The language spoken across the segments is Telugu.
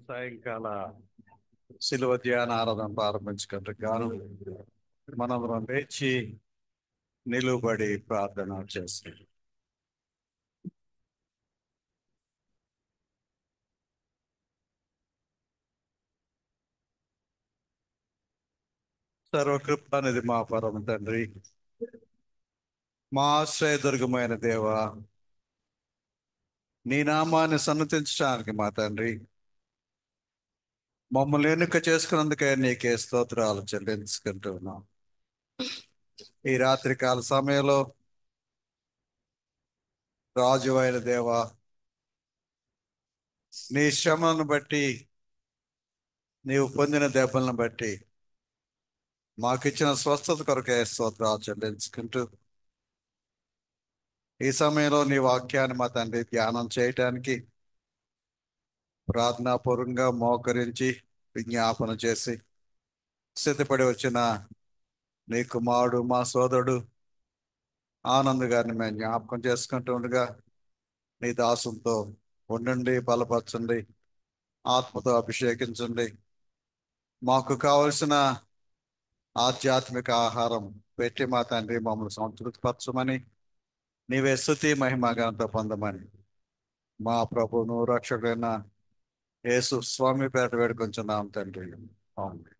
సాయంకాల శిలువ ధ్యాన ఆరాధన ప్రారంభించుకుంటారు గాను మనందరం లేచి నిలువబడి ప్రార్థన చేస్తాం. సర్వకృప అనేది మా పరమ తండ్రి, మా ఆశ్రయదుర్గమైన దేవ, నీ నామాన్ని సన్నతించడానికి మా తండ్రి మమ్మల్ని ఎన్నిక చేసుకున్నందుకే నీకే స్తోత్రాలు చెల్లించుకుంటున్నాం. ఈ రాత్రికాల సమయంలో రాజు అయిన దేవ, నీ శ్రమలను బట్టి, నీవు పొందిన దెబ్బలను బట్టి మాకిచ్చిన స్వస్థత కొరకే స్తోత్రాలు చెల్లించుకుంటూ ఈ సమయంలో నీ వాక్యాన్ని మా తండ్రి ధ్యానం చేయటానికి ప్రార్థనాపూర్వంగా మోకరించి విజ్ఞాపన చేసి సిద్ధపడి వచ్చిన నీ కుమారుడు మా సోదరుడు ఆనంద్ గారిని మేము జ్ఞాపకం చేసుకుంటూ ఉండగా నీ దాసులతో ఉండండి, బలపరచండి, ఆత్మతో అభిషేకించండి. మాకు కావలసిన ఆధ్యాత్మిక ఆహారం పెట్టి మా తండ్రి మమ్మల్ని సంతృప్తిపరచమని, నీవే స్తుతి మహిమ ఘనత పొందమని మా ప్రభువును రక్షకుడైన యేసు స్వామి పేట వేడుకొంచున్నాం తండ్రి. ఆమేన్.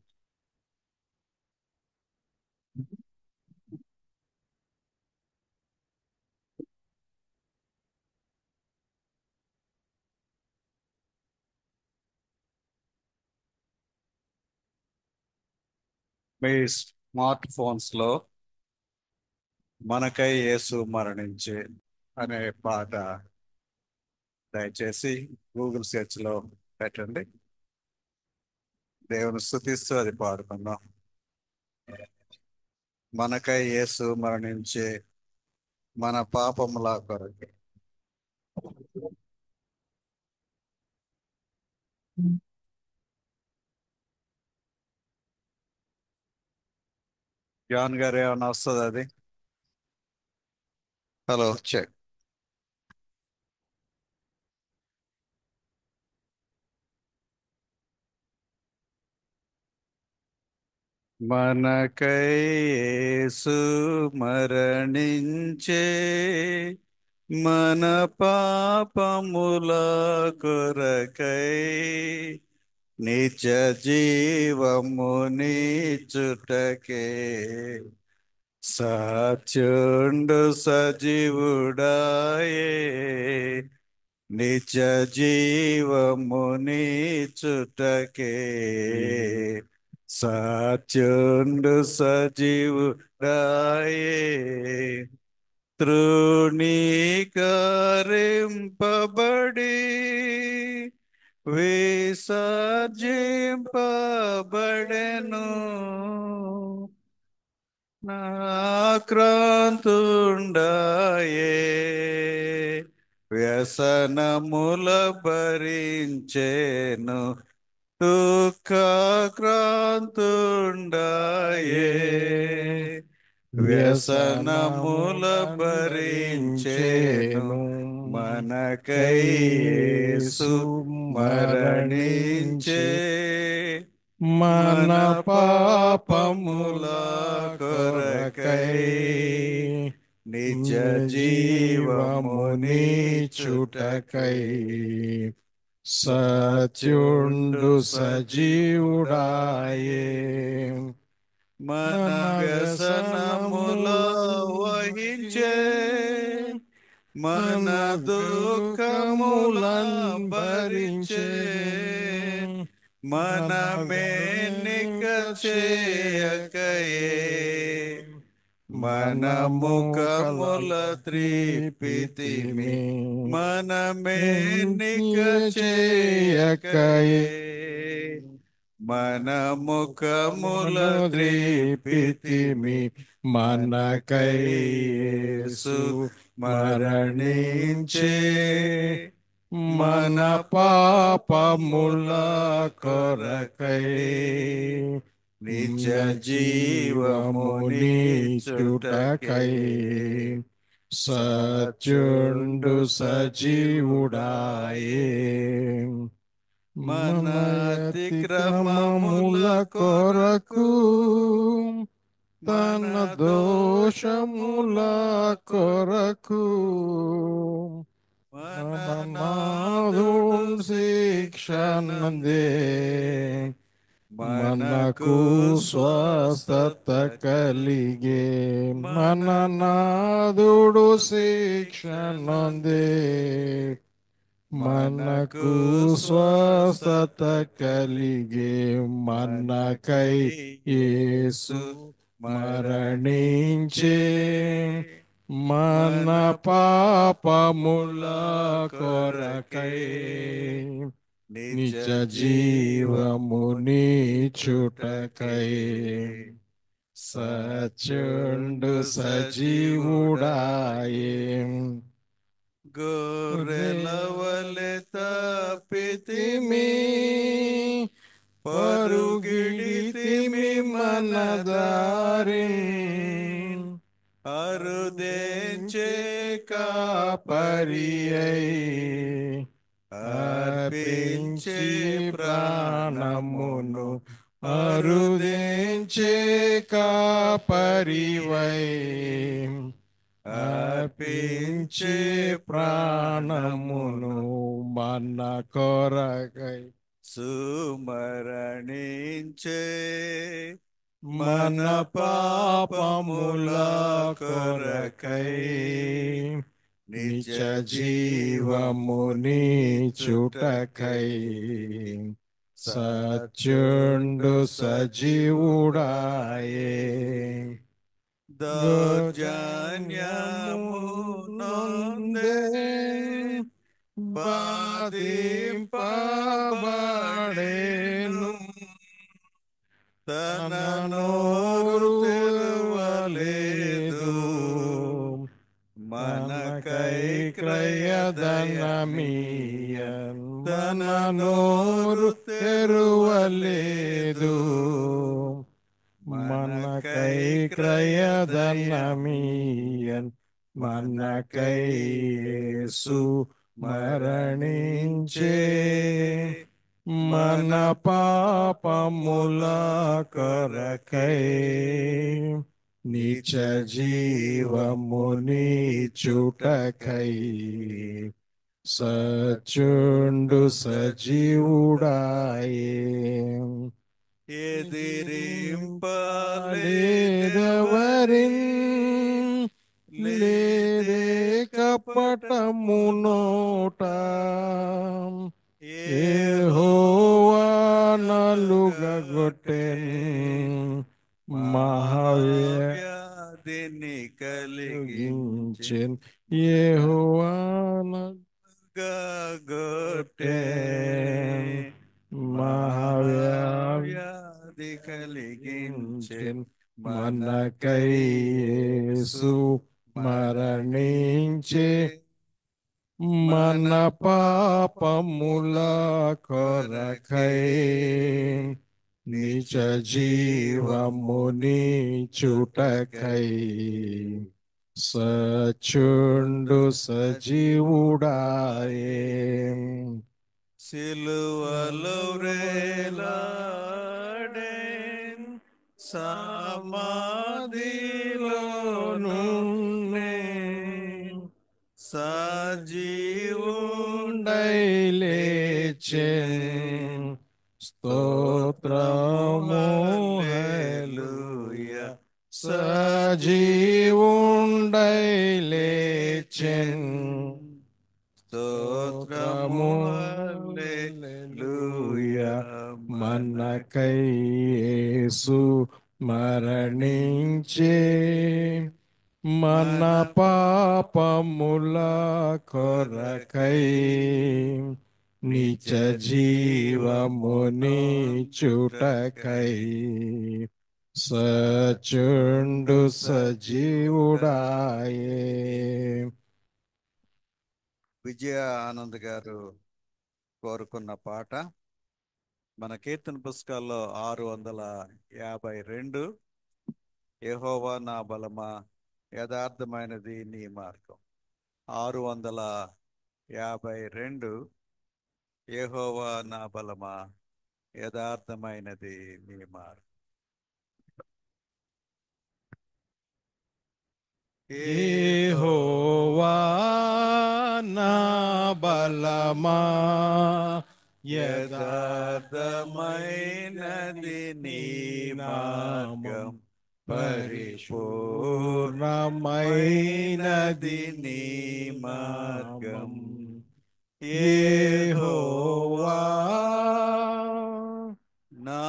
మీ స్మార్ట్ ఫోన్స్ లో మనకై యేసు మరణించే అనే పాట దయచేసి గూగుల్ సెర్చ్ లో పెట్టండి. దేవుని స్తుతిస్తూ అది పాడుకుందాం. మనకై యేసు మరణించే మన పాపముల కొరకు. జాన్ గారు ఏమన్నా వస్తుంది అది? Hello, check. మనకై యేసు మరణించే మన పాపముల కొరకై నిత్య జీవము నీచుటకే సత్యుండు సజీవుడాయే నిత్య జీవము నీచుటకే సత్యుండు సజీవుడాయే తృణీకరింపబడి విసర్జింపబడెను నాక్రాంతుండాయే వ్యసనముల భరించేను దుఃఖాక్రాంతుండాయే వ్యసనముల భరించేను మనకై యేసు మరణించే మన పాపముల కొరకై నిజ జీవము నీచుటకై సత్యుండు సజీవుడాయే మన వ్యసనముల వహించే మన దుఃఖముల భరించే మనమేనిక చేయకయే మన ముఖముల త్రిపితిమి మనమేనిక చేయకయే మన ముఖముల త్రిపితిమి మనకై యేసు మరణించే మన పాపముల కొరకై నిజ జీవము నీచుటకై సత్యుండు సజీవుడాయే మన అతిక్రమముల అతిక్రమముల కొరకు కొరకు తన మన దోషముల కొరకు మన నాదుడు నాదున్ శిక్షనందే మనకు మనకు స్వస్థత స్వస్థత కలిగే మన మన నాదుడు శిక్షణ శిక్షనందే మనకు మనకు స్వస్థత స్వస్థత కలిగే మనకై మనకై యేసు యేసు మరణించే మరణించే మన మన పాపముల కొరకై కొరకై నిజ నిజ జీవముని జీవముని చుటకై చుటకై సచుండు సచుండు సజీవుడాయే సజీవుడాయే గొర్రెల వలె తప్పితిమి పరుగిడితిమి మన దారిన్ అరుదేంచే కాపరి అయి అర్పించే అర్పించి ప్రాణమును ప్రాణమును అరుదేంచే అరుదించే కాపరివై కాపరివై అర్పించి అర్పించే ప్రాణమును ప్రాణమును మన కొరకై సుమరణించే మన మన పాపముల పాపముల కొరకై కొరకై నిజ నిజ జీవముని జీవముని చుటకై చుటకై సచుండు సచుండు సజీవుడాయే సజీవుడాయే దౌర్జన్యము నొందే దౌర్జన్యమునందే బాధింపబడేను బాధింపబడేను తన తన నోరు నోరు తెరవలేదు తెరవలేదు మనకై తనకై క్రయదయమీయ క్రయధనమీయన్ తన మన నోరు నోరు తెరువలేదు తెరువలేదు మనకై మనకై క్రయదయమీయ క్రయధనమీయన్ మనకై మనకై యేసు యేసు మరణించే మరణించే మన మన పాపముల పాపముల కొరకై కొరకై నిత్య నిజ జీవముని జీవముని చుటకై చుటకై సచుండు సజీవుడాయే ఎదిరింపలేదెవరిన్ ఎదిరింపలేదెవరిన్ లేదే లేదే కపటము కపటమునోట నోట యెహోవా యెహోవానలుగగొట్టెన్ నలుగగొట్టెన్ మహావ్యాధిని కలిగించి మహావ్యాధిగించెన్ యెహోవా గొట్టె నలుగగొట్టెన్ మహావ్యాధి మహావ్యాధి కలిగించే మనకై మనకై యేసు యేసు మరణించే మరణించే మన మన పాపముల పాపముల కొరకై కొరకై నిజ నిజ జీవముని జీవముని చుటకై సచుండు సజీవుడాయే సజీవుడాయే సిలువలో వ్రేలాడెన్ సమాధిలో నుండి సజీవుండై ఉండై లేచెన్ లేచెన్ స్తోత్రము స్తోత్రము హల్లెలూయా హల్లెలూయా సజీవుండై సజీవుండై లేచెన్ లేచెన్ స్తోత్రము స్తోత్రము హల్లెలూయా హల్లెలూయా మనకై మనకై యేసు మరణించే మరణించే మన మన పాపముల కొరకై కొరకై నిత్య నిజ జీవముని చుటకై జీవమునొచ్చుటకై సచుండు సజీవుడాయే విజయ ఆనంద్ గారు కోరుకున్న పాట మన కీర్తన పుస్తకాల్లో 652 యెహోవా నా బలమా యథార్థమైనది నీ మార్గం. 652 యెహోవా నా బలమా, యథార్థమైనది నీ మార్గం. యెహోవా నా బలమా, యథార్థమైనది నీ మార్గం, పరిపూర్ణమైనది నీ మార్గం. యెహోవా నా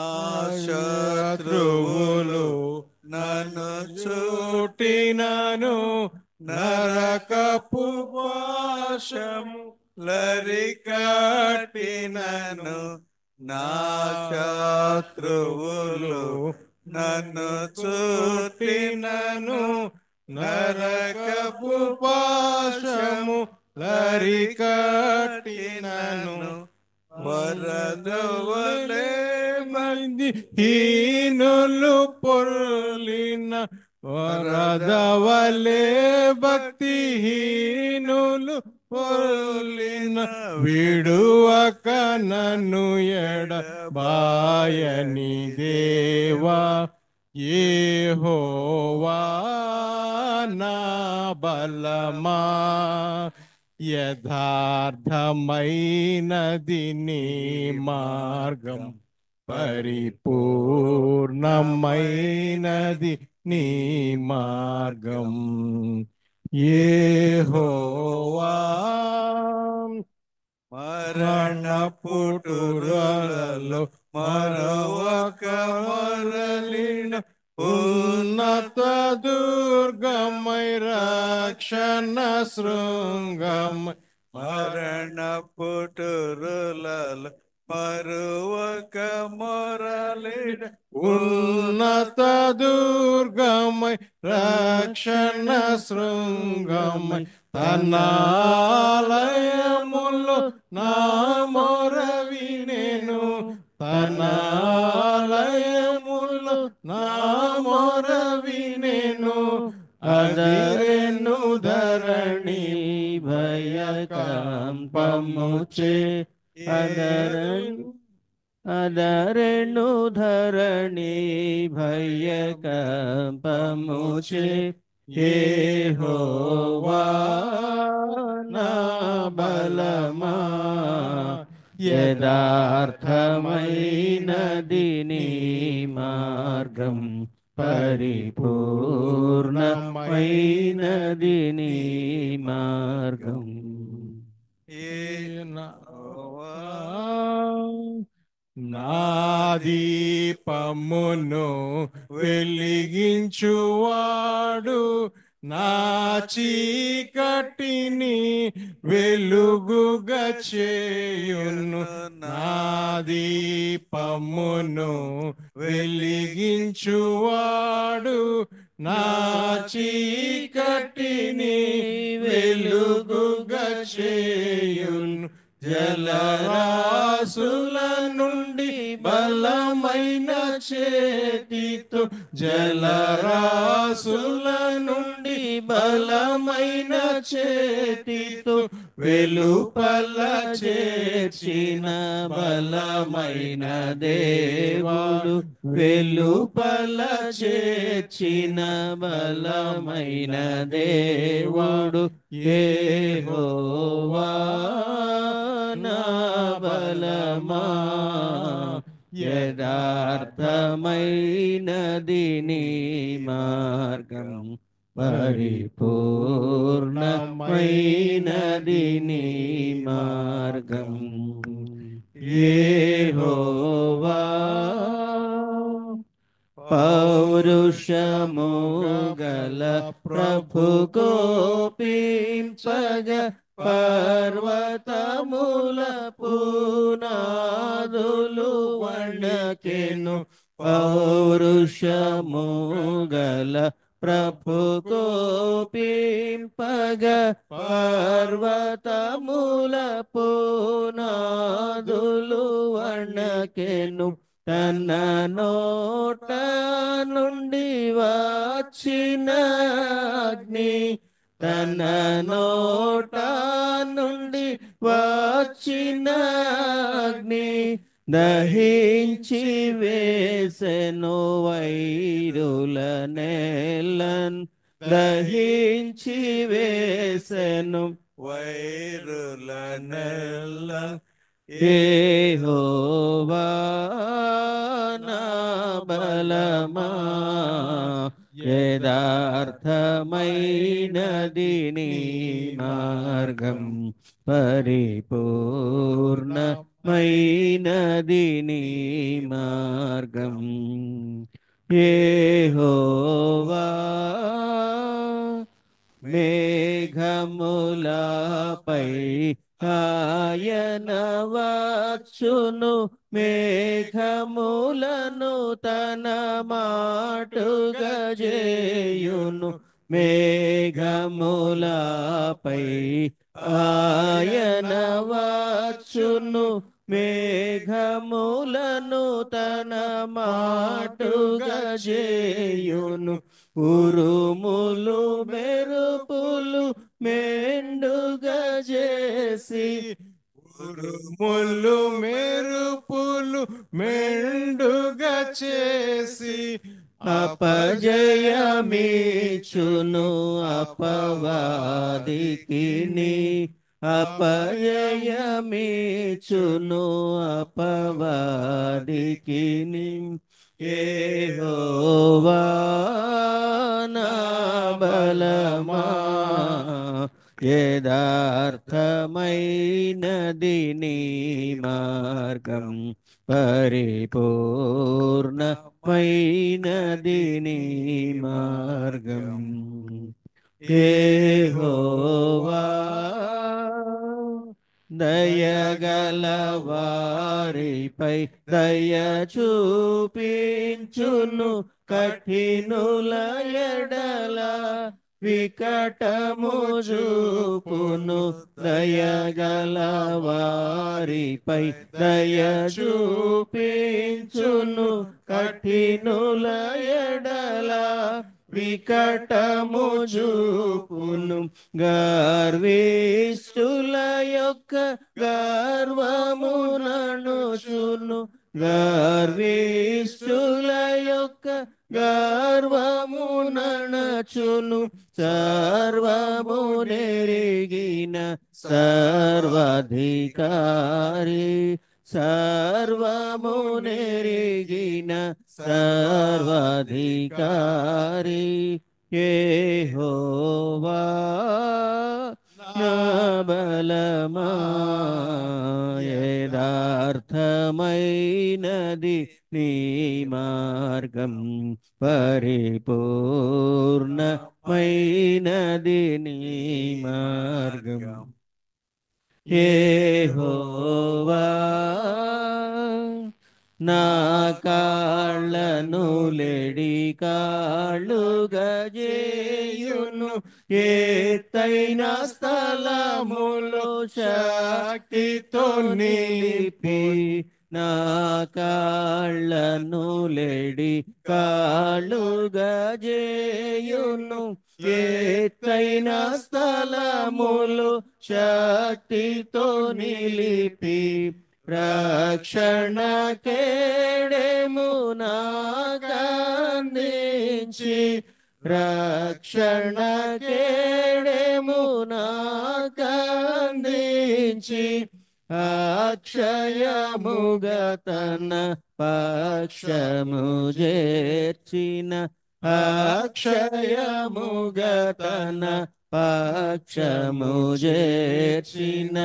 శత్రువులు నన్ను చుట్టినను, నరకపు పాశము లరికట్టినను, నా శత్రువులు నన్ను చుట్టినను, నరకపు పాశము లరికట్టినను, వరదవలే మంది హీనులు పొర్లిన, వరదవలే భక్తిహీనులు పొర్లిన, విడువక నన్ను ఎడబాయని దేవా, యెహోవా నా బలమా, యథార్థమైనది నీ మార్గం, పరిపూర్ణమైనది నీ మార్గం. యెహోవా మరణపుటులలో మరొక మరలిన, ఉన్నత దుర్గమై రక్షణ శృంగమై, మరణపుటురులలో మరువక మొరలిన, ఉన్నత దుర్గమై రక్షణ శృంగమై, తన ఆలయములో నా మొర వినెను, తన ఆలయములో నా మొర వినెను, అదిరెను ధరణి భయకంపముచే, అదరెను ధరణి భయకంపముచే, యెహోవా నా బలమా, యథార్థమైనది నీ మార్గం, పరిపూర్ణమైనది నీ మార్గం. యెహోవా నా దీపమును వెలిగించువాడు, నా చీకటిని వెలుగుగా చేయును, నా దీపమును వెలిగించువాడు, నా చీకటిని వెలుగుగా చేయును, జలరాశుల నుండి బలమైన చేతితో, జలరాశుల నుండి బలమైన చేతితో వెలుపల చేర్చిన బలమైన దేవుడు, వెలుపల చేర్చిన బలమైన దేవుడు, యెహోవా నా బలమా, యథార్థమైనది నీ మార్గం, పరిపూర్ణమైనది నీ మార్గం. యెహోవా పౌరుషము గల ప్రభు కోపించగ, పర్వతముల పునాదులు వణకెను, పౌరుషము గల ప్రభు కోపింపగ, పర్వతముల పునాదులు వణకెను, తన నోట నుండి వచ్చిన అగ్ని, తన నోట నుండి వచ్చిన అగ్ని దహించి వేసెను వైరుల నేలన్ దహించి వేసెను వైరుల నెల్ల యెహోవా నా బలమా యథార్థమైనది నీ మార్గం పరిపూర్ణమైనది నీ మార్గం యెహోవా మేఘములపై ఆయన వచ్చును మేఘములను తన మాటుగా చేయును మేఘములపై ఆయన వచ్చును మేఘములను తన మాటుగా చేయును ఉరుములు మెరుపులు మెండుగా చేసి ఉరుములు మెరుపులు మెండుగా చేసి అపజయమిచ్చును అపవాదికిని అపజయమిచ్చును అపవాదికిని యెహోవా నా బలమా యథార్థమైనది నీ మార్గం పరిపూర్ణమైనది నీ మార్గం యెహోవా దయగల వారిపై దయ చూపించును కఠినుల ఎడల వికటము చూపును దయగల వారిపై దయ చూపించును కఠినుల ఎడల వికటము చూపును గర్విష్ఠుల యొక్క గర్వముననుచును గర్విష్ఠుల యొక్క గర్వముననచును సర్వము నెరిగిన సర్వాధికారి సర్వము నెరిగిన సర్వాధికారి యెహోవా నా బలమా యథార్థమైనది నీ మార్గం పరిపూర్ణమైనది నీ మార్గం యెహోవా నా కాళ్ళను లెడి కాళ్ళుగా చేయును ఎత్తైన స్థలములో శక్తితో నిలిపి నా కాళ్ళను లెడి కాళ్ళుగా చేయును ఎత్తైన స్థలములో శక్తితో నిలిపి రక్షణ కేడెము నాకందించి రక్షణ కేడెము నాకందించి అక్షయముగా తన పక్షము చేర్చిన అక్షయముగా తన పక్షము చేర్చిన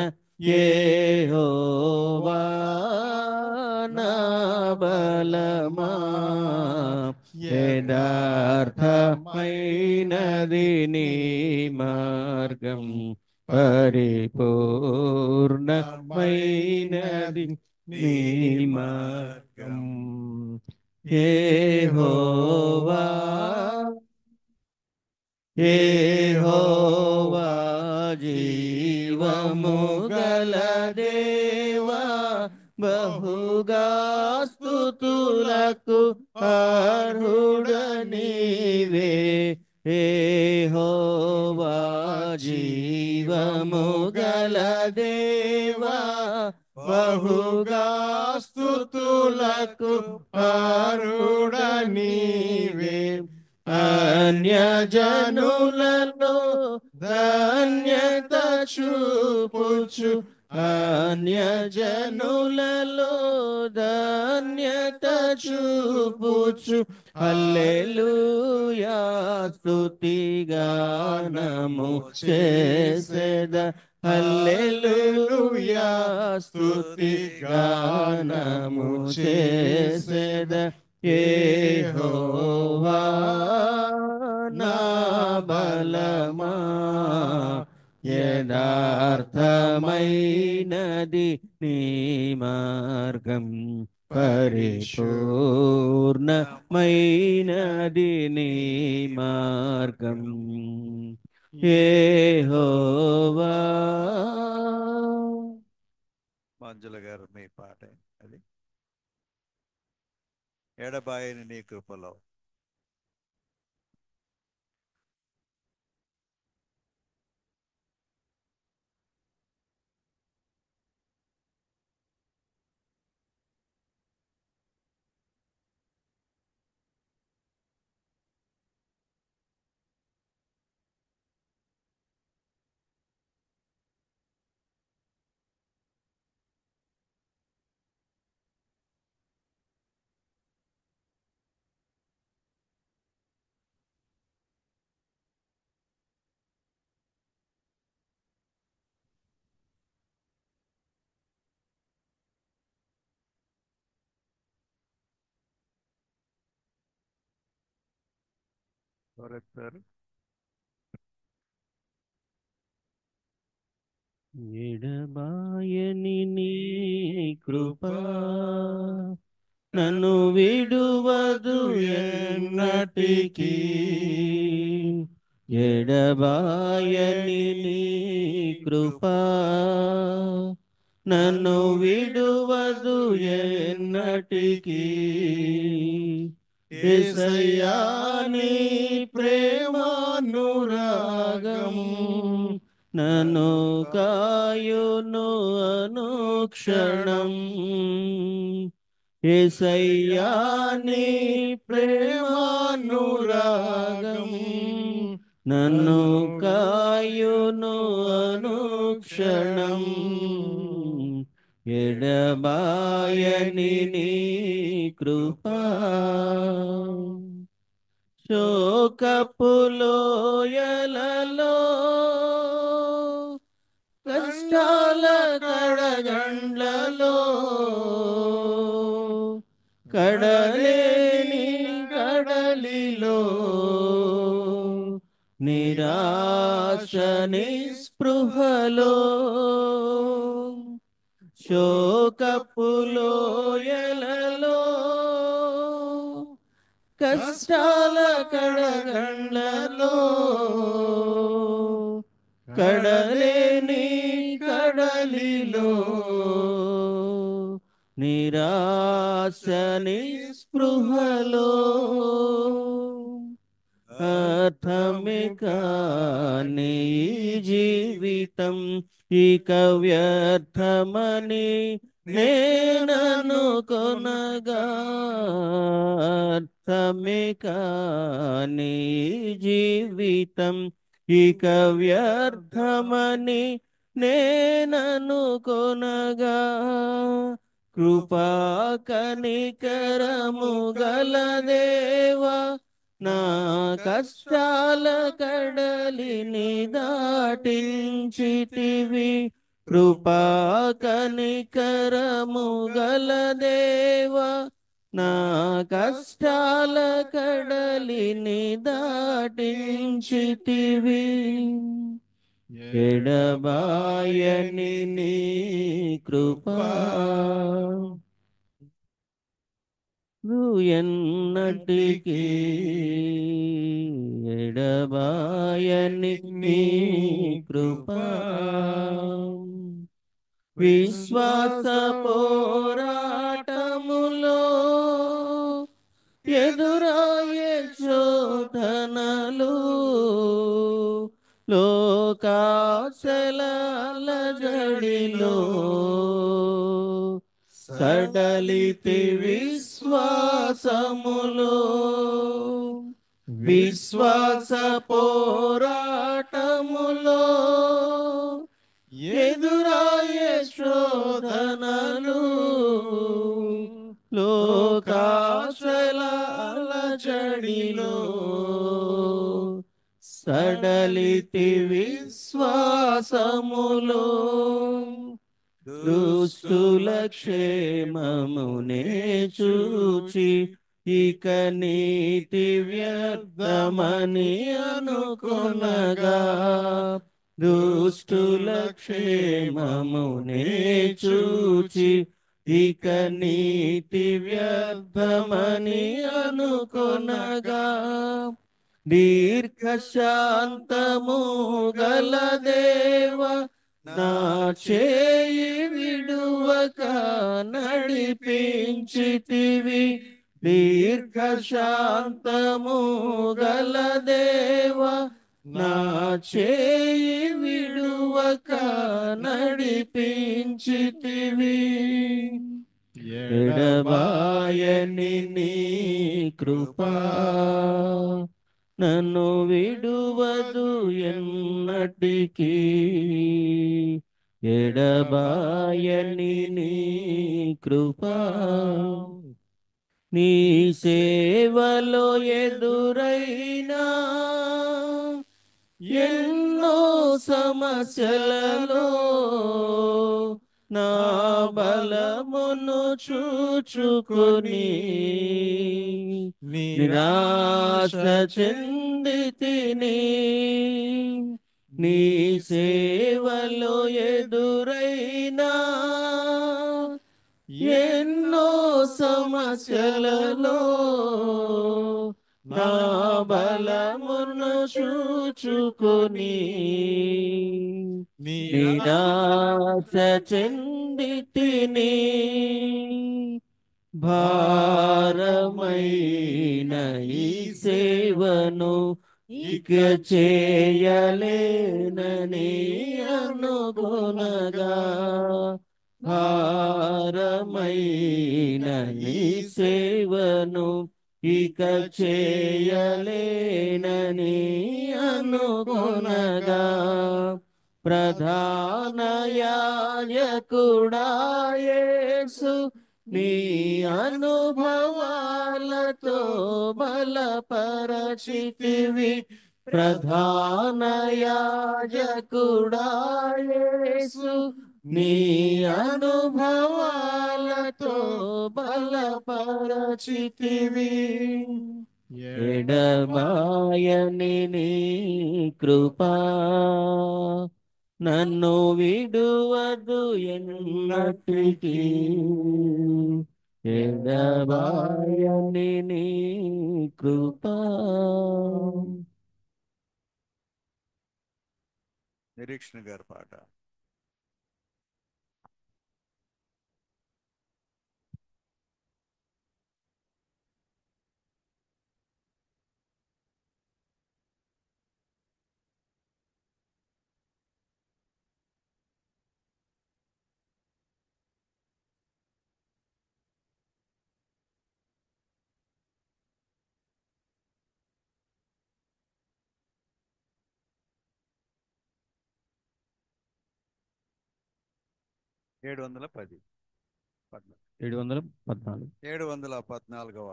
యెహోవా నా బలమా యథార్థమైనది నీ మార్గం పరిపూర్ణమైనది నీ మార్గం యెహోవా యెహోవా జీవము గల దేవా బహుగా స్తుతులకు అర్హుడ నీవే యెహోవా జీవము గల దేవా అర్హుడ నీవే అన్యజనులలో ధన్యత చూపుచు అన్యజనులలో ధన్యత చూపుచు హల్లెలూయా స్తుతి గానము చేసేద హల్లెలూయా స్తుతి గానము చేసేద యెహోవా నా బలమా యథార్థమైనది నీ మార్గం పరిపూర్ణమైనది నీ మార్గం యెహోవా. మంజుల గారు మీ పాట అది ఎడబాయని నీ కృపలో. ఎవరెత్తారు? ఎడబాయని నీ కృపా నన్ను విడువదు ఎన్నటికీ ఎడబాయని నీ కృపా నన్ను విడువదు ఎన్నటికీ యేసయ్యా నీ ప్రేమానురాగం నన్ను కాయును అనుక్షణం యేసయ్యా నీ ప్రేమానురాగం నన్ను కాయును అనుక్షణం ఎడబాయని నీ కృపా శోకపులోయలలో కష్టాల కడగండ్లలో కడలేని కడలిలో నిరాశ నిస్పృహలో శోకపులోయలలో కష్టాల కడగండ్లలో కడలేని కడలిలో నిరాశ నిస్పృహలో అర్థమే కాని జీవితం ఇక వ్యర్థమని నేననుకొనగా అర్థమే కాని జీవితం ఇక వ్యర్థమని నేననుకొనగా కృపా కనికరము గల దేవా నా కష్టాల కడలిని దాటించితివి కృపా కనికరము గల దేవా నా కష్టాల కడలిని దాటించితివి ఎడబాయని నీ కృపా ఎన్నటికీ ఎడబాయని నీ కృపా విశ్వాస పోరాటములో ఎదురాయే శోధనలు లోకాశల జడిలో సడలితి విశ్వాసముతో విశ్వాసములో విశ్వాస పోరాటములో ఎదురాయే శోధనలు లోకాశల అలజడిలో సడలితి విశ్వాసములో దుష్టుల క్షేమమునే చూచి ఇక నీతి వ్యర్థమని అనుకొనగా దుష్టుల క్షేమమునే చూచి ఇక నీతి వ్యర్థమని అనుకొనగా దీర్ఘశాంతము గల దేవ నా చేయి విడువక నడిపించితివి దీర్ఘశాంతము గల దేవ నా చేయి విడువక నడిపించితివి ఎడబాయని నీ కృపా నన్ను విడువదు ఎన్నటికీ ఎడబాయని నీ కృపా నీ సేవలో ఎదురైనా ఎన్నో సమస్యలలో నా బలమును చూచుకొని నిరాశ చెందితిని నీ సేవలో ఎదురైనా ఎన్నో సమస్యలలో నా బలమును చూచుకొని నిరాశ చెందితిని భారమైన ఈ సేవను ఇక చేయలేనని అనుకొనగా భారమైన ఈ సేవను ఇక చేయలేనని అనుకొనగా ప్రధాన యాజకుడా యేసు నీ అనుభవాలతో బలపరచితివి ప్రధాన యాజకుడా యేసు నీ అనుభవాలతో బలపరచితివి ఎడబాయని నీ కృపా నన్ను విడువదు ఎన్నటికీ ఎడబాయని నీ కృపా నిరీక్షణ గారి పాట. ఏడు వందల 714 714వ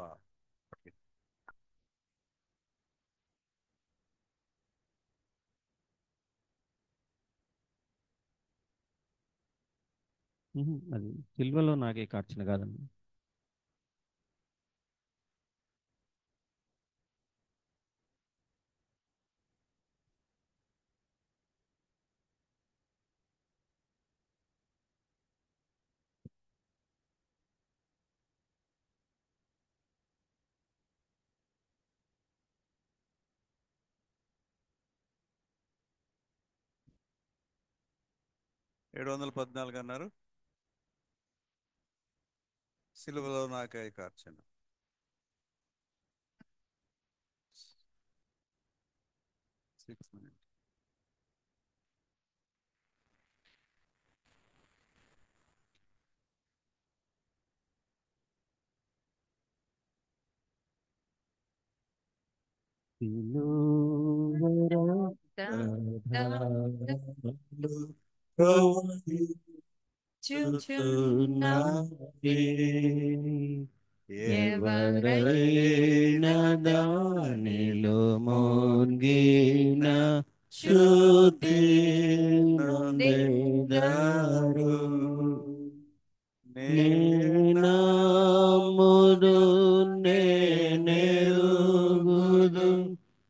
అది సిల్వలో నాకే కార్చిన కాదండి. ఏడు వందల 14 అన్నారు. సిలువలో నాకై కార్చన. ఎవరైనా దానిలో మునిగిన శృతి నొందెదరు. నేనమ్ముదు నేనెరుగుదు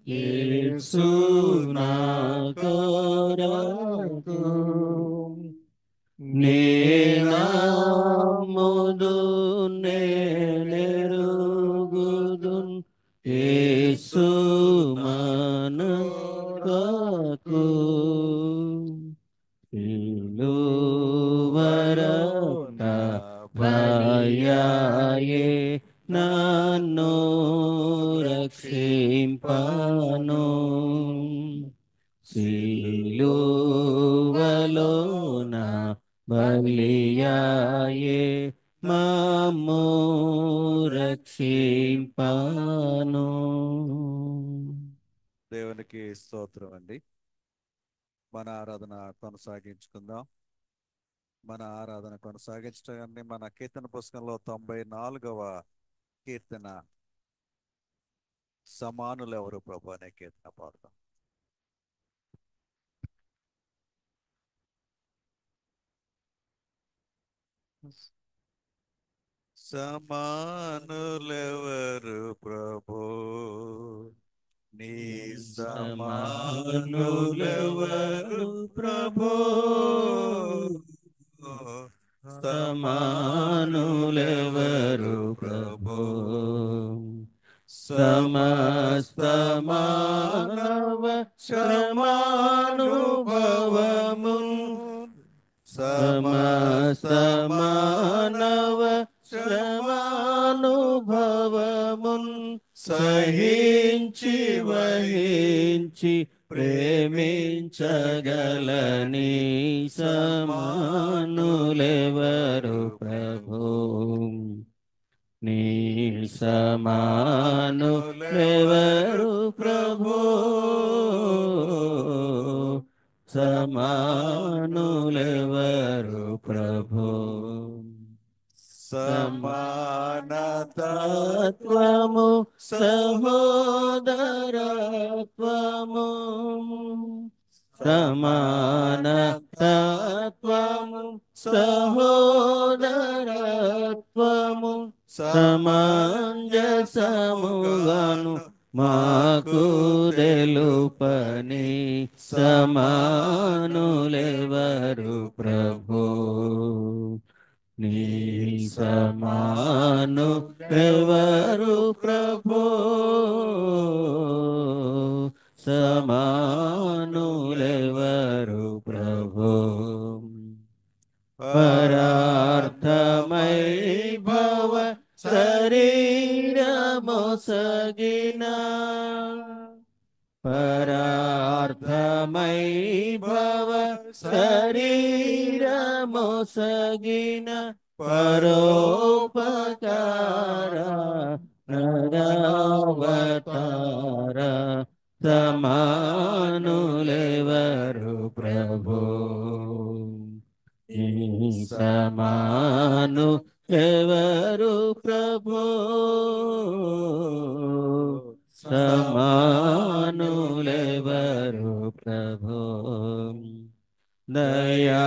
యేసు నా కొరకు. నేనమ్ముదు నేనెరుగుదు యేసు మన కొరకు. సిలువరొద్ద బలియాయే నన్ను రక్షింపను. సిలువలోన బలియాయే మమ్ము రక్షింపను. దేవునికి స్తోత్రం అండి. మన ఆరాధన కొనసాగించుకుందాం. మన ఆరాధన కొనసాగించడాన్ని మన కీర్తన పుస్తకంలో 94వ కీర్తన సమానులెవరు ప్రభు అనే కీర్తన పాడదాం. సమానులెవరు ప్రభు, నీ సమానులెవరు ప్రభు, సమానులెవరు ప్రభు. సమస్త మానవ శ్రమానుభవము, సమస్త మానవ శ్రమానుభవమున్ సహించి వహించి ప్రేమించగలని సమానులెవరు ప్రభు. నీ సమానులెవరు ప్రభు, సమానులెవరు ప్రభు. సమానతత్వము సహోదరత్వము, సమానతత్వము సహోదరత్వము సమంజసముగాను మాకు తెలుపని సమానులెవరు ప్రభు. నీ సమానులెవరు ప్రభు, సమానులెవరు ప్రభు. పరార్థమై భవ శరీరమొసగిన, పరార్థమై భవ శరీరమొసగిన పరోపకార నరావతార సమానులెవరు ప్రభు. ఈ సమాను ఎవరు ప్రభు, సమానులెవరు ప్రభు. దయా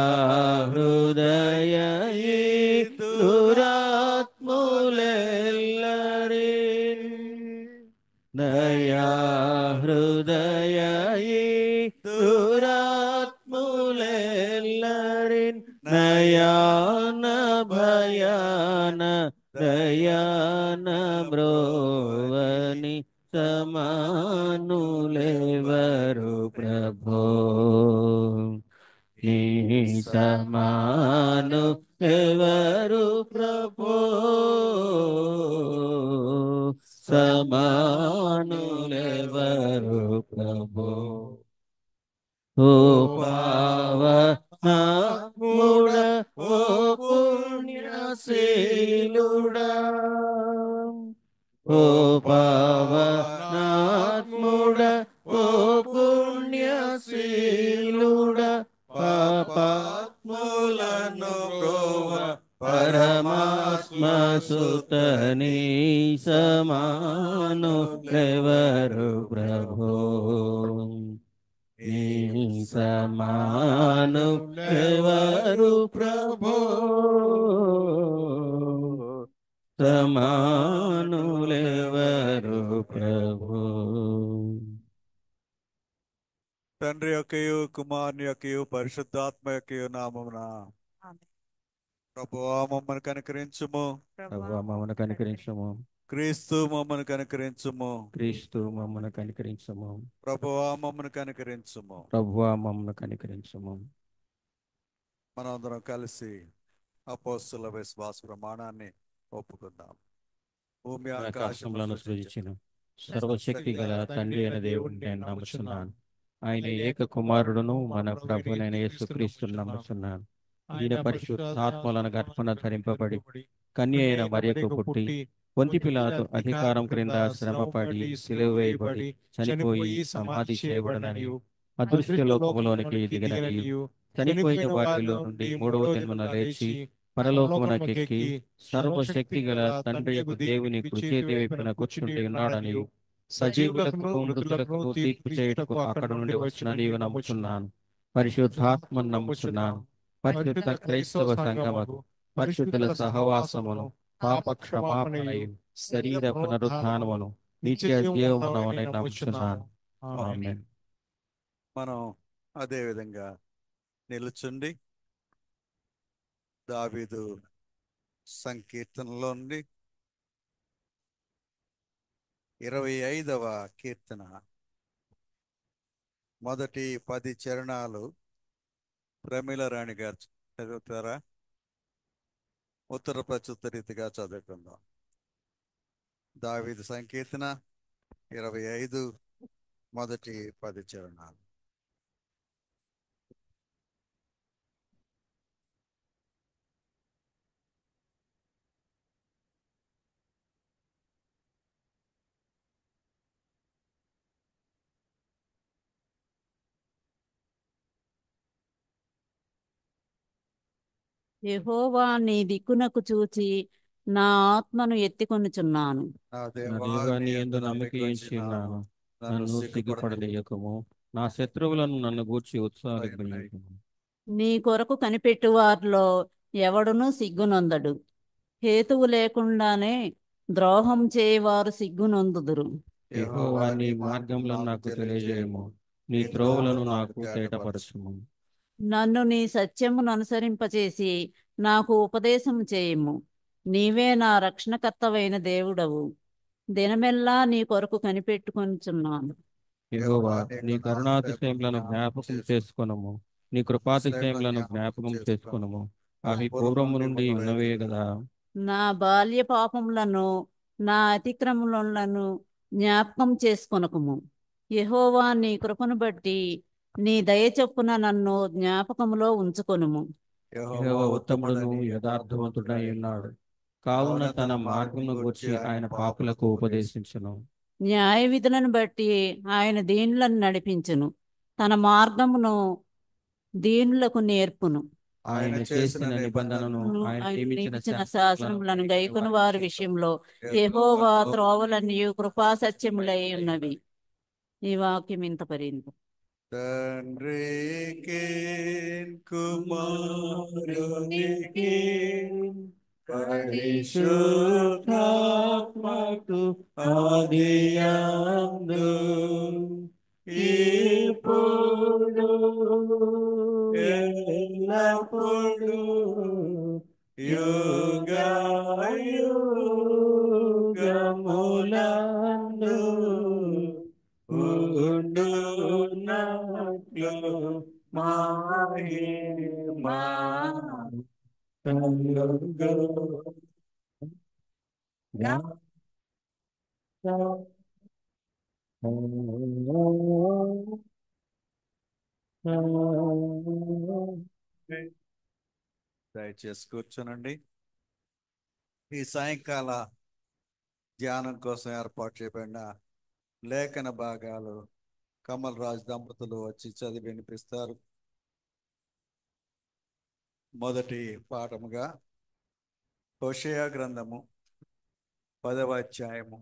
హృదయరాత్ములెల్లరిన్, దయా హృదయరాత్ములెల్లరిన్ నయాన భయాన దయాన బ్రోవని సమానులెవరు ప్రభు. నీ సమాను ఎవరు ప్రభు, సమానులెవరు ప్రభు. ఓ పావనాత్ముడ ఓ పుణ్యశీలుడా, ఓ పావనాత్ముడ నీ సమానులెవరు ప్రభో నీ సమానులెవరు ప్రభో సమానులెవరు ప్రభో తండ్రి యొక్కయు కుమారుని యొక్కయు పరిశుద్ధాత్మ యొక్కయు నామమున ప్రభువా మమ్మల్ని కనికరించుము. ప్రభువా మమ్మల్ని కనికరించము. క్రీస్తు మమ్మల్ని కనికరించుము. క్రీస్తు మమ్మల్ని కనికరించము. ప్రభువా మమ్మల్ని కనికరించుము. ప్రభువా మమ్మల్ని కనికరించము. మనందరం కలిసి అపోస్తుల విశ్వాస ప్రమాణాన్ని ఒప్పుకుందాం. భూమి ఆకాశములను సృజించిన సర్వశక్తి గల తండ్రి అయిన దేవుడిని నేను నమ్ముచున్నాను. ఆయన ఏక కుమారుడును మన ప్రభువైన యేసుక్రీస్తును నమ్ముచున్నాను. ఈయన పరిశుద్ధాత్మలను గర్భన ధరింపబడి కన్య అయిన మరియకు పుట్టి పొంతి పిలాతు అధికారం క్రింద శ్రమపడి సిలువ వేయబడి చనిపోయి సమాధి చేయబడననియు అదృశ్య లోకములోనికి దిగిననియు చనిపోయిన వారిలో నుండి మూడవ దినమున లేచి పరలోకమునకెక్కి సర్వశక్తి గల తండ్రి యొక్క దేవుని కుడి వైపున కూర్చుండి ఉన్నాడనియు సజీవులకు మృతులకు తీర్పు చేయుటకు అక్కడ నుండి వచ్చిన నీవు నమ్ముచున్నాను. పరిశుద్ధాత్మను నమ్ముచున్నాను. పరిశుద్ధ క్రైస్తవ సంఘమును పరిశుద్ధుల సహవాసమును పాప క్షమాపణయు శరీర పునరుత్థానమును నిత్య జీవమును నమ్ముచున్నాను. ఆమేన్. మనం అదే విధంగా నిలుచుండి దావీదు సంకీర్తనలో నుండి 25వ కీర్తన మొదటి 10 చరణాలు ప్రమీల రాణి గారు చదువుతారా? ఉత్తర ప్రచుత్త రీతిగా చదువుకుందాం. దావీదు సంకీర్తన 25 మొదటి 10 చరణాలు. యెహోవా నీ దిక్కునకు చూచి నా ఆత్మను ఎత్తికొనుచున్నాను. నా నా దేవా, దేవా నీ నీ యందు యందు నమ్మిక నమ్మిక ఉంచున్నాను. నన్ను సిగ్గుపడనీయకము. నా శత్రువులను నన్ను గూర్చి ఉత్సాహింపనీయకము. నీ కొరకు కనిపెట్టు వారిలో ఎవడునూ సిగ్గునొందడు. హేతువు లేకుండానే ద్రోహం చేయవారు సిగ్గునొందుదురు. యెహోవా నీ మార్గములను నాకు తెలియజేయము. నీ త్రోవలను నాకు తేటపరచుము. నన్ను నీ సత్యమును అనుసరింపచేసి నాకు ఉపదేశము చేయము. నీవే నా రక్షణకర్తవైన దేవుడవు. దినమెల్లా నీ కొరకు కనిపెట్టుకొనుచున్నాను. యెహోవా నీ కరుణాతిశయములను జ్ఞాపకం చేసుకొనుము. నీ కృపాతిశయములను జ్ఞాపకం చేసుకొనుము. అవి పూర్వము నుండి ఉన్నవే గదా. నా బాల్య పాపములను నా అతిక్రమములను జ్ఞాపకం చేసుకొనకుము. యెహోవా నీ కృపను బట్టి నీ దయ చొప్పున నన్ను జ్ఞాపకములో ఉంచుకొనుము. యెహోవా ఉత్తముడును యథార్థవంతుడై ఉన్నాడు. కావున తన మార్గమును గూర్చి ఆయన పాపులకు ఉపదేశించును. న్యాయ విధులను బట్టి ఆయన దీనులను నడిపించును. తన మార్గమును దీనులకు నేర్పును. ఆయన చేసిన నిబంధనను ఆయన ఆయన నియమించిన నియమించిన శాసనములను శాసనములను గైకొని వారి విషయంలో యెహోవా త్రోవలన్నీ కృపా సత్యములై ఉన్నవి. ఈ వాక్యం ఇంత పరింది. తండ్రికి కుమారునికి పరిశుద్ధాత్మకు ఆదియందు ఇప్పుడు ఎల్లప్పుడు యుగయుగములందు ఉండునట్లు మహిమా దయచేసి కూర్చోనండి. ఈ సాయంకాల ధ్యానం కోసం ఏర్పాటు చేయబడిన లేఖన భాగాలు కమల్ రాజ్ దంపతులు వచ్చి చదివి వినిపిస్తారు. మొదటి పాఠముగా హోషేయ గ్రంథము 10వ అధ్యాయము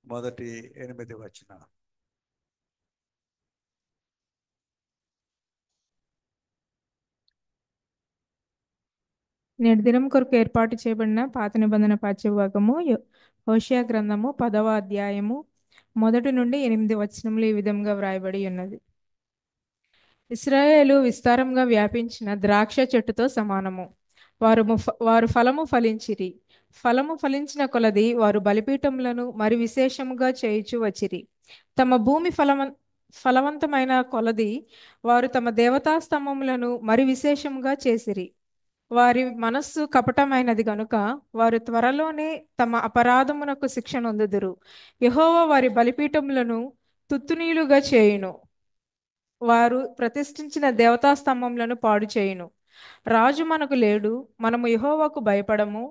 మొదటి 8 వచనాలు. నేటి దినం కొరకు ఏర్పాటు చేయబడిన పాత నిబంధన పాఠ్యభాగము హోషేయ గ్రంథము 10వ అధ్యాయము 1 నుండి 8 వచనములు ఈ విధంగా వ్రాయబడి ఉన్నది. ఇశ్రాయేలు విస్తారంగా వ్యాపించిన ద్రాక్ష చెట్టుతో సమానము. వారు ఫలము ఫలించిరి. ఫలము ఫలించిన కొలది వారు బలిపీఠములను మరి విశేషముగా చేయుచు వచ్చిరి. తమ భూమి ఫలవంతమైన కొలది వారు తమ దేవతా స్తంభములను మరి విశేషముగా చేసిరి. వారి మనస్సు కపటమైనది గనుక వారు త్వరలోనే తమ అపరాధమునకు శిక్ష నొందుదురు. యెహోవా వారి బలిపీఠములను తుత్తునీలుగా చేయును. వారు ప్రతిష్ఠించిన దేవతా స్తంభములను పాడు చేయును. రాజు మనకు లేడు, మనము యెహోవాకు భయపడము,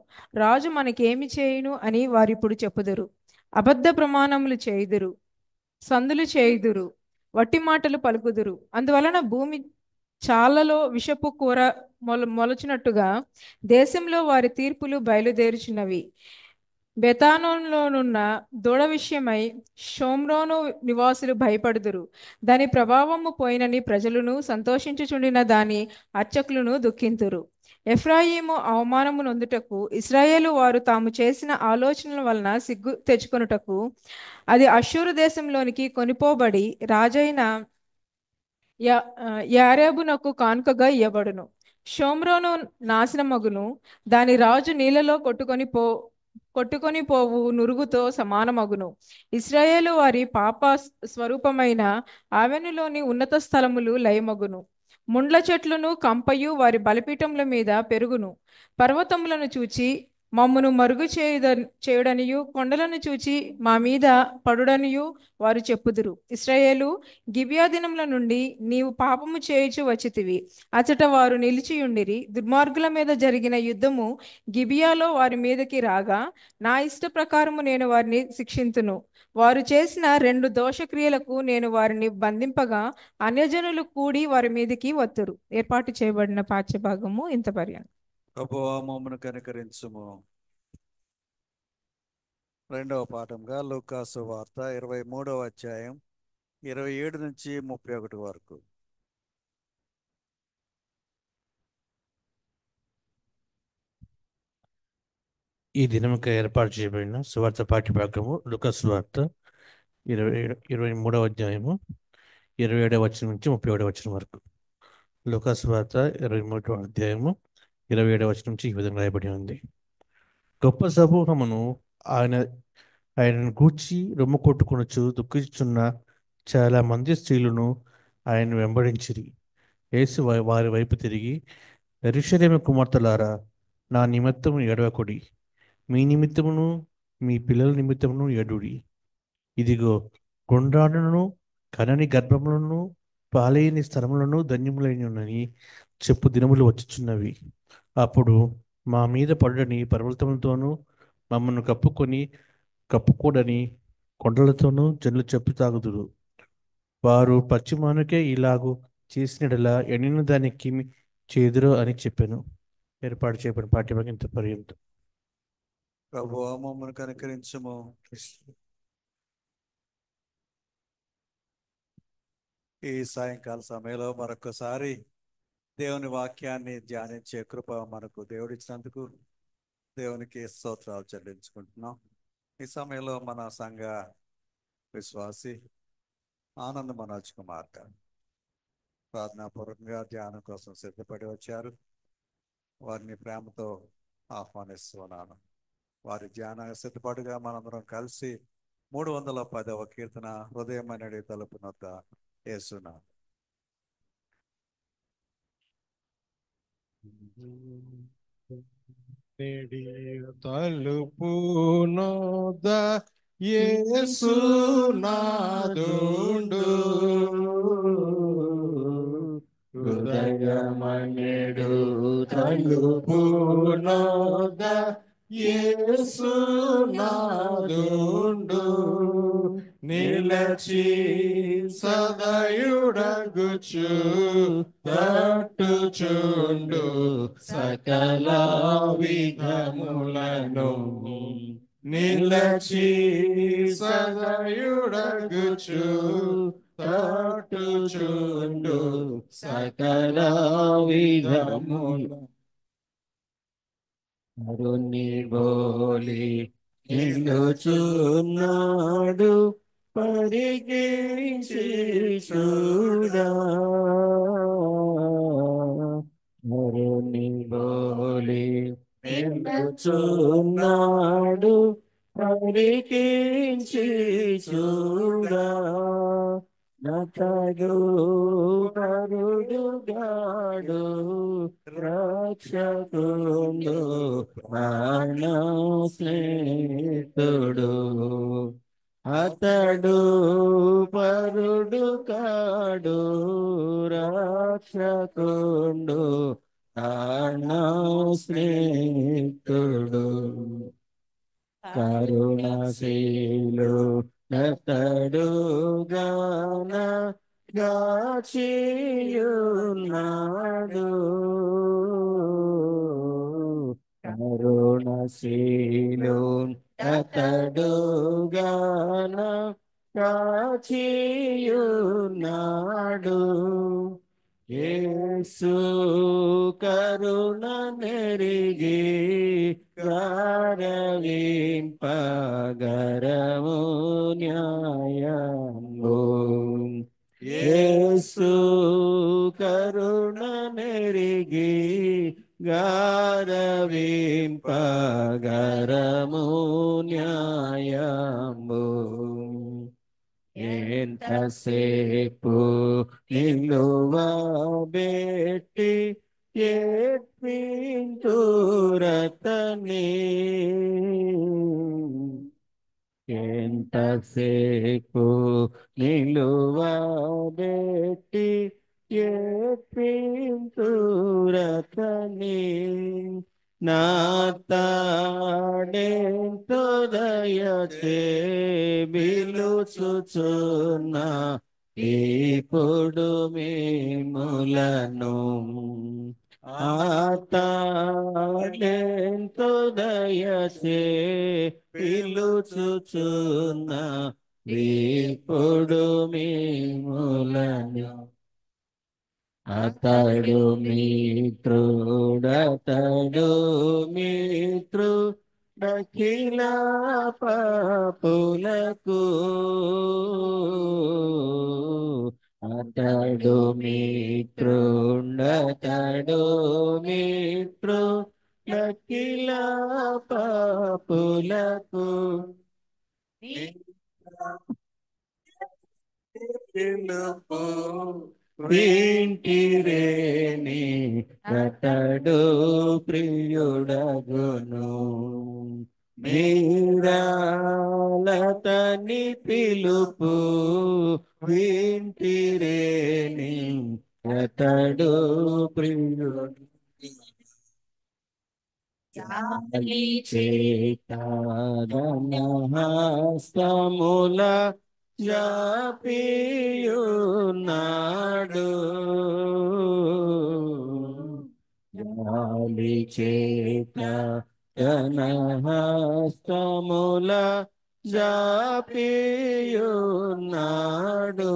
రాజు మనకేమి చేయును అని వారిప్పుడు చెప్పుదురు. అబద్ధ ప్రమాణములు చేయుదురు, సందులు చేయుదురు, వట్టి మాటలు పలుకుదురు. అందువలన భూమి చాలలో విషపు కూర మొలచినట్టుగా దేశంలో వారి తీర్పులు బయలుదేరుచున్నవి. బెతానోనులోనున్న దూడ విషయమై షోమ్రోను నివాసులు భయపడుదురు. దాని ప్రభావము పోయినని ప్రజలను సంతోషించుచుండిన దాని అర్చకులను దుఃఖింతురు. ఎఫ్రాయిము అవమానము నొందుటకు, ఇశ్రాయేలు వారు తాము చేసిన ఆలోచనల వలన సిగ్గు తెచ్చుకొనుటకు అది అష్షూరు దేశంలోనికి కొనిపోబడి రాజైన యారేబునకు కానుకగా ఇయ్యబడును. షోమ్రోను నాశనమగును, దాని రాజు నీళ్లలో కొట్టుకొని పోవు నురుగుతో సమానమగును. ఇశ్రాయేలు వారి పాప స్వరూపమైన ఆవెనులోని ఉన్నత స్థలములు లయమగును. ముండ్ల చెట్లును కంపయు వారి బలిపీఠముల మీద పెరుగును. పర్వతములను చూచి మమ్మును మరుగు చేయుడనియు, కొండలను చూచి మా మీద పడుడనియు వారు చెప్పుదురు. ఇశ్రాయేలు, గిబియా దినముల నుండి నీవు పాపము చేయుచు వచ్చితివి. అచట వారు నిలిచియుండిరి. దుర్మార్గుల మీద జరిగిన యుద్ధము గిబియాలో వారి మీదకి రాగా నా ఇష్ట ప్రకారము నేను వారిని శిక్షింతును. వారు చేసిన 2 దోషక్రియలకు నేను వారిని బంధింపగా అన్యజనులు కూడి వారి మీదకి వత్తురు. ఏర్పాటు చేయబడిన పాఠ్యభాగము ఇంత పర్యంతం. ప్రభువా మమ్మను కనికరించుము. 2వ పాఠంగా లూకాసు వార్త 23వ అధ్యాయం 27 నుంచి 31 వరకు. ఈ దినముక ఏర్పాటు చేయబడిన సువార్త పాఠ్యభాగము లూకాసు వార్త 23వ అధ్యాయము 27వ వచనం నుంచి 31వ వచనం వరకు. లూకాసు వార్త 23వ అధ్యాయము 27వ వచనం నుంచి ఈ విధంగా రాయబడి ఉంది. గొప్ప సమూహమును ఆయనను గూర్చి రొమ్ము కొట్టుకొనుచు దుఃఖించుచున్న చాలా మంది స్త్రీలను ఆయన వెంబడించిరి. యేసు వారి వైపు తిరిగి, యెరూషలేము కుమార్తెలారా, నా నిమిత్తము ఏడవకుడి, మీ నిమిత్తమును మీ పిల్లల నిమిత్తమును ఏడుడి. ఇదిగో, గుండ్రాలను కనని గర్భములను పాలేని స్థలములను ధన్యములైనని చెప్పు దినములు వచ్చుచున్నవి. అప్పుడు మా మీద పడుడని పర్వతములతోనూ మమ్మల్ని కప్పుకోడని కొండలతోనూ జనులు చెప్పు తాగుదురు. వారు పశ్చిమానికే ఇలాగు చేసినడలా ఎండిన దానికి చేదురు అని చెప్పాను. ఏర్పాటు చేయబడిన పాఠ్యభాగం ఇంత పర్యంతం. ప్రభువా మమ్మను కనికరించుము. ఈ సాయంకాల సమయంలో మరొకసారి దేవుని వాక్యాన్ని ధ్యానించే కృప మనకు దేవుడిచ్చినందుకు దేవునికి స్తోత్రాలు చెల్లించుకుంటున్నాం. ఈ సమయంలో మన సంఘ విశ్వాసి ఆనంద్ మనోజ్ కుమార్ గారు ప్రార్థనాపూర్వకంగా ధ్యానం కోసం సిద్ధపడి వచ్చారు. వారిని ప్రేమతో ఆహ్వానిస్తున్నాను. వారి ధ్యాన సిద్ధపాటుగా మనందరం కలిసి 310వ కీర్తన హృదయమనడి తలుపు నొద్ద యేసునామం. తలుపు నొద్ద యేసునాథుండు, హృదయమనెడు తలుపు నొద్ద యేసునాథుండు, నిలచి సదయుడగుచు తట్టుచుండు సకల విధములను నిలచి సదయుడగుచు తట్టుచుండు సకల విధముల అరుణి బోలి నిలుచున్నాడు పరికించి చూడా అరుణి బోలి నిలుచున్నాడు పరికించి చూడా నతడు పరుడుగాడు రక్షకుండు ప్రాణ స్నేహితుడు అతడు పరుడు కాడు రక్షకుండు ప్రాణ స్నేహితుడు కరుణశీలు నతడు గాన గాచియున్నాడు కరుణశీలు నతడు గాన గాచియున్నాడు యేసు కరుణ నెరిగి గారవింపగరము న్యాయము యేసు కరుణ నెరిగి గారవింపగరము న్యాయము ఎంతసేపు నిలువబెట్టి ఏడ్పింతురతని ఎంతసేపు నిలువబెట్టి ఏడ్పింతురతని నా తాడెంతో దయచే బిలుచుచున్నా ఇప్పుడు మిమ్ములను ఆతాడెంతో దయచే పిలుచుచున్నా ఇప్పుడు మిమ్ములను అతడు మిత్రుడతడు మిత్రుడఖిల పాపులకు అతడు మిత్రుడతడు మిత్రుడఖిల పాపులకు పిలుపు వింటిరేని అతడు ప్రియుడగును మీరాలతని పిలుపు వింటిరేని అతడు ప్రియుడు జాలి చేతనహస్తముల జాపియున్నాడు జాలి చేత హస్తముల జాపియున్నాడు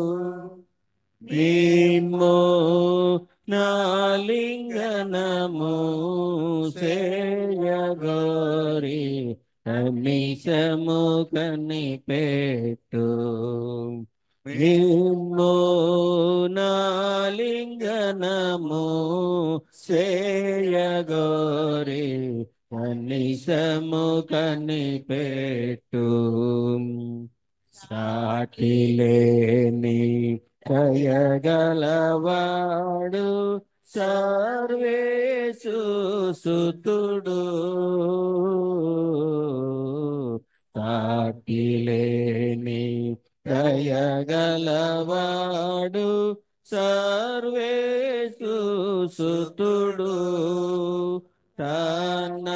భీమో నాలింగనము సేయగోరి కనిశము కనిపెట్టు భీమో నాలింగనము సేయగోరి కనిశము కనిపెట్టు సాటిలేని కయగలవాడు సర్వేసు సుతుడు సాటిలేని దయగలవాడు సర్వేసు సుతుడు తన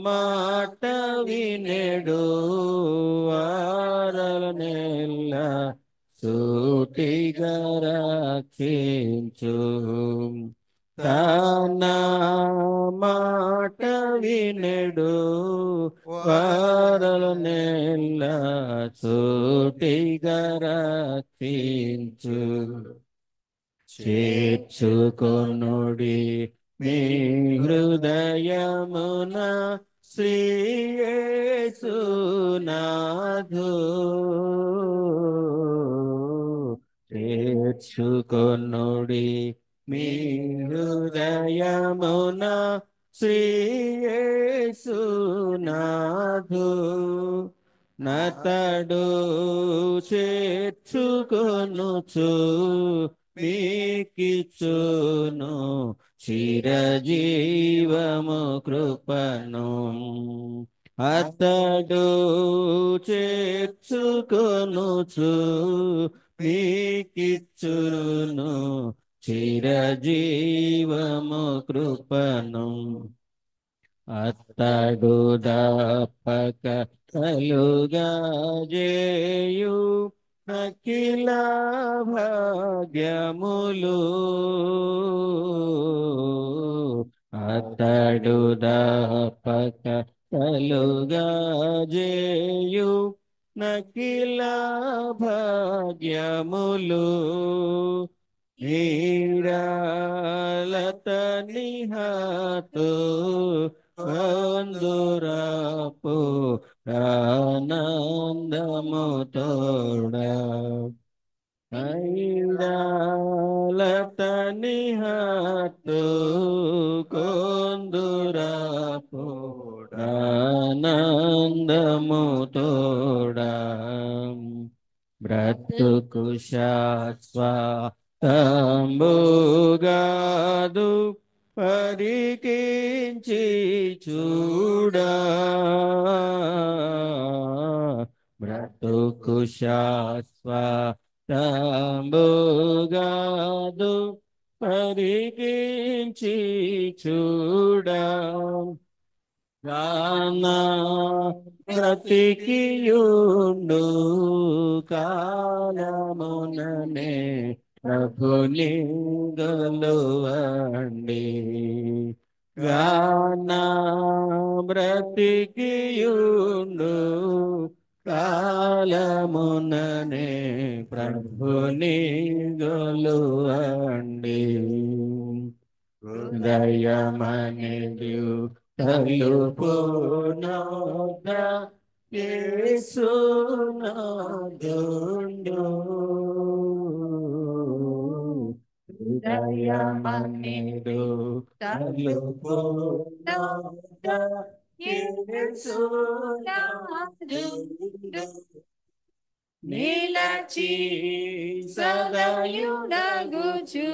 మాట వినెడు వారలనెల్ల సూటిగా రక్షించు తన మాట వినడు వారల నెల్ల సూటిగా రక్షించు చేర్చుకొనుడి మీ హృదయమున శ్రీయేసునాథు చేర్చుకొనుడి మీ హృదయమున శ్రీయేసునాథు నతడు చేర్చుకొనుచు మీకిచ్చును చిరజీవము కృపను అతడు చేర్చుకొనుచు మీకిచ్చును చిరజీవము కృపను అతడు దప్పక కలుగా జేయు అఖిల భాగ్యములు అతడు దప్పక కలుగా జేయు నకిల భాగ్యములు నీరాలతని హాతో అందురాపు ఆనందము తోడా ఐరాలతని హాతో కొందురాపు ఆనందము తోడా బ్రతుకు శాశ్వతంబుగాదు పరికించి చూడా బ్రతుకు శాశ్వతంబుగాదు పరికించి చూడా గానా బ్రతికియుండు కాలముననే ప్రభుని గొలువండి గానా బ్రతికియుండు కాలముననే ప్రభుని గొలువండి హృదయమనిదు తలుపు నోద యేసునాథుండు హృదయమనిదు తలుపు నోద యేసునాథుండు నిలచి సదయుడగుచు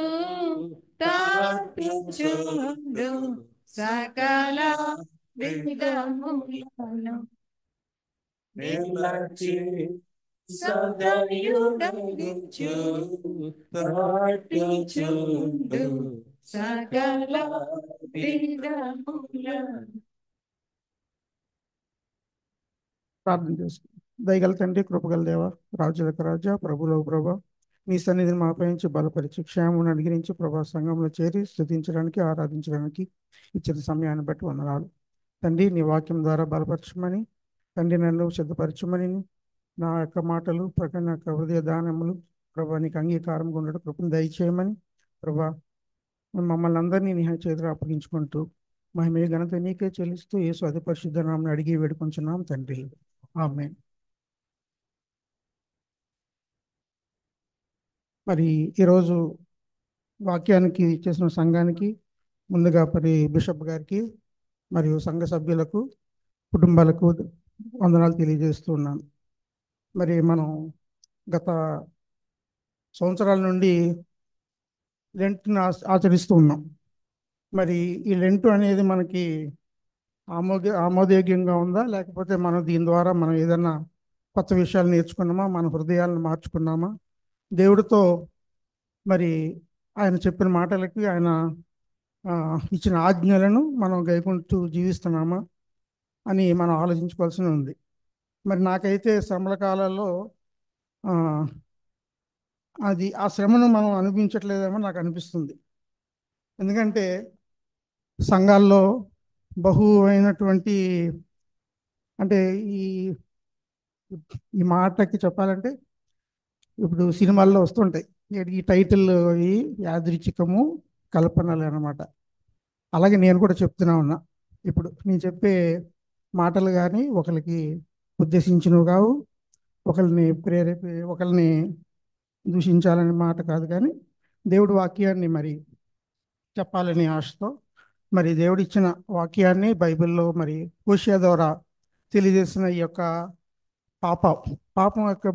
తాటుచుండు సకల విధములను నిలచి సదయుడగుచు తాటుచుండు సకల విధములను. ప్రార్థన చేసుకుంటాం. దయగల తండ్రి, కృపగల దేవ, రాజులకు రాజా, ప్రభులో ప్రభ, మీ సన్నిధిని మాపై నుంచి బలపరిచి క్షేమం అనుగ్రహించి ప్రభా సంఘంలో చేరి స్తుతించడానికి ఆరాధించడానికి ఇచ్చిన సమయాన్ని బట్టి వందనాలు తండ్రి. నీ వాక్యం ద్వారా బలపరచమని తండ్రి నన్ను సిద్ధపరచమని నా యొక్క మాటలు ప్రకటన యొక్క హృదయ దానములు ప్రభా నీకు అంగీకారంగా ఉండడం కృపను దయచేయమని ప్రభా మమ్మల్ని అందరినీ నీ చేతులు అప్పగించుకుంటూ మహిమే ఘనత నీకే చెల్లిస్తూ యేసు అతి పరిశుద్ధ నామమున అడిగి వేడుకొంచున్నాం తండ్రి, ఆమేన్. మరి ఈరోజు వాక్యానికి చేసిన సంఘానికి ముందుగా బిషప్ గారికి మరియు సంఘ సభ్యులకు కుటుంబాలకు వందనాలు తెలియజేస్తున్నాను. మరి మనం గత సంవత్సరాల నుండి లెంట్ని ఆచరిస్తూ ఉన్నాం. మరి ఈ లెంట్ అనేది మనకి ఆమోదయోగ్యంగా ఉందా, లేకపోతే మనం దీని ద్వారా మనం ఏదైనా కొత్త విషయాలు నేర్చుకున్నామా, మన హృదయాలను మార్చుకున్నామా, దేవుడితో మరి ఆయన చెప్పిన మాటలకి ఆయన ఇచ్చిన ఆజ్ఞలను మనం గైకుంటూ జీవిస్తున్నామా అని మనం ఆలోచించుకోవాల్సి ఉంది. మరి నాకైతే శ్రమల కాలాల్లో అది ఆ శ్రమను మనం అనిపించట్లేదేమో నాకు అనిపిస్తుంది. ఎందుకంటే సంఘాల్లో బహు అయినటువంటి అంటే ఈ ఈ మాటకి చెప్పాలంటే ఇప్పుడు సినిమాల్లో వస్తుంటాయి ఈ టైటిల్ ఈ యాదృచ్ఛికము కల్పనలు అన్నమాట. అలాగే నేను కూడా చెప్తున్నా ఉన్నా. ఇప్పుడు నేను చెప్పే మాటలు కానీ ఒకరికి ఉద్దేశించినవి కావు, ఒకరిని దూషించాలనే మాట కాదు, కానీ దేవుడి వాక్యాన్ని మరి చెప్పాలనే ఆశతో మరి దేవుడిచ్చిన వాక్యాన్ని బైబిల్లో మరి హోషేయ ద్వారా తెలియజేసిన ఈ యొక్క పాపం యొక్క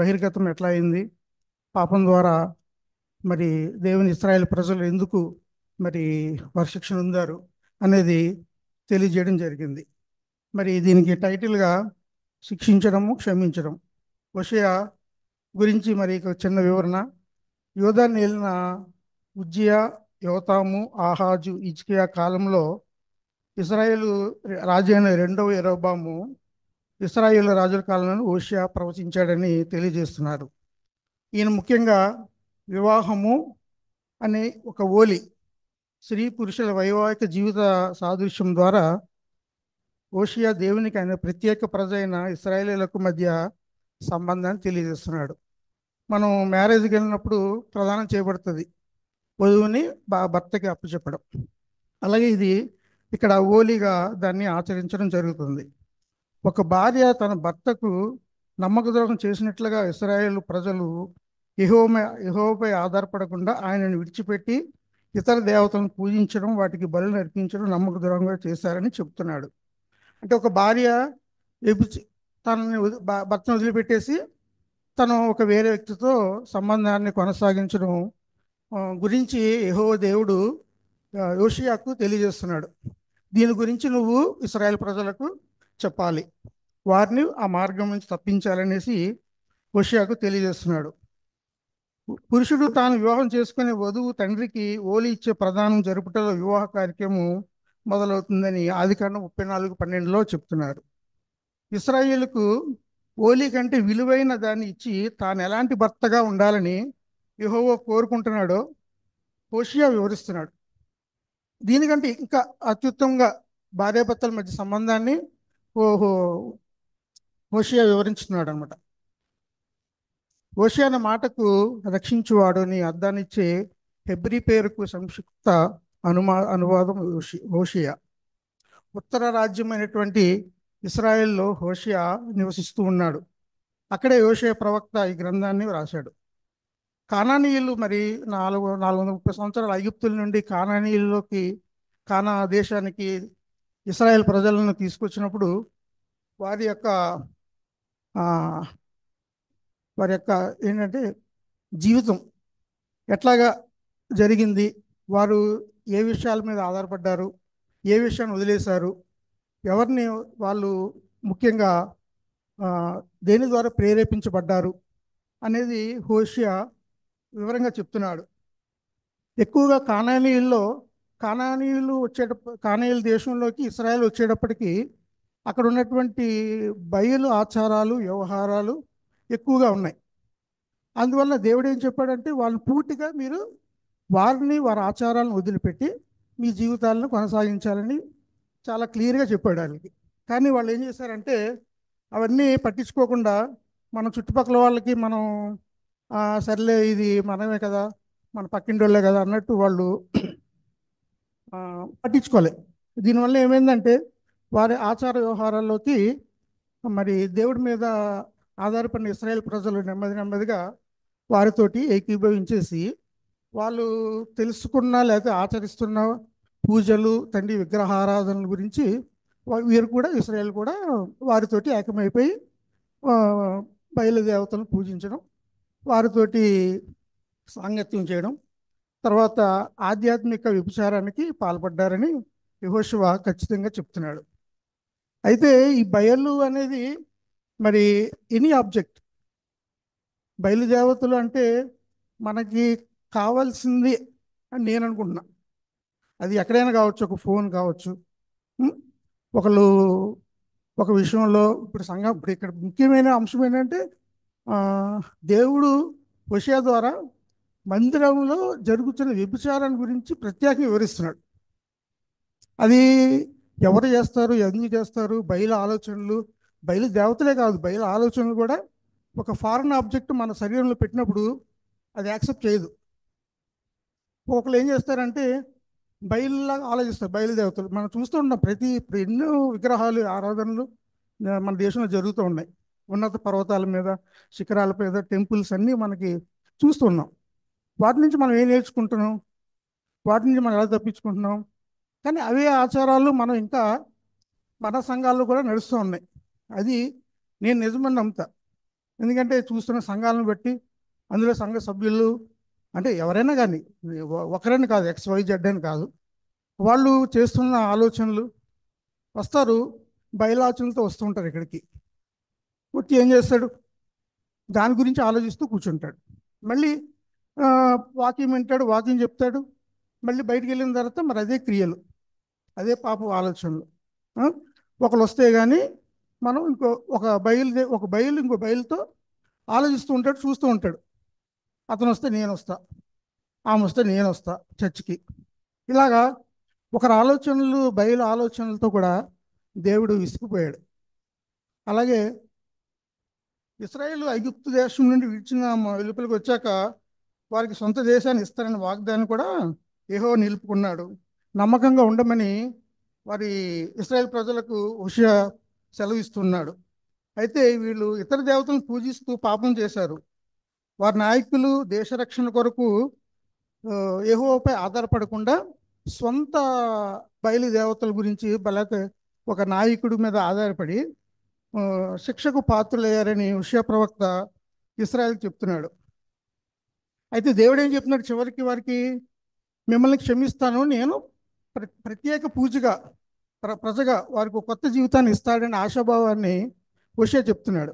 బహిర్గతం ఎట్లా అయింది, పాపం ద్వారా మరి దేవుని ఇశ్రాయేలు ప్రజలు ఎందుకు మరి శిక్షణ ఉందారు అనేది తెలియజేయడం జరిగింది. మరి దీనికి టైటిల్గా శిక్షించడము క్షమించడం. హోషేయ గురించి మరి చిన్న వివరణ. యోధాన్ని వెళ్ళిన ఉజ్జియా, యోతాము, ఆహాజు, హిజ్కియా కాలంలో ఇశ్రాయేలు రాజు అయిన రెండవ యెరోబాము ఇశ్రాయేలు రాజుల కాలంలో హోషేయ ప్రవచించాడని తెలియజేస్తున్నారు. ఈయన ముఖ్యంగా వివాహము అనే ఒక ఓలి స్త్రీ పురుషుల వైవాహిక జీవిత సాదృశ్యం ద్వారా హోషేయ దేవునికి ఆయన ప్రత్యేక ప్రజ అయిన ఇశ్రాయేలీలకు మధ్య సంబంధాన్ని తెలియజేస్తున్నాడు. మనం మ్యారేజ్కి వెళ్ళినప్పుడు ప్రదానం చేయబడుతుంది, వధువుని భర్తకి అప్పచెప్పడం. అలాగే ఇది ఇక్కడ ఓలిగా దాన్ని ఆచరించడం జరుగుతుంది. ఒక భార్య తన భర్తకు నమ్మక ద్రోహం చేసినట్లుగా ఇశ్రాయేలు ప్రజలు యెహోవాపై ఆధారపడకుండా ఆయనను విడిచిపెట్టి ఇతర దేవతలను పూజించడం, వాటికి బలులు అర్పించడం నమ్మక ద్రోహంగా చేశారని చెప్తున్నాడు. అంటే ఒక భార్య తనని భర్తను వదిలిపెట్టేసి తను ఒక వేరే వ్యక్తితో సంబంధాన్ని కొనసాగించడం గురించి యెహోవా దేవుడు హోషేయకు తెలియజేస్తున్నాడు. దీని గురించి నువ్వు ఇశ్రాయేలు ప్రజలకు చెప్పాలి, వారిని ఆ మార్గం నుంచి తప్పించాలనేసి హోషేయకు తెలియజేస్తున్నాడు. పురుషుడు తాను వివాహం చేసుకునే వధువు తండ్రికి ఓలి ఇచ్చే ప్రదానం జరుపుటలో వివాహ కార్యక్రమం మొదలవుతుందని ఆదికాండం 34:12 చెప్తున్నారు. ఇశ్రాయేలుకు ఓలి కంటే విలువైన దాన్ని ఇచ్చి తాను ఎలాంటి భర్తగా ఉండాలని యెహోవా కోరుకుంటున్నాడో హోషేయ వివరిస్తున్నాడు. దీనికంటే ఇంకా అత్యుత్తమంగా భార్యాభర్తల మధ్య సంబంధాన్ని హోషేయ వివరించుతున్నాడు అనమాట. హోషేయ అనే మాటకు రక్షించువాడు అని అర్థాన్నిచ్చే హెబ్రీ పేరుకు సంక్షిప్త అనువాదం హోషేయ. ఉత్తర రాజ్యమైనటువంటి ఇశ్రాయేల్లో హోషేయ నివసిస్తూ ఉన్నాడు. అక్కడే హోషేయ ప్రవక్త ఈ గ్రంథాన్ని రాశాడు. కానానీయులు మరి 430 సంవత్సరాల ఐగుప్తుల నుండి కానా దేశానికి ఇశ్రాయేల్ ప్రజలను తీసుకొచ్చినప్పుడు వారి యొక్క ఏంటంటే జీవితం ఎట్లాగా జరిగింది, వారు ఏ విషయాల మీద ఆధారపడ్డారు, ఏ విషయాన్ని వదిలేశారు, ఎవరిని వాళ్ళు ముఖ్యంగా దేని ద్వారా ప్రేరేపించబడ్డారు అనేది హోషేయ వివరంగా చెప్తున్నాడు. ఎక్కువగా కానానీయుల దేశంలోకి ఇశ్రాయేల్ వచ్చేటప్పటికి అక్కడ ఉన్నటువంటి బయలు ఆచారాలు, వ్యవహారాలు ఎక్కువగా ఉన్నాయి. అందువల్ల దేవుడు ఏం చెప్పాడంటే వాళ్ళని పూర్తిగా మీరు వారి ఆచారాలను వదిలిపెట్టి మీ జీవితాలను కొనసాగించాలని చాలా క్లియర్గా చెప్పాడు వాళ్ళకి. కానీ వాళ్ళు ఏం చేశారంటే అవన్నీ పట్టించుకోకుండా మన చుట్టుపక్కల వాళ్ళకి మనం సర్లే ఇది మనమే కదా, మన పక్కింటోళ్ళే కదా అన్నట్టు వాళ్ళు పట్టించుకోలే. దీనివల్ల ఏమైందంటే వారి ఆచార వ్యవహారాల్లోకి మరి దేవుడి మీద ఆధారపడిన ఇశ్రాయేల్ ప్రజలు నెమ్మదిగా వారితోటి ఏకీభవించేసి వాళ్ళు తెలుసుకున్న లేకపోతే ఆచరిస్తున్న పూజలు, తండ్రి విగ్రహారాధనల గురించి వీరు కూడా ఇశ్రాయేల్ కూడా వారితోటి ఏకమైపోయి బయలుదేవతలను పూజించడం, వారితోటి సాంగత్యం చేయడం, తర్వాత ఆధ్యాత్మిక వ్యభిచారానికి పాల్పడ్డారని యెహోషువ ఖచ్చితంగా చెప్తున్నాడు. అయితే ఈ బయలు అనేది మరి ఎనీ ఆబ్జెక్ట్, బయలుదేవతలు అంటే మనకి కావాల్సింది అని నేను అనుకుంటున్నా. అది ఎక్కడైనా కావచ్చు, ఒక ఫోన్ కావచ్చు, ఒకళ్ళు ఒక విషయంలో ఇప్పుడు ఇక్కడ ముఖ్యమైన అంశం ఏంటంటే దేవుడు హోషేయ ద్వారా మందిరంలో జరుగుతున్న వ్యభిచారాన్ని గురించి ప్రత్యేకంగా వివరిస్తున్నాడు. అది ఎవరు చేస్తారు, ఎందుకు చేస్తారు, బయలు ఆలోచనలు, బయలు దేవతలే కాదు, బయలు ఆలోచనలు కూడా ఒక ఫారెన్ ఆబ్జెక్ట్ మన శరీరంలో పెట్టినప్పుడు అది యాక్సెప్ట్ చేయదు. ఒకళ్ళు ఏం చేస్తారంటే బయలులాగా ఆలోచిస్తారు. బయలుదేవతలు మనం చూస్తూ ఉన్నాం. ఇప్పుడు ఎన్నో విగ్రహాలు ఆరాధనలు మన దేశంలో జరుగుతూ ఉన్నాయి. ఉన్నత పర్వతాల మీద, శిఖరాల మీద టెంపుల్స్ అన్నీ మనకి చూస్తున్నాం. వాటి నుంచి మనం ఏం నేర్చుకుంటున్నాం, వాటి నుంచి మనం ఎలా తప్పించుకుంటున్నాం. కానీ అవే ఆచారాలు మనం ఇంకా మన సంఘాల్లో కూడా నడుస్తూ ఉన్నాయి. అది నేను నిజమని నమ్ముతా. ఎందుకంటే చూస్తున్న సంఘాలను బట్టి అందులో సంఘ సభ్యులు అంటే ఎవరైనా కానీ ఒకరైనా కాదు, XYZ అని కాదు, వాళ్ళు చేస్తున్న ఆలోచనలు వస్తారు, బయలాచనలతో వస్తూ ఉంటారు. ఇక్కడికి వచ్చి ఏం చేస్తాడు, దాని గురించి ఆలోచిస్తూ కూర్చుంటాడు. మళ్ళీ వాక్యం వింటాడు, వాక్యం చెప్తాడు, మళ్ళీ బయటికి వెళ్ళిన తర్వాత మరి అదే క్రియలు, అదే పాపం ఆలోచనలు. ఒకళ్ళు వస్తే కానీ మనం ఒక బయలు ఇంకో బయలుతో ఆలోచిస్తూ ఉంటాడు, చూస్తూ ఉంటాడు. అతను వస్తే నేను వస్తా, ఆమె వస్తే నేను వస్తా చర్చికి. ఇలాగా ఒకరి ఆలోచనలు, బయలు ఆలోచనలతో కూడా దేవుడు విసిగిపోయాడు. అలాగే ఇశ్రాయేలు ఐగుప్తు దేశం నుండి విడిచిన వెలుపలికి వచ్చాక వారికి సొంత దేశాన్ని ఇస్తారని వాగ్దానం కూడా యెహోవా నిలుపుకున్నాడు. నమ్మకంగా ఉండమని వారి ఇశ్రాయేల్ ప్రజలకు హోషేయ సెలవిస్తున్నాడు. అయితే వీళ్ళు ఇతర దేవతలను పూజిస్తూ పాపం చేశారు. వారి నాయకులు దేశ రక్షణ కొరకు యెహోవాపై ఆధారపడకుండా సొంత బయలు దేవతల గురించి ఒక నాయకుడి మీద ఆధారపడి శిక్షకు పాత్రులయ్యారని హోషేయ ప్రవక్త ఇశ్రాయేలుకు చెప్తున్నాడు. అయితే దేవుడు ఏం చెప్తున్నాడు చివరికి, వారికి మిమ్మల్ని క్షమిస్తాను, నేను ప్రత్యేక పూజగా ప్రజగా వారికి ఒక కొత్త జీవితాన్ని ఇస్తాడని ఆశాభావాన్ని హోషేయ చెప్తున్నాడు.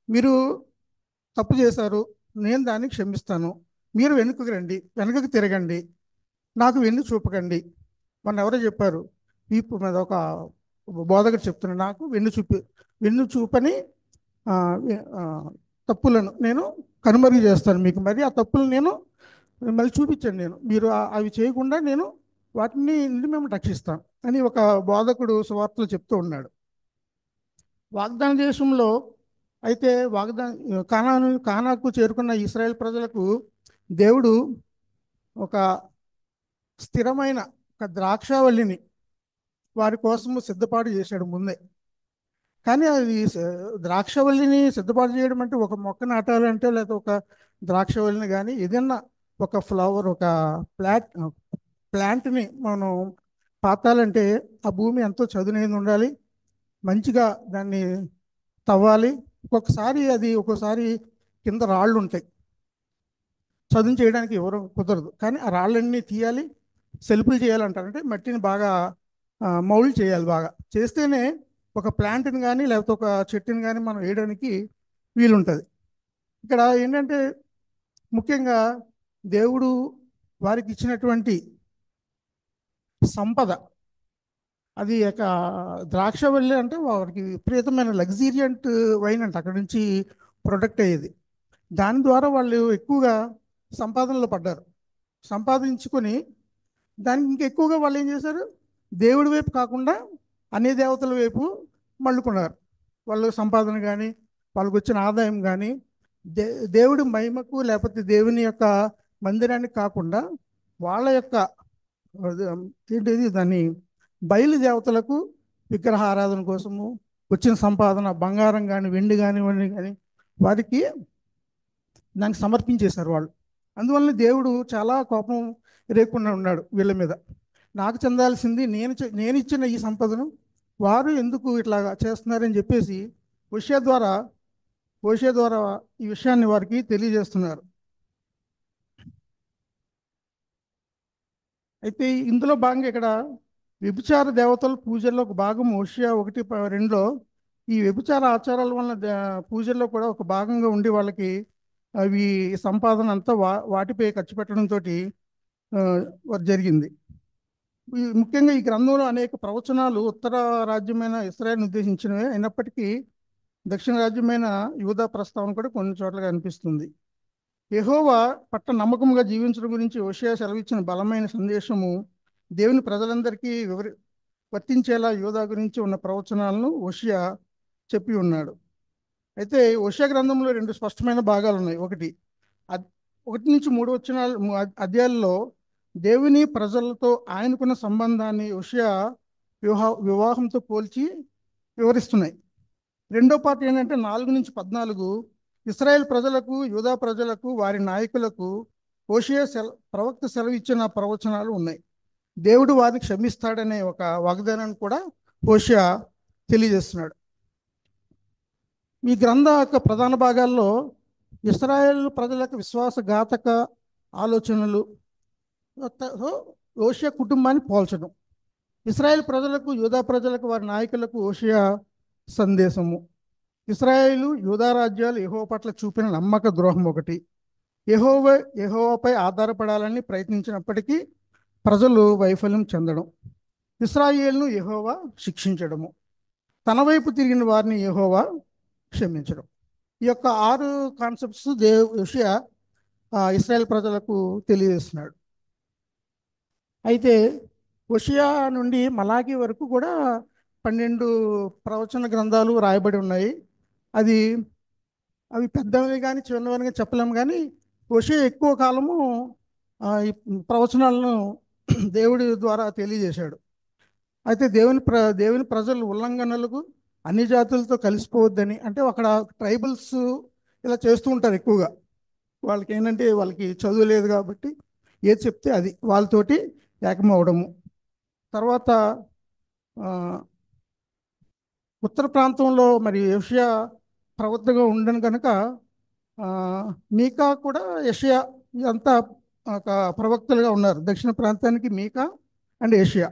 మీరు తప్పు చేశారు, నేను దాన్ని క్షమిస్తాను, మీరు వెనుకకు తిరగండి, నాకు వెన్ను చూపకండి. మొన్న ఎవరో చెప్పారు, వీపు మీద ఒక బోధకుడు చెప్తున్నాడు, నాకు వెన్ను చూపని తప్పులను నేను కనుమరుగు చేస్తాను మీకు, మరి ఆ తప్పులు నేను మళ్ళీ చూపించండి, మీరు అవి చేయకుండా నేను వాటిని మేము రక్షిస్తాం అని ఒక బోధకుడు సువార్తలు చెప్తూ ఉన్నాడు. వాగ్దాన దేశంలో అయితే కానాకు చేరుకున్న ఇశ్రాయేల్ ప్రజలకు దేవుడు ఒక స్థిరమైన ఒక ద్రాక్షావల్లిని వారి కోసము సిద్ధపాటు చేశాడు ముందే. కానీ అది ద్రాక్షవల్లిని సిద్ధపాటు చేయడం అంటే ఒక మొక్క నాటాలంటే, లేదా ఒక ద్రాక్షవల్లిని కానీ ఏదన్నా ఒక ఫ్లవర్, ఒక ప్లాంట్ని మనం పాతాలంటే ఆ భూమి ఎంతో చదునైంది ఉండాలి, మంచిగా దాన్ని తవ్వాలి. ఒక్కొక్కసారి కింద రాళ్ళు ఉంటాయి, చదును చేయడానికి ఎవరు కుదరదు. కానీ ఆ రాళ్ళన్నీ తీయాలి, సెల్పులు చేయాలంటారు. అంటే మట్టిని బాగా మౌల్డ్ చేయాలి, బాగా చేస్తేనే ఒక ప్లాంట్ని కానీ లేకపోతే ఒక చెట్టుని కానీ మనం వేయడానికి వీలుంటుంది. ఇక్కడ ఏంటంటే ముఖ్యంగా దేవుడు వారికి ఇచ్చినటువంటి సంపద, అది ఒక ద్రాక్షవల్లి అంటే వారికి విపరీతమైన లగ్జీరియంట్ వైన్ అంట అక్కడ నుంచి ప్రొడక్ట్ అయ్యేది. దాని ద్వారా వాళ్ళు ఎక్కువగా సంపాదనలో పడ్డారు. సంపాదించుకొని దానికి ఇంకెక్కువగా వాళ్ళు ఏం చేశారు, దేవుడి వైపు కాకుండా అన్ని దేవతల వైపు మళ్ళుకున్నారు. వాళ్ళు సంపాదన కానీ వాళ్ళకు వచ్చిన ఆదాయం కానీ దేవుడి మహిమకు లేకపోతే దేవుని యొక్క మందిరానికి కాకుండా వాళ్ళ యొక్క ఏంటిది దాన్ని బయలు దేవతలకు విగ్రహ ఆరాధన కోసము వచ్చిన సంపాదన, బంగారం కానీ వెండి కానివ్వండి కానీ వారికి దానికి సమర్పించేశారు వాళ్ళు. అందువల్ల దేవుడు చాలా కోపం రేకుండా ఉన్నాడు వీళ్ళ మీద. నాకు చెందాల్సింది నేను ఇచ్చిన ఈ సంపదను వారు ఎందుకు ఇట్లా చేస్తున్నారని చెప్పేసి హోషేయ ద్వారా ఈ విషయాన్ని వారికి తెలియజేస్తున్నారు. అయితే ఇందులో భాగంగా ఇక్కడ వ్యభిచార దేవతల పూజల్లో ఒక భాగం హోషేయ 1:2లో ఈ వ్యభిచార ఆచారాల వలన పూజల్లో కూడా ఒక భాగంగా ఉండి వాళ్ళకి అవి సంపాదన అంతా వాటిపై ఖర్చు పెట్టడంతో జరిగింది. ముఖ్యంగా ఈ గ్రంథంలో అనేక ప్రవచనాలు ఉత్తర రాజ్యమైన ఇశ్రాయేలును ఉద్దేశించినవే అయినప్పటికీ దక్షిణ రాజ్యమైన యూదా ప్రస్తావన కూడా కొన్ని చోట్ల కనిపిస్తుంది. యెహోవా పట్ల నమ్మకంగా జీవించడం గురించి హోషేయ సెలవిచ్చిన బలమైన సందేశము దేవుని ప్రజలందరికీ వర్తించేలా యూదా గురించి ఉన్న ప్రవచనాలను హోషేయ చెప్పి ఉన్నాడు. అయితే హోషేయ గ్రంథంలో రెండు స్పష్టమైన భాగాలు ఉన్నాయి. ఒకటి 1 నుంచి 3 వచనాలు అధ్యాయాల్లో దేవుని ప్రజలతో ఆయనకున్న సంబంధాన్ని హోషేయ వివాహంతో పోల్చి వివరిస్తున్నాయి. రెండో పార్ట్ ఏంటంటే 4 నుంచి 14 ఇశ్రాయేల్ ప్రజలకు యూదా ప్రజలకు వారి నాయకులకు హోషేయ ప్రవక్త సెలవిచ్చిన ప్రవచనాలు ఉన్నాయి. దేవుడు వారిని క్షమిస్తాడనే ఒక వాగ్దానాన్ని కూడా హోషేయ తెలియజేస్తున్నాడు. ఈ గ్రంథ యొక్క ప్రధాన భాగాల్లో ఇశ్రాయేల్ ప్రజలకు విశ్వాసఘాతక ఆలోచనలు హోషేయ కుటుంబాన్ని పోల్చడం, ఇశ్రాయేల్ ప్రజలకు యూదా ప్రజలకు వారి నాయకులకు హోషేయ సందేశము, ఇశ్రాయేలు యూదా రాజ్యాలు యెహోవా పట్ల చూపిన నమ్మక ద్రోహం ఒకటి, యెహోవాపై ఆధారపడాలని ప్రయత్నించినప్పటికీ ప్రజలు వైఫల్యం చెందడం, ఇశ్రాయేలును యెహోవా శిక్షించడము, తన వైపు తిరిగిన వారిని యెహోవా క్షమించడం. ఈ యొక్క 6 కాన్సెప్ట్స్ హోషేయ ఇశ్రాయేల్ ప్రజలకు తెలియజేస్తున్నాడు. అయితే హోషేయ నుండి మలాకి వరకు కూడా 12 ప్రవచన గ్రంథాలు రాయబడి ఉన్నాయి. అవి పెద్దవి కానీ చిన్నవని కానీ చెప్పలేము, కానీ హోషేయ ఎక్కువ కాలము ఈ ప్రవచనాలను దేవుడి ద్వారా తెలియజేశాడు. అయితే దేవుని ప్రజలు ఉల్లంఘనలకు అన్ని జాతులతో కలిసిపోవద్దని, అంటే అక్కడ ట్రైబల్స్ ఇలా చేస్తూ ఉంటారు ఎక్కువగా. వాళ్ళకి ఏంటంటే వాళ్ళకి చదువు లేదు కాబట్టి ఏది చెప్తే అది వాళ్ళతోటి ఏకమవడము. తర్వాత ఉత్తర ప్రాంతంలో మరి హోషేయ ప్రవక్తగా ఉండను కనుక మీకా కూడా యెషయా ఇదంతా ఒక ప్రవక్తలుగా ఉన్నారు. దక్షిణ ప్రాంతానికి మీకా అండ్ యెషయా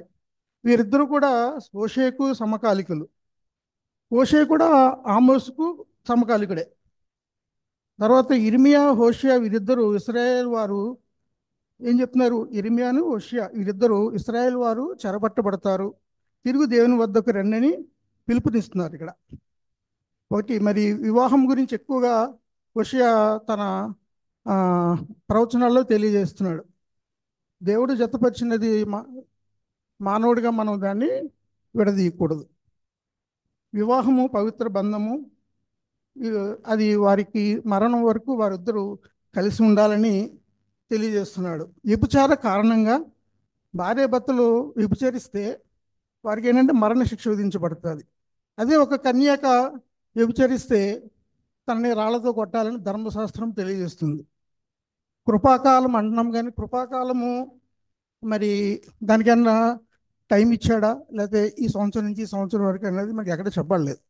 వీరిద్దరూ కూడా హోషేయకు సమకాలికులు. హోషేయ కూడా ఆమోసుకు సమకాలికుడే. తర్వాత ఇర్మియా హోషేయ వీరిద్దరూ ఇశ్రాయేల్ వారు ఏం చెప్తున్నారు, ఇర్మియాను హోషేయ వీరిద్దరూ ఇశ్రాయేల్ వారు చెరపట్టబడతారు, తిరుగు దేవుని వద్దకు రండని పిలుపునిస్తున్నారు. ఇక్కడ ఒకటి మరి వివాహం గురించి ఎక్కువగా హోషేయ తన ప్రవచనాల్లో తెలియజేస్తున్నాడు. దేవుడు జతపరిచినది మానవుడిగా మనం దాన్ని విడదీయకూడదు. వివాహము పవిత్ర బంధము, అది వారికి మరణం వరకు వారిద్దరూ కలిసి ఉండాలని తెలియజేస్తున్నాడు. వ్యభిచార కారణంగా భార్యాభర్తలు వ్యభిచరిస్తే వారికి ఏంటంటే మరణశిక్ష విధించబడుతుంది. అదే ఒక కన్యక వ్యభిచరిస్తే తనని రాళ్లతో కొట్టాలని ధర్మశాస్త్రం తెలియజేస్తుంది. కృపాకాలం అంటున్నాం, కానీ కృపాకాలము మరి దానికన్నా టైం ఇచ్చాడా, లేకపోతే ఈ సంవత్సరం నుంచి ఈ సంవత్సరం వరకు అనేది మనకి ఎక్కడ చెప్పలేదు.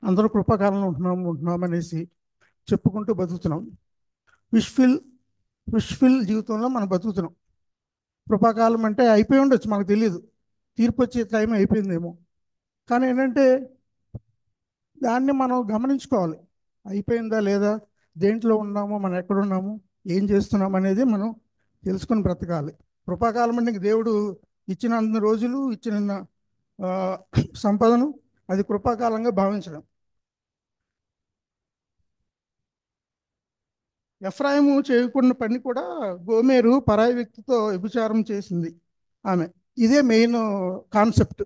అందరూ కృపాకాలంలో ఉంటున్నాం అనేసి చెప్పుకుంటూ బతుకుతున్నాం. విష్ఫుల్ జీవితంలో మనం బతుకుతున్నాం. కృపాకాలం అంటే అయిపోయి ఉండొచ్చు, మనకు తెలియదు, తీర్పు వచ్చే టైం అయిపోయిందేమో. కానీ ఏంటంటే దాన్ని మనం గమనించుకోవాలి, అయిపోయిందా లేదా, దేంట్లో ఉన్నామో, మనం ఎక్కడున్నాము, ఏం చేస్తున్నాం అనేది మనం తెలుసుకొని బ్రతకాలి. కృపాకాలం అంటే దేవుడు ఇచ్చిన అన్ని రోజులు ఇచ్చిన సంపదను అది కృపాకాలంగా భావించడం. ఎఫ్రాయిము చేయకుండా పని కూడా గోమేరు పరాయి వ్యక్తితో వ్యభిచారం చేసింది ఆమె. ఇదే మెయిన్ కాన్సెప్ట్.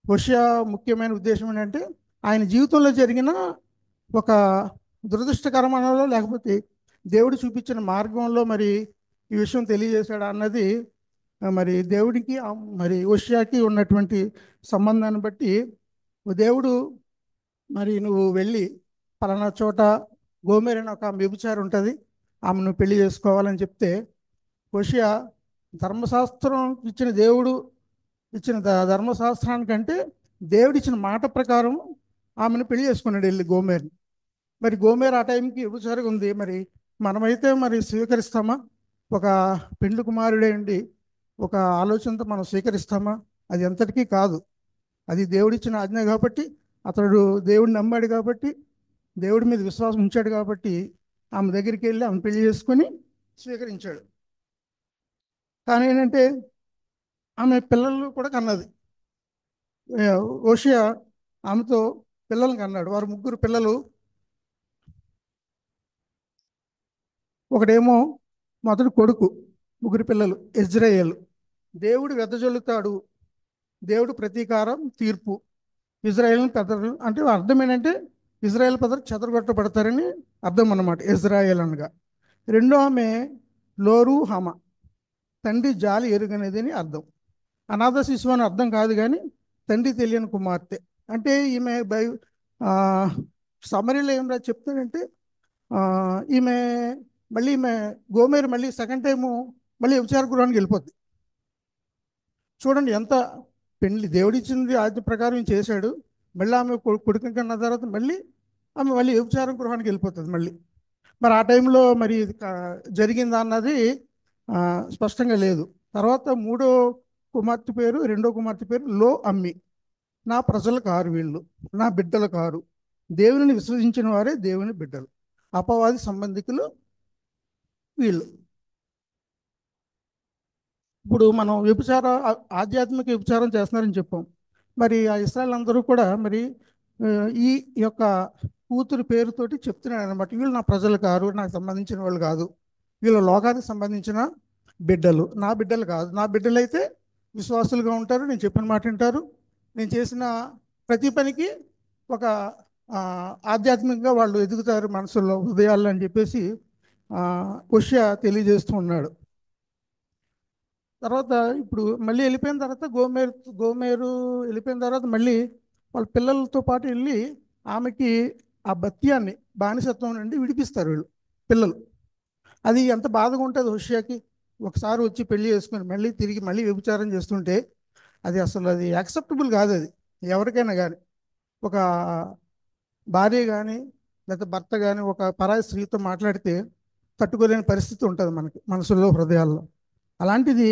హోషేయ ముఖ్యమైన ఉద్దేశం ఏంటంటే ఆయన జీవితంలో జరిగిన ఒక దురదృష్టకరమనలో లేకపోతే దేవుడు చూపించిన మార్గంలో మరి ఈ విషయం తెలియజేశాడు అన్నది మరి దేవుడికి మరి హోషేయకి ఉన్నటువంటి సంబంధాన్ని బట్టి దేవుడు మరి నువ్వు వెళ్ళి పలానా చోట గోమెర్ అని ఒక వ్యభిచారి ఉంటుంది, ఆమెను పెళ్లి చేసుకోవాలని చెప్తే హోషేయ ధర్మశాస్త్రం ఇచ్చిన దేవుడు ఇచ్చిన ధర్మశాస్త్రానికంటే దేవుడిచ్చిన మాట ప్రకారం ఆమెను పెళ్లి చేసుకున్నాడు వెళ్ళి గోమెర్ని. మరి గోమెర్ ఆ టైంకి వ్యభిచారిగా ఉంది. మరి మనమైతే మరి స్వీకరిస్తామా? ఒక పెండ్లి కుమారుడే ఉండి ఒక ఆలోచనతో మనం స్వీకరిస్తామా? అది ఎంతటికీ కాదు. అది దేవుడిచ్చిన ఆజ్ఞ కాబట్టి, అతడు దేవుడిని నమ్మాడు కాబట్టి, దేవుడి మీద విశ్వాసం ఉంచాడు కాబట్టి ఆమె దగ్గరికి వెళ్ళి ఆమె పెళ్లి చేసుకొని స్వీకరించాడు. కానీ ఏంటంటే ఆమె పిల్లలు కూడా కన్నది. హోషేయ ఆమెతో పిల్లల్ని కన్నాడు. వారు 3 పిల్లలు. ఒకడేమో మొదటి కొడుకు, ముగ్గురు పిల్లలు ఇజ్రాయేలు. దేవుడు వెదజల్లుతాడు, దేవుడు ప్రతీకారం తీర్పు. ఇజ్రాయేల్ని పెద్దలు అంటే అర్థం ఏంటంటే ఇజ్రాయేల్ పెద్దలు చెదరగొట్టబడతారని అర్థం అన్నమాట ఇజ్రాయేల్ అనగా. రెండో ఆమె లోరు హమ, తండ్రి జాలి ఎరుగనేది అని అర్థం. అనాథ శిశువు అని అర్థం కాదు, కానీ తండ్రి తెలియని కుమార్తె అంటే ఈమె సమరీలో ఏం చెప్తాడంటే ఈమె ఈమె గోమేరు మళ్ళీ సెకండ్ టైము మళ్ళీ వ్యభిచార గృహానికి వెళ్ళిపోద్ది. చూడండి ఎంత పెళ్లి దేవుడిచ్చింది ఆజ్ఞ ప్రకారం చేశాడు, మళ్ళీ ఆమె కొడుకు కన్న తర్వాత మళ్ళీ ఆమె వ్యభిచారం గృహానికి వెళ్ళిపోతుంది మళ్ళీ. మరి ఆ టైంలో మరి జరిగిందా అన్నది స్పష్టంగా లేదు. తర్వాత రెండో కుమార్తె పేరు లో అమ్మి. నా ప్రజల కారు వీళ్ళు, నా బిడ్డల కారు. దేవుని విశ్వసించిన వారే దేవుని బిడ్డలు, అపవాది సంబంధికులు వీళ్ళు. ఇప్పుడు మనం ఆధ్యాత్మిక వ్యభిచారం చేస్తున్నారని చెప్పాం. మరి ఆ ఇశ్రాయేల్ అందరూ కూడా మరి ఈ యొక్క కూతురు పేరుతోటి చెప్తున్నాడు అనమాట, వీళ్ళు నా ప్రజలు కారు, నాకు సంబంధించిన వాళ్ళు కాదు, వీళ్ళు లోకానికి సంబంధించిన బిడ్డలు, నా బిడ్డలు కాదు. నా బిడ్డలు అయితే విశ్వాసులుగా ఉంటారు, నేను చెప్పిన మాట వింటారు, నేను చేసిన ప్రతి పనికి ఒక ఆధ్యాత్మికంగా వాళ్ళు ఎదుగుతారు మనసుల్లో, హృదయాల్లో అని చెప్పేసి హోషేయ తెలియజేస్తూ ఉన్నాడు. తర్వాత ఇప్పుడు మళ్ళీ వెళ్ళిపోయిన తర్వాత గోమేరు వెళ్ళిపోయిన తర్వాత మళ్ళీ వాళ్ళ పిల్లలతో పాటు వెళ్ళి ఆమెకి ఆ బత్యాన్ని బానిసత్వం నుండి విడిపిస్తారు వీళ్ళు పిల్లలు. అది ఎంత బాధగా ఉంటుంది హోషేయకి. ఒకసారి వచ్చి పెళ్లి చేసుకుని మళ్ళీ తిరిగి వ్యభిచారం చేస్తుంటే అది యాక్సెప్టబుల్ కాదు. అది ఎవరికైనా కానీ, ఒక భార్య కానీ లేకపోతే భర్త కానీ ఒక పరాయి స్త్రీతో మాట్లాడితే తట్టుకోలేని పరిస్థితి ఉంటుంది మనకి మనసుల్లో, హృదయాల్లో. అలాంటిది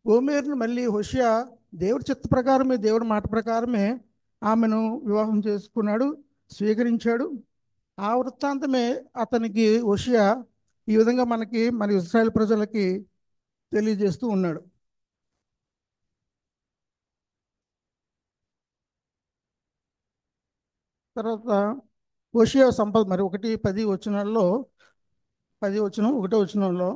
గోమేరుని మళ్ళీ హోషేయ దేవుడి చిత్త ప్రకారమే, దేవుడి మాట ప్రకారమే ఆమెను వివాహం చేసుకున్నాడు, స్వీకరించాడు. ఆ వృత్తాంతమే అతనికి హోషేయ ఈ విధంగా మన ఇశ్రాయేల్ ప్రజలకి తెలియజేస్తూ ఉన్నాడు. తర్వాత హోషేయ సంపద మరి 1:10 వచనాల్లో 1 వచనంలో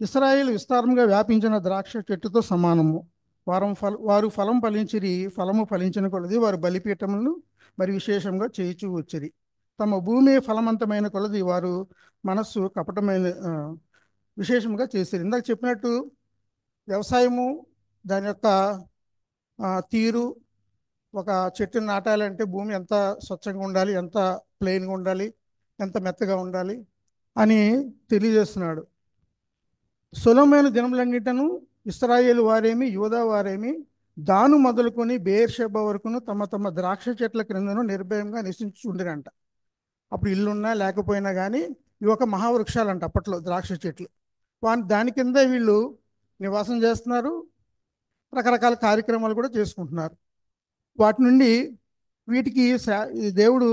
ఇశ్రాయేలు విస్తారంగా వ్యాపించిన ద్రాక్ష చెట్టుతో సమానము. వారు ఫలం ఫలించిరి, ఫలము ఫలించిన కొలది వారు బలిపీఠములను మరి విశేషంగా చేయించు వచ్చిరి. తమ భూమి ఫలవంతమైన కొలది వారు మనస్సు కపటమైన విశేషంగా చేసిరి. ఇందాక చెప్పినట్టు వ్యవసాయము దాని యొక్క తీరు, ఒక చెట్టుని నాటాలంటే భూమి ఎంత స్వచ్ఛంగా ఉండాలి, ఎంత ప్లెయిన్గా ఉండాలి, ఎంత మెత్తగా ఉండాలి అని తెలియజేస్తున్నాడు. సొలొమోను దినములన్నిటను ఇశ్రాయేలు వారేమి యూదా వారేమి దాను మొదలుకొని బెయేర్షెబా వరకును తమ తమ ద్రాక్ష చెట్ల క్రిందను నిర్భయంగా నివసించుండిరంట. అప్పుడు ఇల్లున్నా లేకపోయినా కానీ ఇవి ఒక మహావృక్షాలంట అప్పట్లో ద్రాక్ష చెట్లు. దాని కింద వీళ్ళు నివాసం చేస్తున్నారు, రకరకాల కార్యక్రమాలు కూడా చేసుకుంటున్నారు. వాటి నుండి వీటికి దేవుడు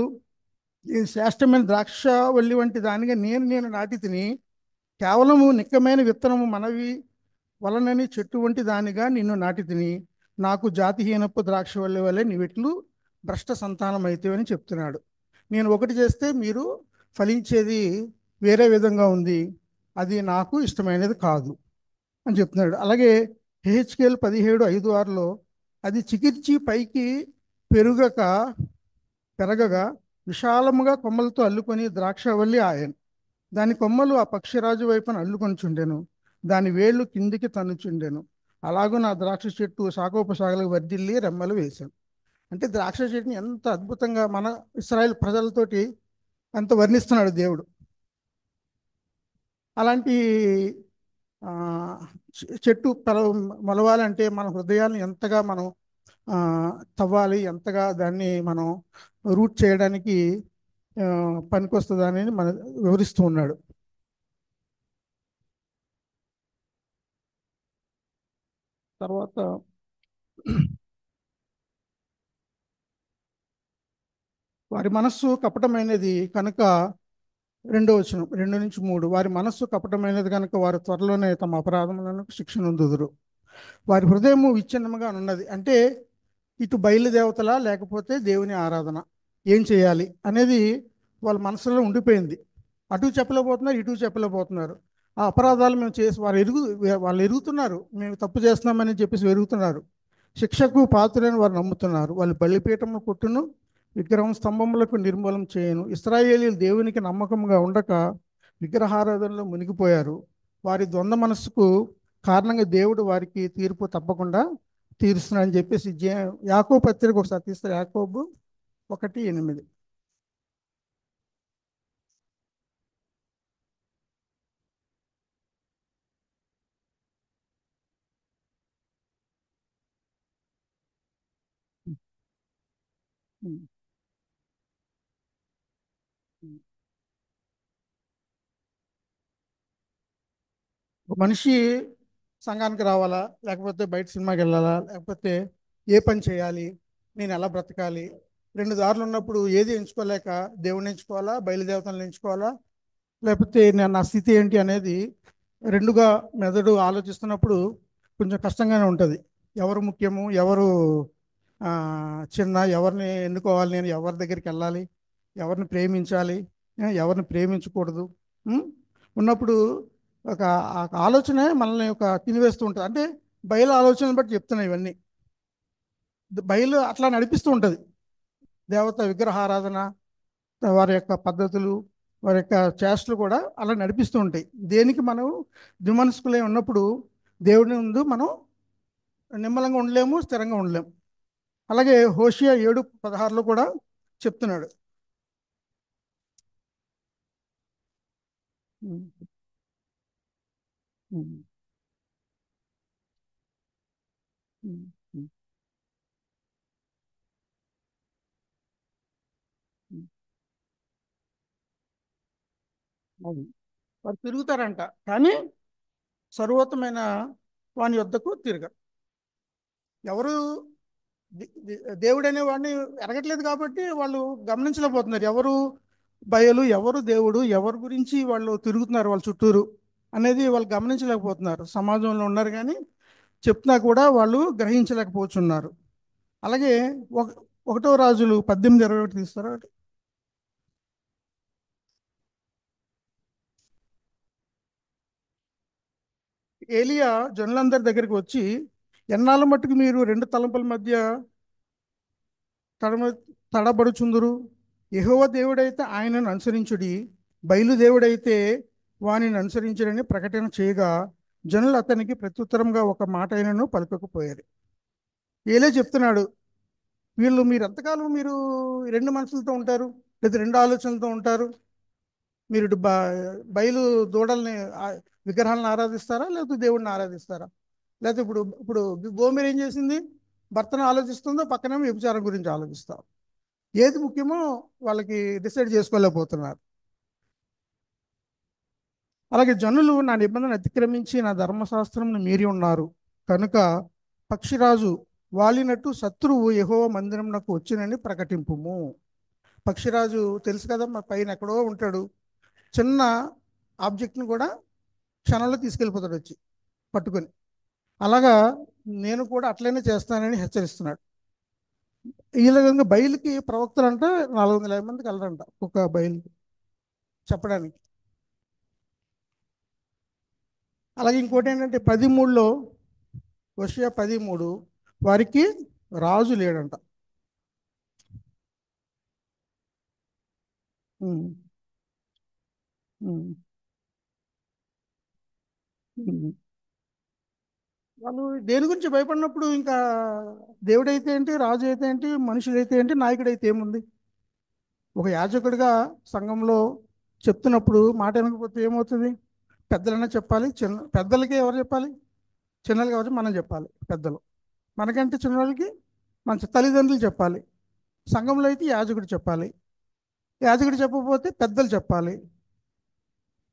ఈ శ్రేష్టమైన ద్రాక్షవల్లి వంటి దానిగా నేను నాటి తిని కేవలము నిక్కమైన విత్తనము మనవి వలనని చెట్టు వంటి దానిగా నిన్ను నాటి తిని నాకు జాతిహీనపు ద్రాక్షవల్లి వల్లే నీవిట్లు భ్రష్ట సంతానం అయితే అని చెప్తున్నాడు. నేను ఒకటి చేస్తే మీరు ఫలించేది వేరే విధంగా ఉంది, అది నాకు ఇష్టమైనది కాదు అని చెప్తున్నాడు. అలాగే హెచ్కేల్ 17:5-6లో అది చికిర్చి పైకి పెరగగా విశాలముగా కొమ్మలతో అల్లుకొని ద్రాక్షవల్లి ఆయన, దాని కొమ్మలు ఆ పక్షిరాజు వైపున అల్లుకొనిచుండెను, దాని వేళ్ళు కిందికి తన్నుచుండెను. అలాగూ నా ద్రాక్ష చెట్టు శాఖోపశాఖలకు వర్ధిల్లి రెమ్మలు వేశాను. అంటే ద్రాక్ష చెట్టుని ఎంత అద్భుతంగా మన ఇశ్రాయేల్ ప్రజలతోటి అంత వర్ణిస్తున్నాడు దేవుడు. అలాంటి చెట్టు మొలవాలంటే మన హృదయాన్ని ఎంతగా మనం తవ్వాలి, ఎంతగా దాన్ని మనం రూట్ చేయడానికి పనికొస్తుంది అనేది మన వివరిస్తూ ఉన్నాడు. తర్వాత వారి మనస్సు కపటమైనది కనుక 2వ వచనం 2-3 వారి మనస్సు కపటమైనది కనుక వారు త్వరలోనే తమ అపరాధములను శిక్ష నొందుదురు. వారి హృదయము విచ్ఛిన్నముగా ఉన్నది. అంటే ఇటు బయలుదేవతలా లేకపోతే దేవుని ఆరాధన ఏం చేయాలి అనేది వాళ్ళ మనసులో ఉండిపోయింది. అటు చెప్పలేకపోతున్నారు, ఇటు చెప్పలేకపోతున్నారు. ఆ అపరాధాలు మేము చేసి వాళ్ళు ఎరుగుతున్నారు, మేము తప్పు చేస్తున్నామని చెప్పేసి ఎరుగుతున్నారు. శిక్షకు పాత్రులని వారు నమ్ముతున్నారు. వాళ్ళు బలిపీఠము కొట్టును, విగ్రహం స్తంభములకు నిర్మూలన చేయను. ఇశ్రాయేలీయులు దేవునికి నమ్మకంగా ఉండక విగ్రహారాధనలో మునిగిపోయారు. వారి ద్వంద్వ మనస్సుకు కారణంగా దేవుడు వారికి తీర్పు తప్పకుండా తీరుస్తున్నాడని చెప్పేసి యాకోబు పత్రిక ఒకసారి తీస్తారు. యాకోబు 1:8. ఒక మనిషి సంఘానికి రావాలా, లేకపోతే బయట సినిమాకి వెళ్ళాలా, లేకపోతే ఏ పని చేయాలి, నేను ఎలా బ్రతకాలి, రెండు దారులు ఉన్నప్పుడు ఏది ఎంచుకోలేక దేవుడిని ఎంచుకోవాలా, బయలుదేవతలను ఎంచుకోవాలా, లేకపోతే నేను నా స్థితి ఏంటి అనేది రెండుగా మెదడు ఆలోచిస్తున్నప్పుడు కొంచెం కష్టంగానే ఉంటుంది. ఎవరు ముఖ్యము, ఎవరు చిన్న, ఎవరిని ఎన్నుకోవాలి, నేను ఎవరి దగ్గరికి వెళ్ళాలి, ఎవరిని ప్రేమించాలి, ఎవరిని ప్రేమించకూడదు ఉన్నప్పుడు ఒక ఆలోచన మనల్ని తినివేస్తూ ఉంటుంది. అంటే బయలు ఆలోచనలు బట్టి చెప్తున్నాయి ఇవన్నీ. బయలు అట్లా నడిపిస్తూ ఉంటుంది. దేవత విగ్రహారాధన, వారి యొక్క పద్ధతులు, వారి యొక్క చేష్టలు కూడా అలా నడిపిస్తూ ఉంటాయి. దేనికి మనం ద్విమనస్కులై ఉన్నప్పుడు దేవుని ముందు మనం నిమ్మలంగా ఉండలేము, స్థిరంగా ఉండలేము. అలాగే హోషియా 7:16 కూడా చెప్తున్నాడు. వారు తిరుగుతారంట, కానీ సర్వోత్తమైన వాని యొద్దకు తిరగరు. ఎవరు దేవుడు అనేవాడిని ఎరగట్లేదు కాబట్టి వాళ్ళు గమనించలేకపోతున్నారు. ఎవరు బయలు, ఎవరు దేవుడు, ఎవరి గురించి వాళ్ళు తిరుగుతున్నారు వాళ్ళ చుట్టూరు అనేది వాళ్ళు గమనించలేకపోతున్నారు. సమాజంలో ఉన్నారు కానీ చెప్తున్నా కూడా వాళ్ళు గ్రహించలేకపోతున్నారు. అలాగే 1 రాజులు 18:21 తీస్తారా? ఏలియా జనులందరి దగ్గరికి వచ్చి, ఎన్నాళ్ళ మట్టుకు మీరు రెండు తలంపుల మధ్య తడబడుచుందురు? యెహోవా దేవుడైతే ఆయనను అనుసరించుడి, బయలుదేవుడైతే వానిని అనుసరించుడని ప్రకటన చేయగా జనులు అతనికి ప్రత్యుత్తరంగా ఒక మాట అయినను పలుకకపోయారు. ఏలే చెప్తున్నాడు, మీరు ఎంతకాలం మీరు రెండు మనసులతో ఉంటారు, లేదా రెండు ఆలోచనలతో ఉంటారు? మీరు బయలు దూడల్ని విగ్రహాలను ఆరాధిస్తారా, లేకపోతే దేవుడిని ఆరాధిస్తారా? లేకపోతే ఇప్పుడు ఇప్పుడు గోమేరు ఏం చేసింది? భర్తను ఆలోచిస్తుందో, పక్కనేమో వ్యభిచారం గురించి ఆలోచిస్తారు. ఏది ముఖ్యమో వాళ్ళకి డిసైడ్ చేసుకోలేకపోతున్నారు. అలాగే జనులు నా నిబంధన అతిక్రమించి నా ధర్మశాస్త్రంను మీరి ఉన్నారు కనుక పక్షిరాజు వాలినట్టు శత్రువు యెహోవా మందిరంనకు వచ్చినని ప్రకటింపుము. పక్షిరాజు తెలుసు కదా, మా పైన ఎక్కడో ఉంటాడు. చిన్న ఆబ్జెక్ట్ని కూడా క్షణంలో తీసుకెళ్ళిపోతాడు వచ్చి పట్టుకొని. అలాగా నేను కూడా అట్లనే చేస్తానని హెచ్చరిస్తున్నాడు. ఈ విధంగా బయలుకి ప్రవక్తలు అంటే 450 మందికి వెళ్ళరంట ఒక బయలు చెప్పడానికి. అలాగే ఇంకోటి ఏంటంటే 13లో, హోషేయ 13 వారికి రాజు లేడంట. వాళ్ళు దేని గురించి భయపడినప్పుడు ఇంకా దేవుడైతే ఏంటి, రాజు అయితే ఏంటి, మనుషులైతే ఏంటి, నాయకుడైతే ఏముంది? ఒక యాజకుడిగా సంఘంలో చెప్తున్నప్పుడు మాట వినకపోతే ఏమవుతుంది? పెద్దలైనా చెప్పాలి. పెద్దలకి ఎవరు చెప్పాలి? చిన్నలకి ఎవరు? మనం చెప్పాలి. పెద్దలు మనకంటే చిన్నవాళ్ళకి మన తల్లిదండ్రులు చెప్పాలి. సంఘంలో అయితే యాజకుడు చెప్పాలి. యాజకుడు చెప్పకపోతే పెద్దలు చెప్పాలి.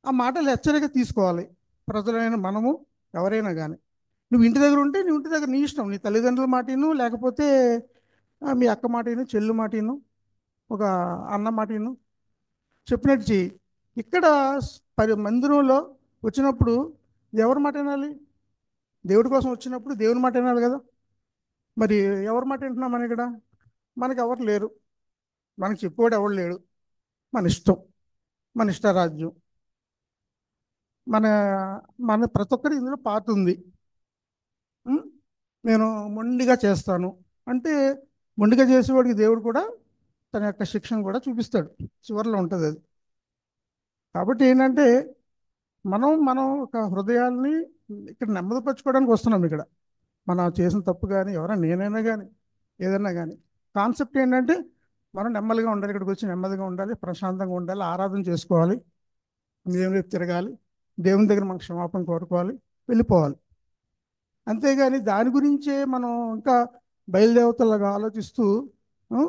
ఆ మాటలు హెచ్చరిక తీసుకోవాలి. ప్రజలైన మనము ఎవరైనా కానీ, నువ్వు ఇంటి దగ్గర ఉంటే నీ ఇంటి దగ్గర నీ ఇష్టం, నీ తల్లిదండ్రుల మాటను, లేకపోతే మీ అక్క మాటను, చెల్లు మాటను, ఒక అన్న మాటను చెప్పినట్టు చెయ్యి. ఇక్కడ మందిరంలో వచ్చినప్పుడు ఎవరి మాట వినాలి? దేవుడి కోసం వచ్చినప్పుడు దేవుని మాట వినాలి కదా. మరి ఎవరి మాట వింటున్నాం? మన ఇక్కడ మనకు ఎవరు లేరు, మనకు చెప్పేవాడు ఎవరు లేడు, మన ఇష్టం. మన ఇష్టరాజ్యం, మన మన ప్రతి ఒక్కరి ఇందులో పార్ట్ ఉంది. ఉం? నేను మొండిగా చేస్తాను అంటే మొండిగా చేసేవాడికి దేవుడు కూడా తన యొక్క శిక్షను కూడా చూపిస్తాడు, చివరిలో ఉంటుంది అది. కాబట్టి ఏంటంటే మనం ఒక హృదయాల్ని ఇక్కడ నెమ్మదిపరచుకోవడానికి వస్తున్నాం. ఇక్కడ మనం చేసిన తప్పు కానీ ఎవరైనా నేనైనా కానీ ఏదైనా కానీ కాన్సెప్ట్ ఏంటంటే మనం నెమ్మదిగా ఉండాలి, ఇక్కడికి వచ్చి నెమ్మదిగా ఉండాలి, ప్రశాంతంగా ఉండాలి, ఆరాధన చేసుకోవాలి, దేవుని వైపు తిరగాలి, దేవుని దగ్గర మనకు క్షమాపణ కోరుకోవాలి, వెళ్ళిపోవాలి. అంతేగాని దాని గురించే మనం ఇంకా బయలుదేవతలాగా ఆలోచిస్తూ ఆ,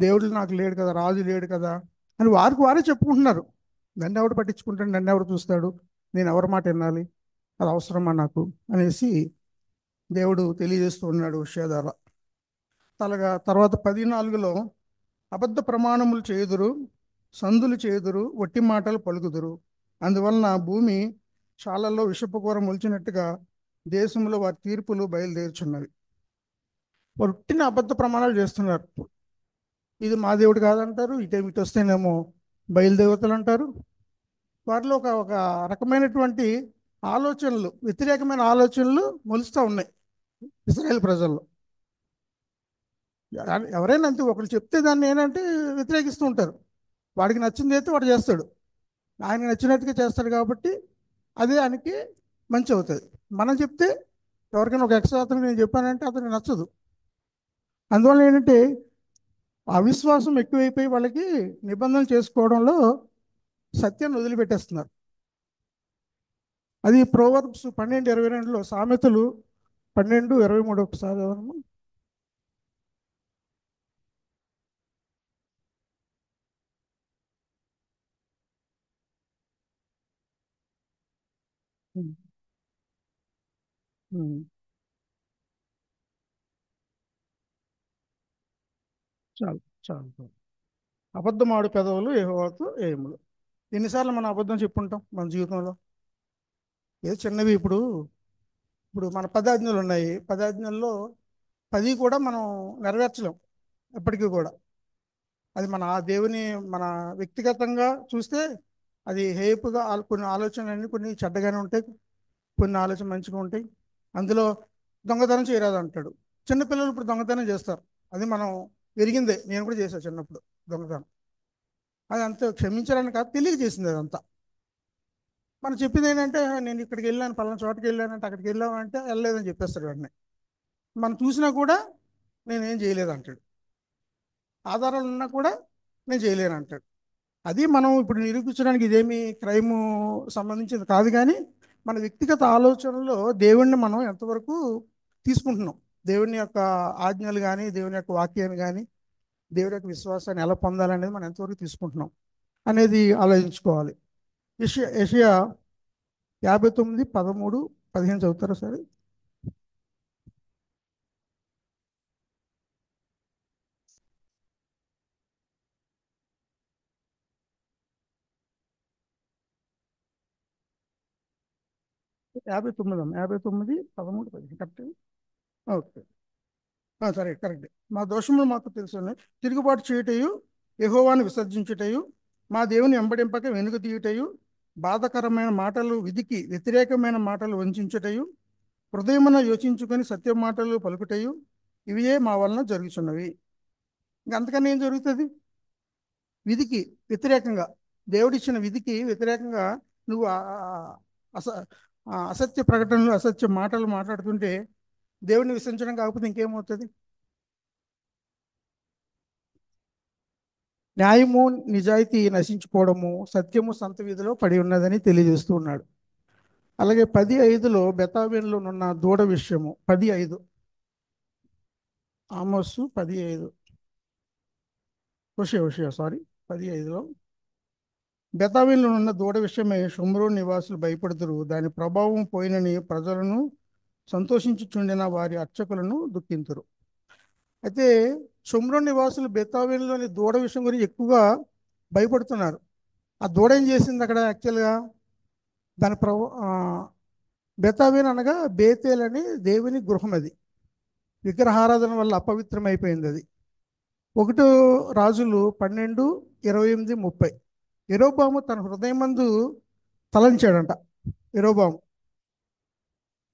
దేవుడు నాకు లేడు కదా, రాజు లేడు కదా అని వారికి వారే చెప్పుకుంటున్నారు. నన్ను ఎవడు పట్టించుకుంటాడు, నన్ను ఎవడు చూస్తాడు, నేను ఎవరి మాట వినాలి, అది అవసరమా నాకు అనేసి దేవుడు తెలియజేస్తూ ఉన్నాడు విషయ ద్వారా. తర్వాత 14లో అబద్ధ ప్రమాణములు చేయుదురు, సందులు చేయుదురు, వట్టి మాటలు పలుకుదురు, అందువలన భూమి చాలల్లో విషపుకూర మొలిచినట్టుగా దేశంలో వారి తీర్పులు బయలుదేరుచున్నవి. వట్టిన అబద్ధ ప్రమాణాలు చేస్తున్నారు. ఇది మా దేవుడు కాదంటారు, ఇటు వస్తేనేమో బయలుదేవతలు అంటారు. వారిలో ఒక ఒక రకమైనటువంటి ఆలోచనలు, వ్యతిరేకమైన ఆలోచనలు మొలుస్తూ ఉన్నాయి ఇశ్రాయేల్ ప్రజల్లో. ఎవరైనా అంతే, ఒకరు చెప్తే దాన్ని ఏంటంటే వ్యతిరేకిస్తూ ఉంటారు. వాడికి నచ్చింది అయితే వాడు చేస్తాడు, ఆయనకి నచ్చినట్టుగా చేస్తాడు, కాబట్టి అదే ఆయనకి మంచి అవుతుంది. మనం చెప్తే ఎవరికైనా ఒక ఎక్స్ట్రా అతను నేను చెప్పానంటే అతనికి నచ్చదు. అందువల్ల ఏంటంటే అవిశ్వాసం ఎక్కువైపోయి వాళ్ళకి నిబంధన చేసుకోవడంలో సత్యాన్ని వదిలిపెట్టేస్తున్నారు. అది ప్రోవర్బ్స్ 12:22లో, సామెతలు 12:23 ఒకసారి చదవమ్మా. ఉమ్, ఉమ్. చాలు చాలు. అబద్ధమాడు పెదవులు యెహోవాకు ఏములు. ఎన్నిసార్లు మనం అబద్ధం చెప్పుంటాం మన జీవితంలో? ఏదో చిన్నవి. ఇప్పుడు ఇప్పుడు మన 10 ఆజ్ఞలు ఉన్నాయి, 10 ఆజ్ఞల్లో 10 కూడా మనం నెరవేర్చలేం ఎప్పటికీ కూడా. అది మన ఆ దేవుని మన వ్యక్తిగతంగా చూస్తే అది హేపుగా కొన్ని ఆలోచనలన్నీ కొన్ని చెడ్డగానే ఉంటాయి, కొన్ని ఆలోచన మంచిగా ఉంటాయి. అందులో దొంగతనం చేయరాదు అంటాడు. చిన్నపిల్లలు ఇప్పుడు దొంగతనం చేస్తారు, అది మనం ఎరిగిందే. నేను కూడా చేశాను చిన్నప్పుడు దొంగతనం. అది అంత క్షమించాలని కాదు, తెలియక చేసింది అదంతా. మనం చెప్పింది ఏంటంటే నేను ఇక్కడికి వెళ్ళాను, పలానా చోటకి వెళ్ళానంటే అక్కడికి వెళ్ళామంటే వెళ్ళలేదని చెప్పేస్తాడు వెంటనే. మనం చూసినా కూడా నేనేం చేయలేదు అంటాడు, ఆధారాలు ఉన్నా కూడా నేను చేయలేను అంటాడు. అది మనం ఇప్పుడు నిరూపించడానికి ఇదేమి క్రైము సంబంధించింది కాదు, కానీ మన వ్యక్తిగత ఆలోచనలో దేవుణ్ణి మనం ఎంతవరకు తీసుకుంటున్నాం, దేవుని యొక్క ఆజ్ఞలు కానీ, దేవుని యొక్క వాక్యాన్ని కానీ, దేవుని యొక్క విశ్వాసాన్ని ఎలా పొందాలనేది మనం ఎంతవరకు తీసుకుంటున్నాం అనేది ఆలోచించుకోవాలి. యెషయా 59:13-15 చదువుతారా సరే? యాభై 59:13-15 కరెక్ట్? ఓకే, సరే, కరెక్ట్. మా దోషములు మాకు తెలుసు, తిరుగుబాటు చేయుటయు, యెహోవాను విసర్జించుటయు, మా దేవుని వెంబడింపక వెనుక తీయుటయు, బాధకరమైన మాటలు విధికి వ్యతిరేకమైన మాటలు వంచుటయు, హృదయమున యోచించుకొని సత్య మాటలు పలుకుటయు, ఇవియే మా వలన జరుగుతున్నవి. అంతకన్నా ఏం జరుగుతుంది? విధికి వ్యతిరేకంగా, దేవుడిచ్చిన విధికి వ్యతిరేకంగా నువ్వు అస అసత్య ప్రకటనలు, అసత్య మాటలు మాట్లాడుతుంటే దేవుడిని విసరించడం కాకపోతే ఇంకేమవుతుంది? న్యాయము నిజాయితీ నశించుకోవడము, సత్యము సంత వీధిలో పడి ఉన్నదని తెలియజేస్తూ ఉన్నాడు. అలాగే 10:5లో బెతావెనులోనున్న దూడ విషయము, 10:5 ఆమోసు 10:5 హోషేయ 10:5లో బెతావెనులోనున్న దూడ విషయమై షోమ్రోను నివాసులు భయపడుదురు, దాని ప్రభావం పోయినని ప్రజలను సంతోషించుచుండిన వారి అర్చకులను దుఃఖింతురు. అయితే షోమ్రోను నివాసులు బెతావెనులోని దూడ విషయం గురించి ఎక్కువగా భయపడుతున్నారు. ఆ దూడ ఏం చేసింది అక్కడ? యాక్చువల్గా దాని బెతావెను అనగా బేతేల్ అని దేవుని గృహం, అది విగ్రహారాధన వల్ల అపవిత్రమైపోయింది. అది 1 రాజులు 12:28-30 యెరోబాము తన హృదయమందు తలంచాడంట. యెరోబాము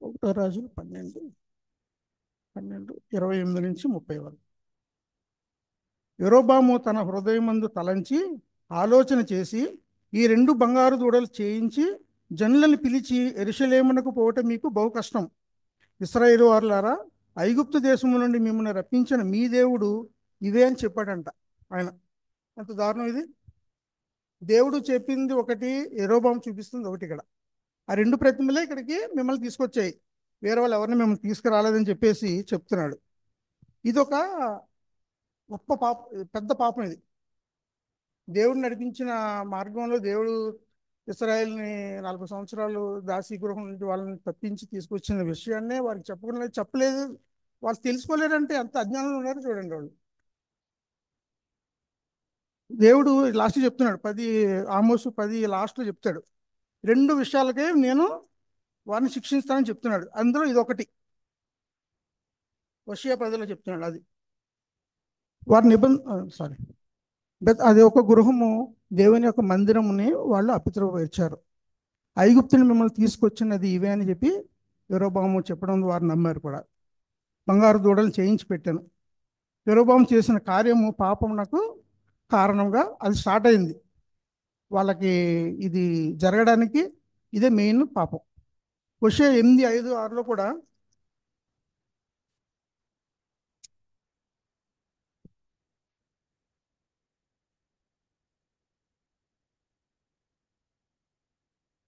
1 రాజులు 12:28-30 వరకు. యెరోబాము తన హృదయమందు తలంచి ఆలోచన చేసి ఈ 2 బంగారు దూడలు చేయించి జనులను పిలిచి యెరూషలేమునకు పోవటం మీకు బహు కష్టం. ఇశ్రాయేలు వారులారా, ఐగుప్తు దేశము నుండి మిమ్మల్ని రప్పించిన మీ దేవుడు ఇదే అని చెప్పాడంట ఆయన. ఎంత దారుణం ఇది! దేవుడు చెప్పింది ఒకటి, యెరోబాము చూపిస్తుంది ఒకటి. ఇక్కడ ఆ 2 ప్రతిమలే ఇక్కడికి మిమ్మల్ని తీసుకొచ్చాయి, వేరే వాళ్ళు ఎవరిని మిమ్మల్ని తీసుకురాలేదని చెప్పేసి చెప్తున్నాడు. ఇది ఒక గొప్ప పెద్ద పాపం ఇది. దేవుడు నడిపించిన మార్గంలో దేవుడు ఇశ్రాయేల్ని 40 సంవత్సరాలు దాసీగృహం నుంచి వాళ్ళని తప్పించి తీసుకొచ్చిన విషయాన్నే వారికి చెప్పలేదు. వాళ్ళు తెలుసుకోలేరంటే ఎంత అజ్ఞానంలో ఉన్నారో చూడండి వాళ్ళు. దేవుడు లాస్ట్ చెప్తున్నాడు, 10 ఆమోసు 10 లాస్ట్లో చెప్తాడు, 2 విషయాలకే నేను వారిని శిక్షిస్తానని చెప్తున్నాడు. అందులో ఇది ఒకటి. హోషేయ 10లో చెప్తున్నాడు అది. వారి అది ఒక గృహము, దేవుని యొక్క మందిరముని వాళ్ళు అపవిత్రపరిచారు. ఐగుప్తుని మిమ్మల్ని తీసుకొచ్చినది ఇవే అని చెప్పి యెరోబాము చెప్పడం వారు నమ్మారు కూడా. బంగారు దూడలు చేయించి పెట్టాను. యెరోబాము చేసిన కార్యము పాపం నాకు కారణంగా అది స్టార్ట్ అయింది. వాళ్ళకి ఇది జరగడానికి ఇదే మెయిన్ పాపం. హోషేయ 8:5-6లో కూడా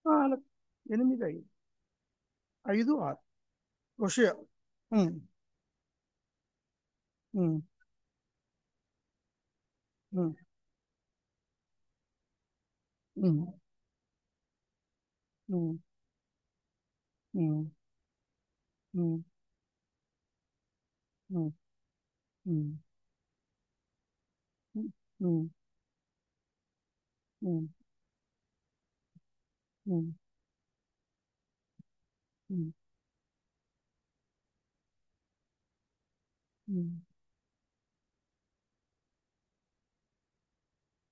ఆ, 8:5-5-6 హోషేయ. ఉమ్, ఉమ్, ఉమ్, ఉమ్, ఉమ్, ఉమ్, ఉమ్, ఉమ్, ఉమ్, ఉమ్, ఉమ్, ఉమ్, ఉమ్, ఉమ్, ఉమ్,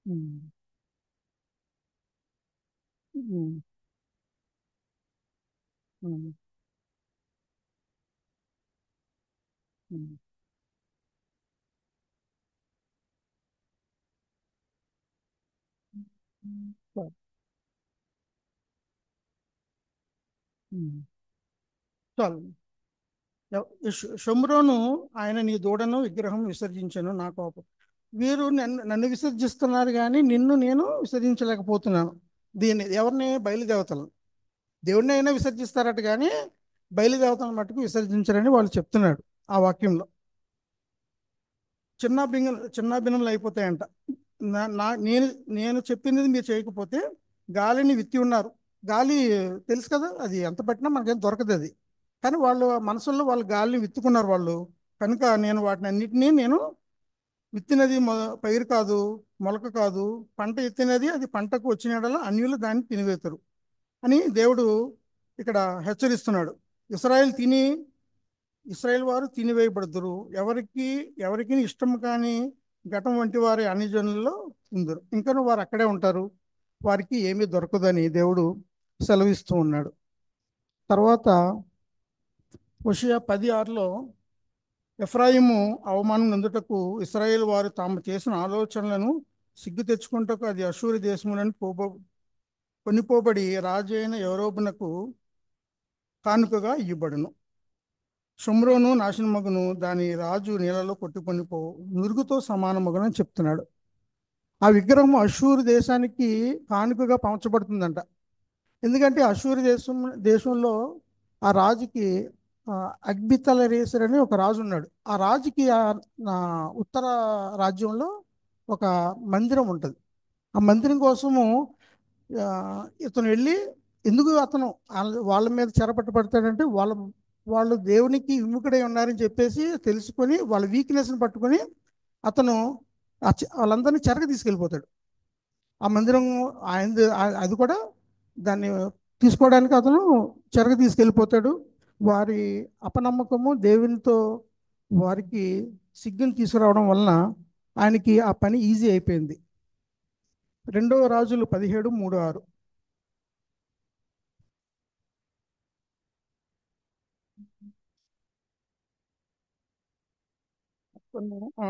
ఉమ్, ఉమ్, ఉమ్, ఉమ్, ఉమ్. చాలు. షోమ్రోను ఆయన నీ దూడను విగ్రహం విసర్జించను నా కోపం. వీరు నన్ను విసర్జిస్తున్నారు కానీ నిన్ను నేను విసర్జించలేకపోతున్నాను. ఎవరిని? బయలుదేవతలను. దేవుడిని అయినా విసర్జిస్తారట కానీ బయలుదేవతలను మట్టుకు విసర్జించరని వాళ్ళు చెప్తున్నాడు ఆ వాక్యంలో. చిన్న భిన్నములు అయిపోతాయంట. నేను నేను చెప్పింది మీరు చేయకపోతే గాలిని విత్తి ఉన్నారు. గాలి తెలుసు కదా, అది ఎంత పట్టినా మనకేం దొరకదు అది. కానీ వాళ్ళు మనసుల్లో వాళ్ళు గాలిని విత్తుకున్నారు వాళ్ళు. కనుక నేను వాటిని అన్నిటినీ నేను విత్తినది పైరు కాదు, మొలక కాదు, పంట ఎత్తినది అది పంటకు వచ్చినడల్లా అన్యులు దాన్ని తినివేతారు అని దేవుడు ఇక్కడ హెచ్చరిస్తున్నాడు. ఇశ్రాయేల్ వారు తినివేయబడుదురు. ఎవరికి ఇష్టం కాని ఘటం వంటి వారి అన్ని జనుల్లో ఉందరు. ఇంకా వారు అక్కడే ఉంటారు, వారికి ఏమీ దొరకదని దేవుడు సెలవిస్తూ ఉన్నాడు. తర్వాత హోషేయ 10:6లో ఎఫ్రాయిము అవమానం నందుటకు ఇశ్రాయేల్ వారు తాము చేసిన ఆలోచనలను సిగ్గు తెచ్చుకుంటకు అది అష్షూరు దేశములను కొనిపోబడి రాజైన యెరోబునకు కానుకగా ఇవ్వబడును. షోమ్రోను నాశనమగును, దాని రాజు నీళ్ళలో కొట్టుకొనిపో నురుగుతో సమానమగును అని చెప్తున్నాడు. ఆ విగ్రహం అష్షూరు దేశానికి కానుకగా పంచబడుతుందంట. ఎందుకంటే అష్షూరు దేశంలో ఆ రాజుకి అగ్బితలరేసర్ అని ఒక రాజు ఉన్నాడు. ఆ రాజుకి ఉత్తర రాజ్యంలో ఒక మందిరం ఉంటుంది. ఆ మందిరం కోసము ఇతను వెళ్ళి, ఎందుకు అతను వాళ్ళ మీద చెరపట్టబడతాడంటే వాళ్ళు దేవునికి విముఖుడై ఉన్నారని చెప్పేసి తెలుసుకొని వాళ్ళ వీక్నెస్ని పట్టుకొని అతను వాళ్ళందరినీ చెరగ తీసుకెళ్ళిపోతాడు. ఆ మందిరం అది కూడా దాన్ని తీసుకోవడానికి అతను చెరగ తీసుకెళ్ళిపోతాడు. వారి అపనమ్మకము దేవునితో వారికి సిగ్గుని తీసుకురావడం వలన ఆయనకి ఆ పని ఈజీ అయిపోయింది. రెండవ రాజులు 17:3-6.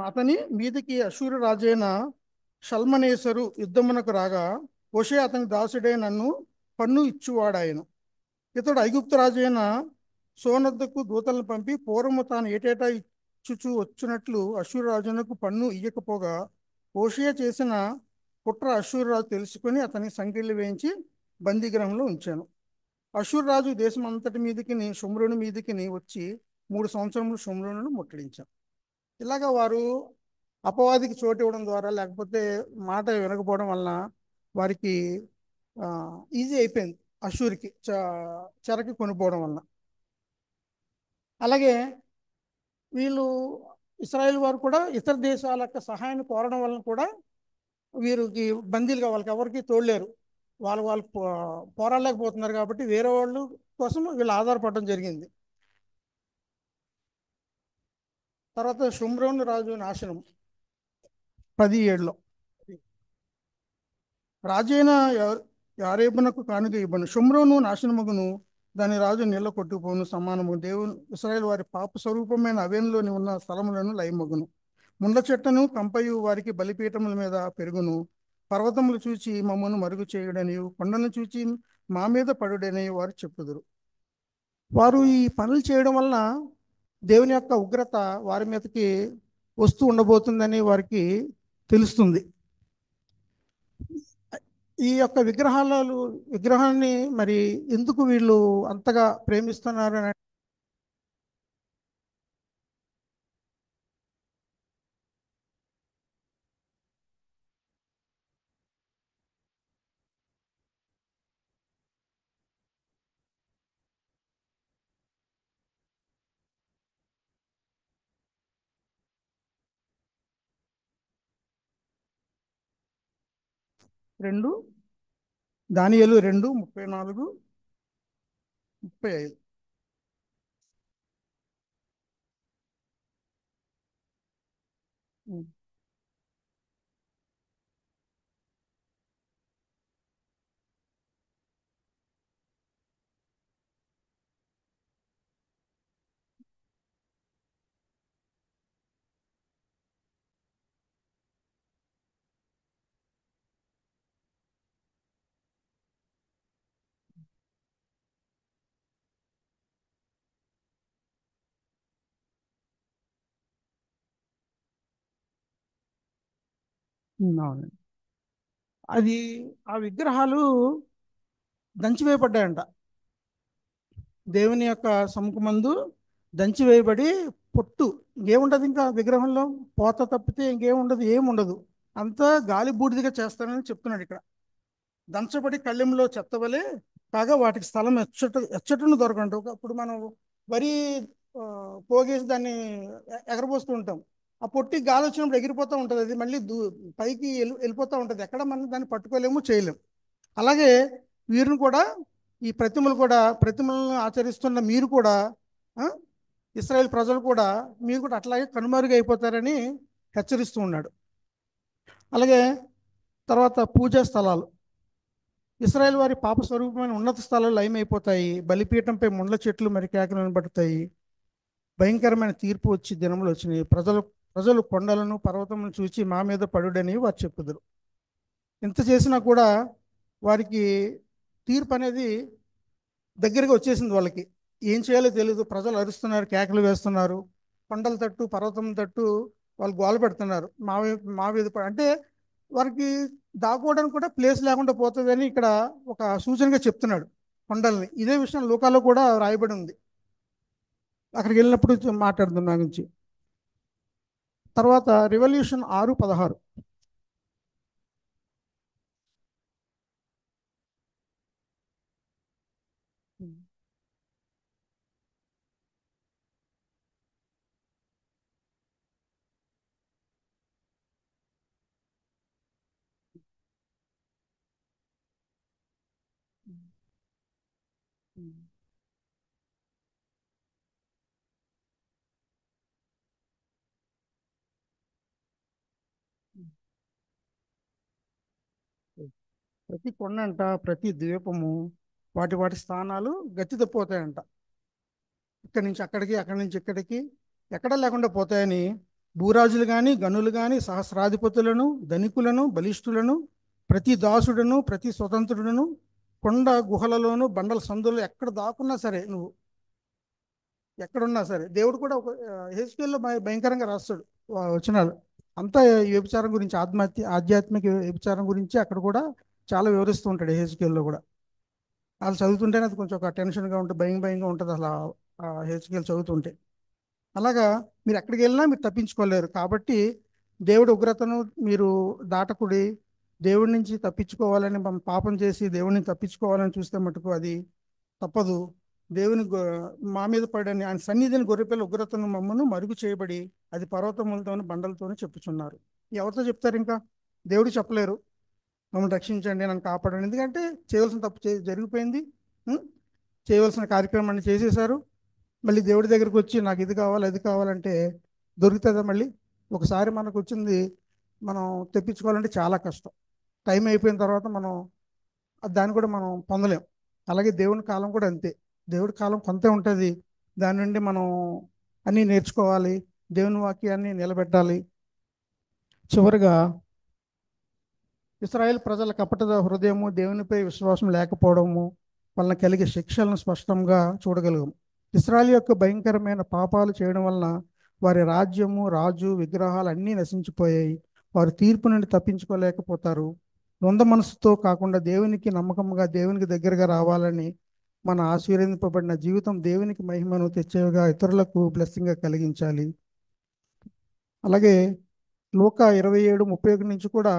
అతని మీదికి అశూరు రాజైన షల్మనేసరు యుద్ధమునకు రాగా హోషేయ అతని దాసుడే నన్ను పన్ను ఇచ్చువాడాయను. ఇతడు ఐగుప్తు రాజైన సోనద్దకు దూతలను పంపి పూర్వము తాను ఏటేటా ఇచ్చుచూ వచ్చినట్లు అశూరు రాజునకు పన్ను ఇయ్యకపోగా హోషేయ చేసిన కుట్ర అశూరు రాజు తెలుసుకొని అతని సంకెళ్ళు వేయించి బందీగృహంలో ఉంచాను. అశూరు రాజు దేశం అంతటి మీదికి షోమ్రోను మీదికి వచ్చి 3 సంవత్సరములు షోమ్రోనును ముట్టడించాను. ఇలాగా వారు అపవాదికి చోటు ఇవ్వడం ద్వారా లేకపోతే మాట వినకపోవడం వలన వారికి ఈజీ అయిపోయింది అశూర్కి చెరకి కొనిపోవడం వలన. అలాగే వీళ్ళు ఇశ్రాయేల్ వారు కూడా ఇతర దేశాల యొక్క సహాయాన్ని కోరడం వలన కూడా వీరికి బందీలుగా వాళ్ళకి ఎవరికి తోడలేరు, వాళ్ళు పోరాడలేకపోతున్నారు కాబట్టి వేరే వాళ్ళు కోసం వీళ్ళు ఆధారపడడం జరిగింది. తర్వాత షోమ్రోను రాజు నాశనం 17లో రాజైన యారేబునకు కానుక ఇవ్వను, షోమ్రోను నాశనమగును, దాని రాజు నీళ్ళ కొట్టుకుపోను సమానము. దేవుని ఇశ్రాయేల్ వారి పాప స్వరూపమైన అవెన్లోని ఉన్న స్థలములను లయమగును. ముండ్ల చెట్టును కంపయు వారికి బలిపీఠముల మీద పెరుగును. పర్వతములు చూచి మమ్మను మరుగు చేయుడని, కొండను చూచి మా మీద పడుడని వారు చెప్పుదురు. వారు ఈ పనులు చేయడం వలన దేవుని యొక్క ఉగ్రత వారి మీదకి వస్తూ ఉండబోతుందని వారికి తెలుస్తుంది. ఈ యొక్క విగ్రహాన్ని మరి ఎందుకు వీళ్ళు అంతగా ప్రేమిస్తున్నారు అని 2 దానియేలు 2:34-35. అవునండి. అది ఆ విగ్రహాలు దంచివేయబడ్డాయంట. దేవుని యొక్క సముఖమందు దంచివేయబడి పొట్టు ఇంకేముండదు, ఇంకా విగ్రహంలో పోత తప్పితే ఇంకేముండదు, ఏముండదు, అంతా గాలి బూడిదిగా చేస్తానని చెప్తున్నాడు ఇక్కడ. దంచబడి కళ్ళెంలో చెత్తవలే కాగా వాటికి స్థలం ఎచ్చటను దొరకంట. అప్పుడు మనం వరి పోగేసి దాన్ని ఎగరబోస్తూ ఉంటాం. ఆ పొట్టి గాలి వచ్చినప్పుడు ఎగిరిపోతూ ఉంటుంది, అది మళ్ళీ పైకి వెళ్ళిపోతూ ఉంటుంది, ఎక్కడ మనం దాన్ని పట్టుకోలేము, చేయలేము. అలాగే వీరిని కూడా ఈ ప్రతిమలను ఆచరిస్తున్న మీరు కూడా ఇశ్రాయేల్ ప్రజలు కూడా మీరు కూడా అట్లాగే కనుమరుగు అయిపోతారని హెచ్చరిస్తూ ఉన్నాడు. అలాగే తర్వాత పూజా స్థలాలు ఇశ్రాయేల్ వారి పాప స్వరూపమైన ఉన్నత స్థలాలు లయమైపోతాయి. బలిపీఠంపై ముండ్ల చెట్లు మరి కేకలను పడతాయి. భయంకరమైన తీర్పు వచ్చి దినములు వచ్చినాయి. ప్రజలు కొండలను పర్వతములను చూచి మా మీద పడుడని వారు చెప్పుదురు. ఇంత చేసినా కూడా వారికి తీర్పు అనేది దగ్గరగా వచ్చేసింది. వాళ్ళకి ఏం చేయాలో తెలియదు. ప్రజలు అరుస్తున్నారు, కేకలు వేస్తున్నారు, కొండల తట్టు పర్వతం తట్టు వాళ్ళు గోల పెడుతున్నారు, మా మీద అంటే వారికి దాక్కోవడానికి కూడా ప్లేస్ లేకుండా పోతుందని ఇక్కడ ఒక సూచనగా చెప్తున్నాడు కొండల్ని. ఇదే విషయం లూకాలో కూడా రాయబడి ఉంది, అక్కడికి వెళ్ళినప్పుడు మాట్లాడుతున్నా గురించి. తర్వాత రెవల్యూషన్ 6:16. ప్రతి కొండ అంట, ప్రతి ద్వీపము వాటి వాటి స్థానాలు గతి తప్పిపోతాయంట. ఇక్కడి నుంచి అక్కడికి, అక్కడి నుంచి ఇక్కడికి ఎక్కడ లేకుండా పోతాయని భూరాజులు కానీ, గనులు కానీ, సహస్రాధిపతులను, ధనికులను, బలిష్ఠులను, ప్రతి దాసుడును, ప్రతి స్వతంత్రుడును, కొండ గుహలలోను, బండల సందులో ఎక్కడ దాక్కున్నా సరే, నువ్వు ఎక్కడున్నా సరే, దేవుడు కూడా ఒక హెచ్కేల్లో భయంకరంగా రాస్తాడు వచనాలు అంతా. ఈ వ్యభిచారం గురించి, ఆధ్యాత్మిక వ్యభిచారం గురించి అక్కడ కూడా చాలా వివరిస్తూ ఉంటాడు హెచ్కేల్లో కూడా. వాళ్ళు చదువుతుంటేనే అది కొంచెం ఒక టెన్షన్గా ఉంటుంది, భయంగా ఉంటుంది అసలు ఆ హెచ్కేల్ చదువుతుంటే. అలాగా మీరు ఎక్కడికి వెళ్ళినా మీరు తప్పించుకోలేరు. కాబట్టి దేవుడి ఉగ్రతను మీరు దాటకుడి. దేవుడి నుంచి తప్పించుకోవాలని, మనం పాపం చేసి దేవుడిని తప్పించుకోవాలని చూస్తే మటుకు అది తప్పదు. దేవుని మా మీద పడని ఆయన సన్నిధిని గొర్రెపిల్ల ఉగ్రతను మమ్మను మరుగు చేయబడి అది పర్వతములతోని బండలతోని చెప్పుచున్నారు. ఎవరితో చెప్తారు? ఇంకా దేవుడు చెప్పలేరు మమ్మల్ని రక్షించండి, నన్ను కాపాడండి. ఎందుకంటే చేయవలసిన తప్పు జరిగిపోయింది. చేయవలసిన కార్యక్రమాన్ని చేసేశారు. మళ్ళీ దేవుడి దగ్గరికి వచ్చి నాకు ఇది కావాలి, అది కావాలంటే దొరుకుతుందా? మళ్ళీ ఒకసారి మనకు వచ్చింది మనం తెప్పించుకోవాలంటే చాలా కష్టం. టైం అయిపోయిన తర్వాత మనం దాన్ని కూడా మనం పొందలేం. అలాగే దేవుని కాలం కూడా అంతే. దేవుడి కాలం కొంతే ఉంటుంది. దాని నుండి మనం అన్నీ నేర్చుకోవాలి, దేవుని వాక్యాన్ని నిలబెట్టాలి. చివరిగా ఇశ్రాయేల్ ప్రజల కపట హృదయము, దేవునిపై విశ్వాసం లేకపోవడము వలన కలిగే శిక్షలను స్పష్టంగా చూడగలము. ఇశ్రాయేల్ యొక్క భయంకరమైన పాపాలు చేయడం వలన వారి రాజ్యము, రాజు, విగ్రహాలు అన్నీ నశించిపోయాయి. వారు తీర్పు నుండి తప్పించుకోలేకపోతారు. నొంద మనసుతో కాకుండా దేవునికి నమ్మకంగా, దేవునికి దగ్గరగా రావాలని మన ఆశీర్వదింపబడిన జీవితం దేవునికి మహిమను తెచ్చేవిగా, ఇతరులకు బ్లెస్సింగ్గా కలిగించాలి. అలాగే లూకా 27:31 నుంచి కూడా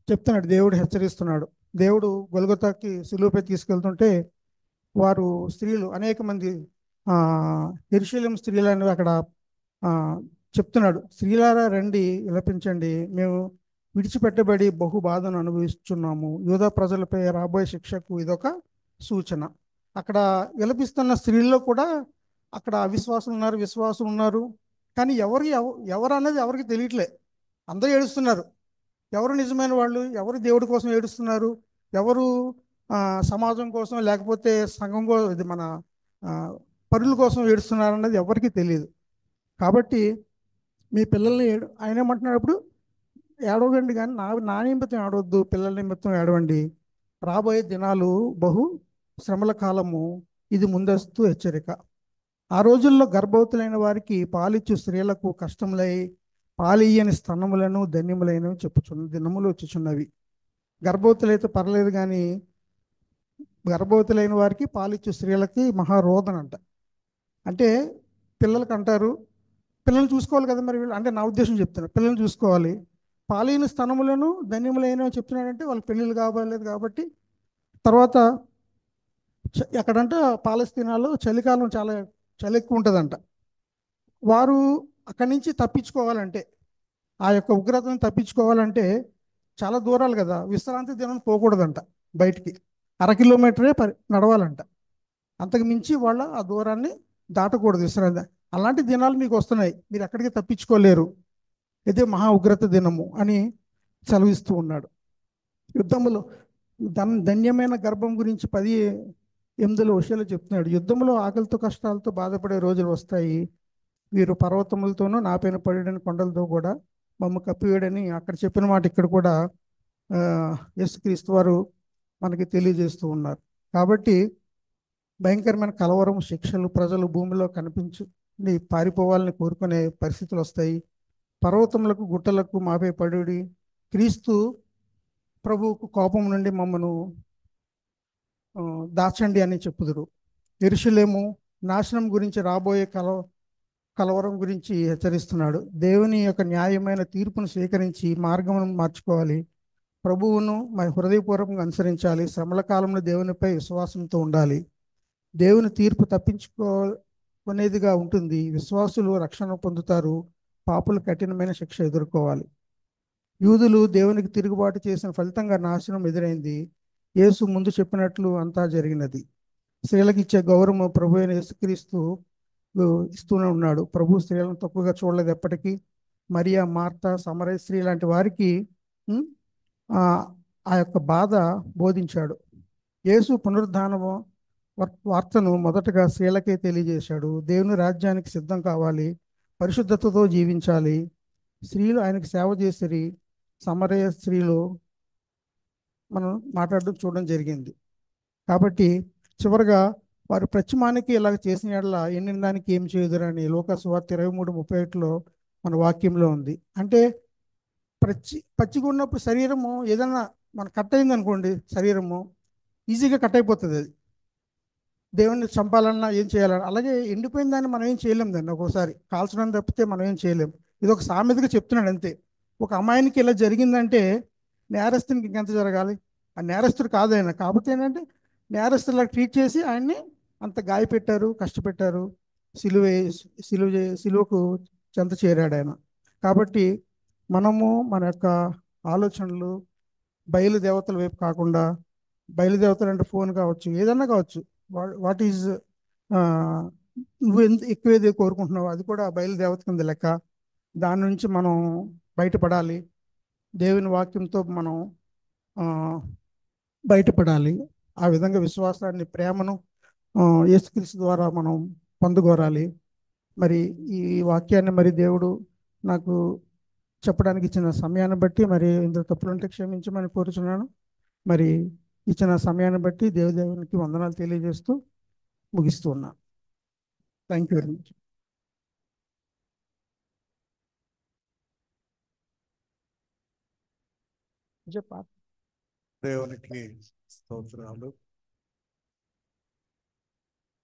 చెప్తున్నాడు, దేవుడు హెచ్చరిస్తున్నాడు. దేవుడు గొల్గొతాకి సిలువపై తీసుకెళ్తుంటే వారు స్త్రీలు అనేక మంది యెరూషలేము స్త్రీలని అక్కడ చెప్తున్నాడు, స్త్రీలారా రండి, విలపించండి, మేము విడిచిపెట్టబడి బహు బాధను అనుభవిస్తున్నాము. యూదా ప్రజలపై రాబోయే శిక్షకు ఇదొక సూచన. అక్కడ విలపిస్తున్న స్త్రీల్లో కూడా అక్కడ అవిశ్వాసం ఉన్నారు, విశ్వాసం ఉన్నారు. కానీ ఎవరు అన్నది ఎవరికి తెలియట్లే. అందరూ ఏడుస్తున్నారు. ఎవరు నిజమైన వాళ్ళు, ఎవరు దేవుడి కోసం ఏడుస్తున్నారు, ఎవరు సమాజం కోసం లేకపోతే సంఘం కోసం, ఇది మన పరుల కోసం ఏడుస్తున్నారు అన్నది ఎవరికి తెలియదు. కాబట్టి మీ పిల్లల్ని ఆయన ఏమంటున్నప్పుడు ఏడవకండి, కానీ నా నిమిత్తం ఏడవద్దు, పిల్లల నిమిత్తం ఏడవండి. రాబోయే దినాలు బహు శ్రమల కాలము, ఇది ముందస్తు హెచ్చరిక. ఆ రోజుల్లో గర్భవతులైన వారికి, పాలిచ్చు స్త్రీలకు కష్టములై పాలియ్యని స్తనములను ధన్యములైనవి దినములు వచ్చుచున్నవి. గర్భవతులైతే పర్లేదు, కానీ గర్భవతులైన వారికి, పాలిచ్చు స్త్రీలకి మహారోదన అంట. అంటే పిల్లలకి అంటారు, పిల్లల్ని చూసుకోవాలి కదా మరి వీళ్ళు, అంటే నా ఉద్దేశం చెప్తున్నారు, పిల్లల్ని చూసుకోవాలి. పాలిన స్తనములను ధన్యములైనవి చెప్తున్నాడంటే వాళ్ళు పెళ్ళిళ్ళు కావాలేదు కాబట్టి. తర్వాత ఎక్కడంటే పాలస్తీనాలో చలికాలం చాలా చలి ఎక్కువ ఉంటుందంట. వారు అక్కడి నుంచి తప్పించుకోవాలంటే, ఆ యొక్క ఉగ్రతను తప్పించుకోవాలంటే చాలా దూరాలు కదా, విశ్రాంతి దినం పోకూడదంట, బయటికి 1/2 కిలోమీటరే నడవాలంట. అంతకు మించి వాళ్ళ ఆ దూరాన్ని దాటకూడదు విశ్రాంతి. అలాంటి దినాలు మీకు వస్తున్నాయి, మీరు ఎక్కడికి తప్పించుకోలేరు, ఇదే మహా ఉగ్రత దినము అని సెలవిస్తూ ఉన్నాడు. యుద్ధములో ధన్యమైన గర్భం గురించి 10:8 విషయాలు చెప్తున్నాడు. యుద్ధంలో ఆకలితో కష్టాలతో బాధపడే రోజులు వస్తాయి. వీరు పర్వతములతోనూ నాపైన పడిన కొండలతో కూడా మమ్మ కప్పివేయడని అక్కడ చెప్పిన మాట ఇక్కడ కూడా యేసుక్రీస్తు వారు మనకి తెలియజేస్తూ ఉన్నారు. కాబట్టి భయంకరమైన కలవరం, శిక్షలు, ప్రజలు భూమిలో కనిపించి పారిపోవాలని కోరుకునే పరిస్థితులు వస్తాయి. పర్వతములకు, గుట్టలకు మాపై పడి క్రీస్తు ప్రభువుకు కోపం నుండి మమ్మను దాచండి అని చెప్పుదురు. యెరూషలేము నాశనం గురించి, రాబోయే కలవరం గురించి హెచ్చరిస్తున్నాడు. దేవుని యొక్క న్యాయమైన తీర్పును స్వీకరించి మార్గమును మార్చుకోవాలి. ప్రభువును హృదయపూర్వకంగా అనుసరించాలి. శ్రమల కాలంలో దేవునిపై విశ్వాసంతో ఉండాలి. దేవుని తీర్పు తప్పించుకోనేదిగా ఉంటుంది. విశ్వాసులు రక్షణ పొందుతారు, పాపులు కఠినమైన శిక్ష ఎదుర్కోవాలి. యూదులు దేవునికి తిరుగుబాటు చేసిన ఫలితంగా నాశనం ఎదురైంది. యేసు ముందు చెప్పినట్లు అంతా జరిగినది. స్త్రీలకు ఇచ్చే గౌరవం ప్రభు అయిన యేసుక్రీస్తు ఇస్తూనే ఉన్నాడు. ప్రభు స్త్రీలను తక్కువగా చూడలేదు ఎప్పటికీ. మరియా, మార్తా, సమరయ స్త్రీ లాంటి వారికి ఆ యొక్క బాధ బోధించాడు. యేసు పునరుద్ధానము వార్తను మొదటగా స్త్రీలకే తెలియజేశాడు. దేవుని రాజ్యానికి సిద్ధం కావాలి, పరిశుద్ధతతో జీవించాలి. స్త్రీలు ఆయనకు సేవ చేసిరి. సమరయ స్త్రీలు మనం మాట్లాడడం చూడడం జరిగింది. కాబట్టి చివరిగా వారు ప్రతిమానికి ఇలాగ చేసిన యెడల ఎండిన దానికి ఏం చేయుదురని లూకాసు వార్త 23:31 మన వాక్యంలో ఉంది. అంటే పచ్చిగా ఉన్నప్పుడు శరీరము ఏదన్నా మన కట్ అయింది అనుకోండి, శరీరము ఈజీగా కట్ అయిపోతుంది. అది దేవుణ్ణి చంపాలన్నా ఏం చేయాలన్నా, అలాగే ఎండిపోయిన దాన్ని మనం ఏం చేయలేం. దాన్ని ఒక్కోసారి కాల్చడం తప్పితే మనం ఏం చేయలేం. ఇది ఒక సామెతగా చెప్తున్నాడు అంతే. ఒక అమ్మాయినికి ఇలా జరిగిందంటే నేరస్తునికి ఇంకెంత జరగాలి? ఆ నేరస్తుడు కాదు ఆయన. కాకపోతే ఏంటంటే నేరస్తులా ట్రీట్ చేసి ఆయన్ని అంత గాయపెట్టారు, కష్టపెట్టారు. సిలువ సిలువకు చెంత చేరాడు ఆయన. కాబట్టి మనము మన యొక్క ఆలోచనలు బయలుదేవతల వైపు కాకుండా, బయలుదేవతలు అంటే ఫోన్ కావచ్చు, ఏదన్నా కావచ్చు, వాట్ ఈజ్ నువ్వు ఎంత ఎక్కువేది కోరుకుంటున్నావు, అది కూడా బయలుదేవత కింద లెక్క. దాని నుంచి మనం బయటపడాలి. దేవుని వాక్యంతో మనం బయటపడాలి. ఆ విధంగా విశ్వాసాన్ని, ప్రేమను యేసుక్రీస్తు ద్వారా మనం పొందగోరాలి. మరి ఈ వాక్యాన్ని మరి దేవుడు నాకు చెప్పడానికి ఇచ్చిన సమయాన్ని బట్టి మరి ఇందులో తప్పులుంటే క్షమించమని కోరుచున్నాను. మరి ఇచ్చిన సమయాన్ని బట్టి దేవునికి వందనాలు తెలియజేస్తూ ముగిస్తూ ఉన్నాను. Thank you very much. చెప్పా దేవునికి స్తోత్రాలు.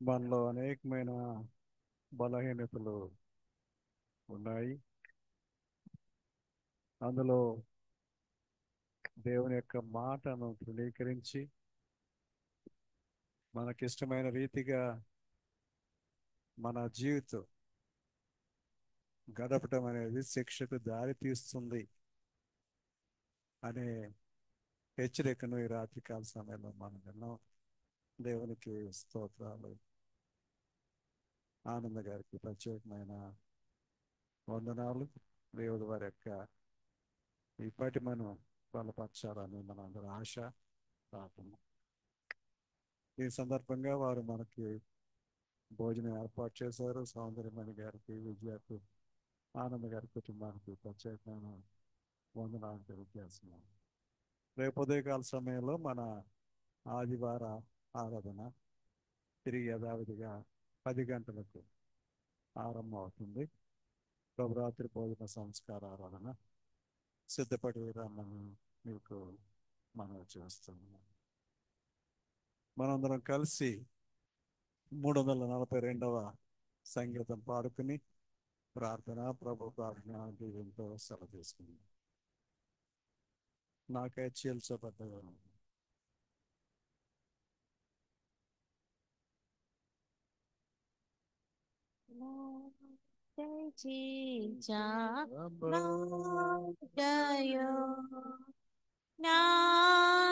మనలో అనేకమైన బలహీనతలు ఉన్నాయి. అందులో దేవుని యొక్క మాటను తృణీకరించి మనకిష్టమైన రీతిగా మన జీవితం గడపటం అనేది శిక్షకు దారి తీస్తుంది అనే హెచ్చరికను ఈ రాత్రికాల సమయంలో మనం విన్నాం. దేవునికి స్తోత్రాలు. ఆనంద గారికి ప్రత్యేకమైన వందనాలు. దేవుడి వారి యొక్క ఇప్పటి మనం బలపరచాలని మన అందరి ఆశ, ప్రార్థన. ఈ సందర్భంగా వారు మనకి భోజనం ఏర్పాటు చేశారు. సౌందర్యమణి గారికి, విజయకు, ఆనంద గారి కుటుంబానికి ప్రత్యేకమైన వందనాలు తెలియజేస్తున్నాం. రేపు ఉదయకాల సమయంలో మన ఆదివార ఆరాధన తిరిగి యథావిధిగా 10 గంటలకు ఆరంభం అవుతుంది. ప్రభురాత్రి భోజన సంస్కార ఆరాధన సిద్ధపడి రమ్మని మీకు మనం చేస్తున్నాం. మనందరం కలిసి 342వ సంగీతం పాడుకుని ప్రార్థన, ప్రభు ప్రార్థన దీవెనతో సెలవు తీసుకుందాం. నాకై చీల్చబడ్డగా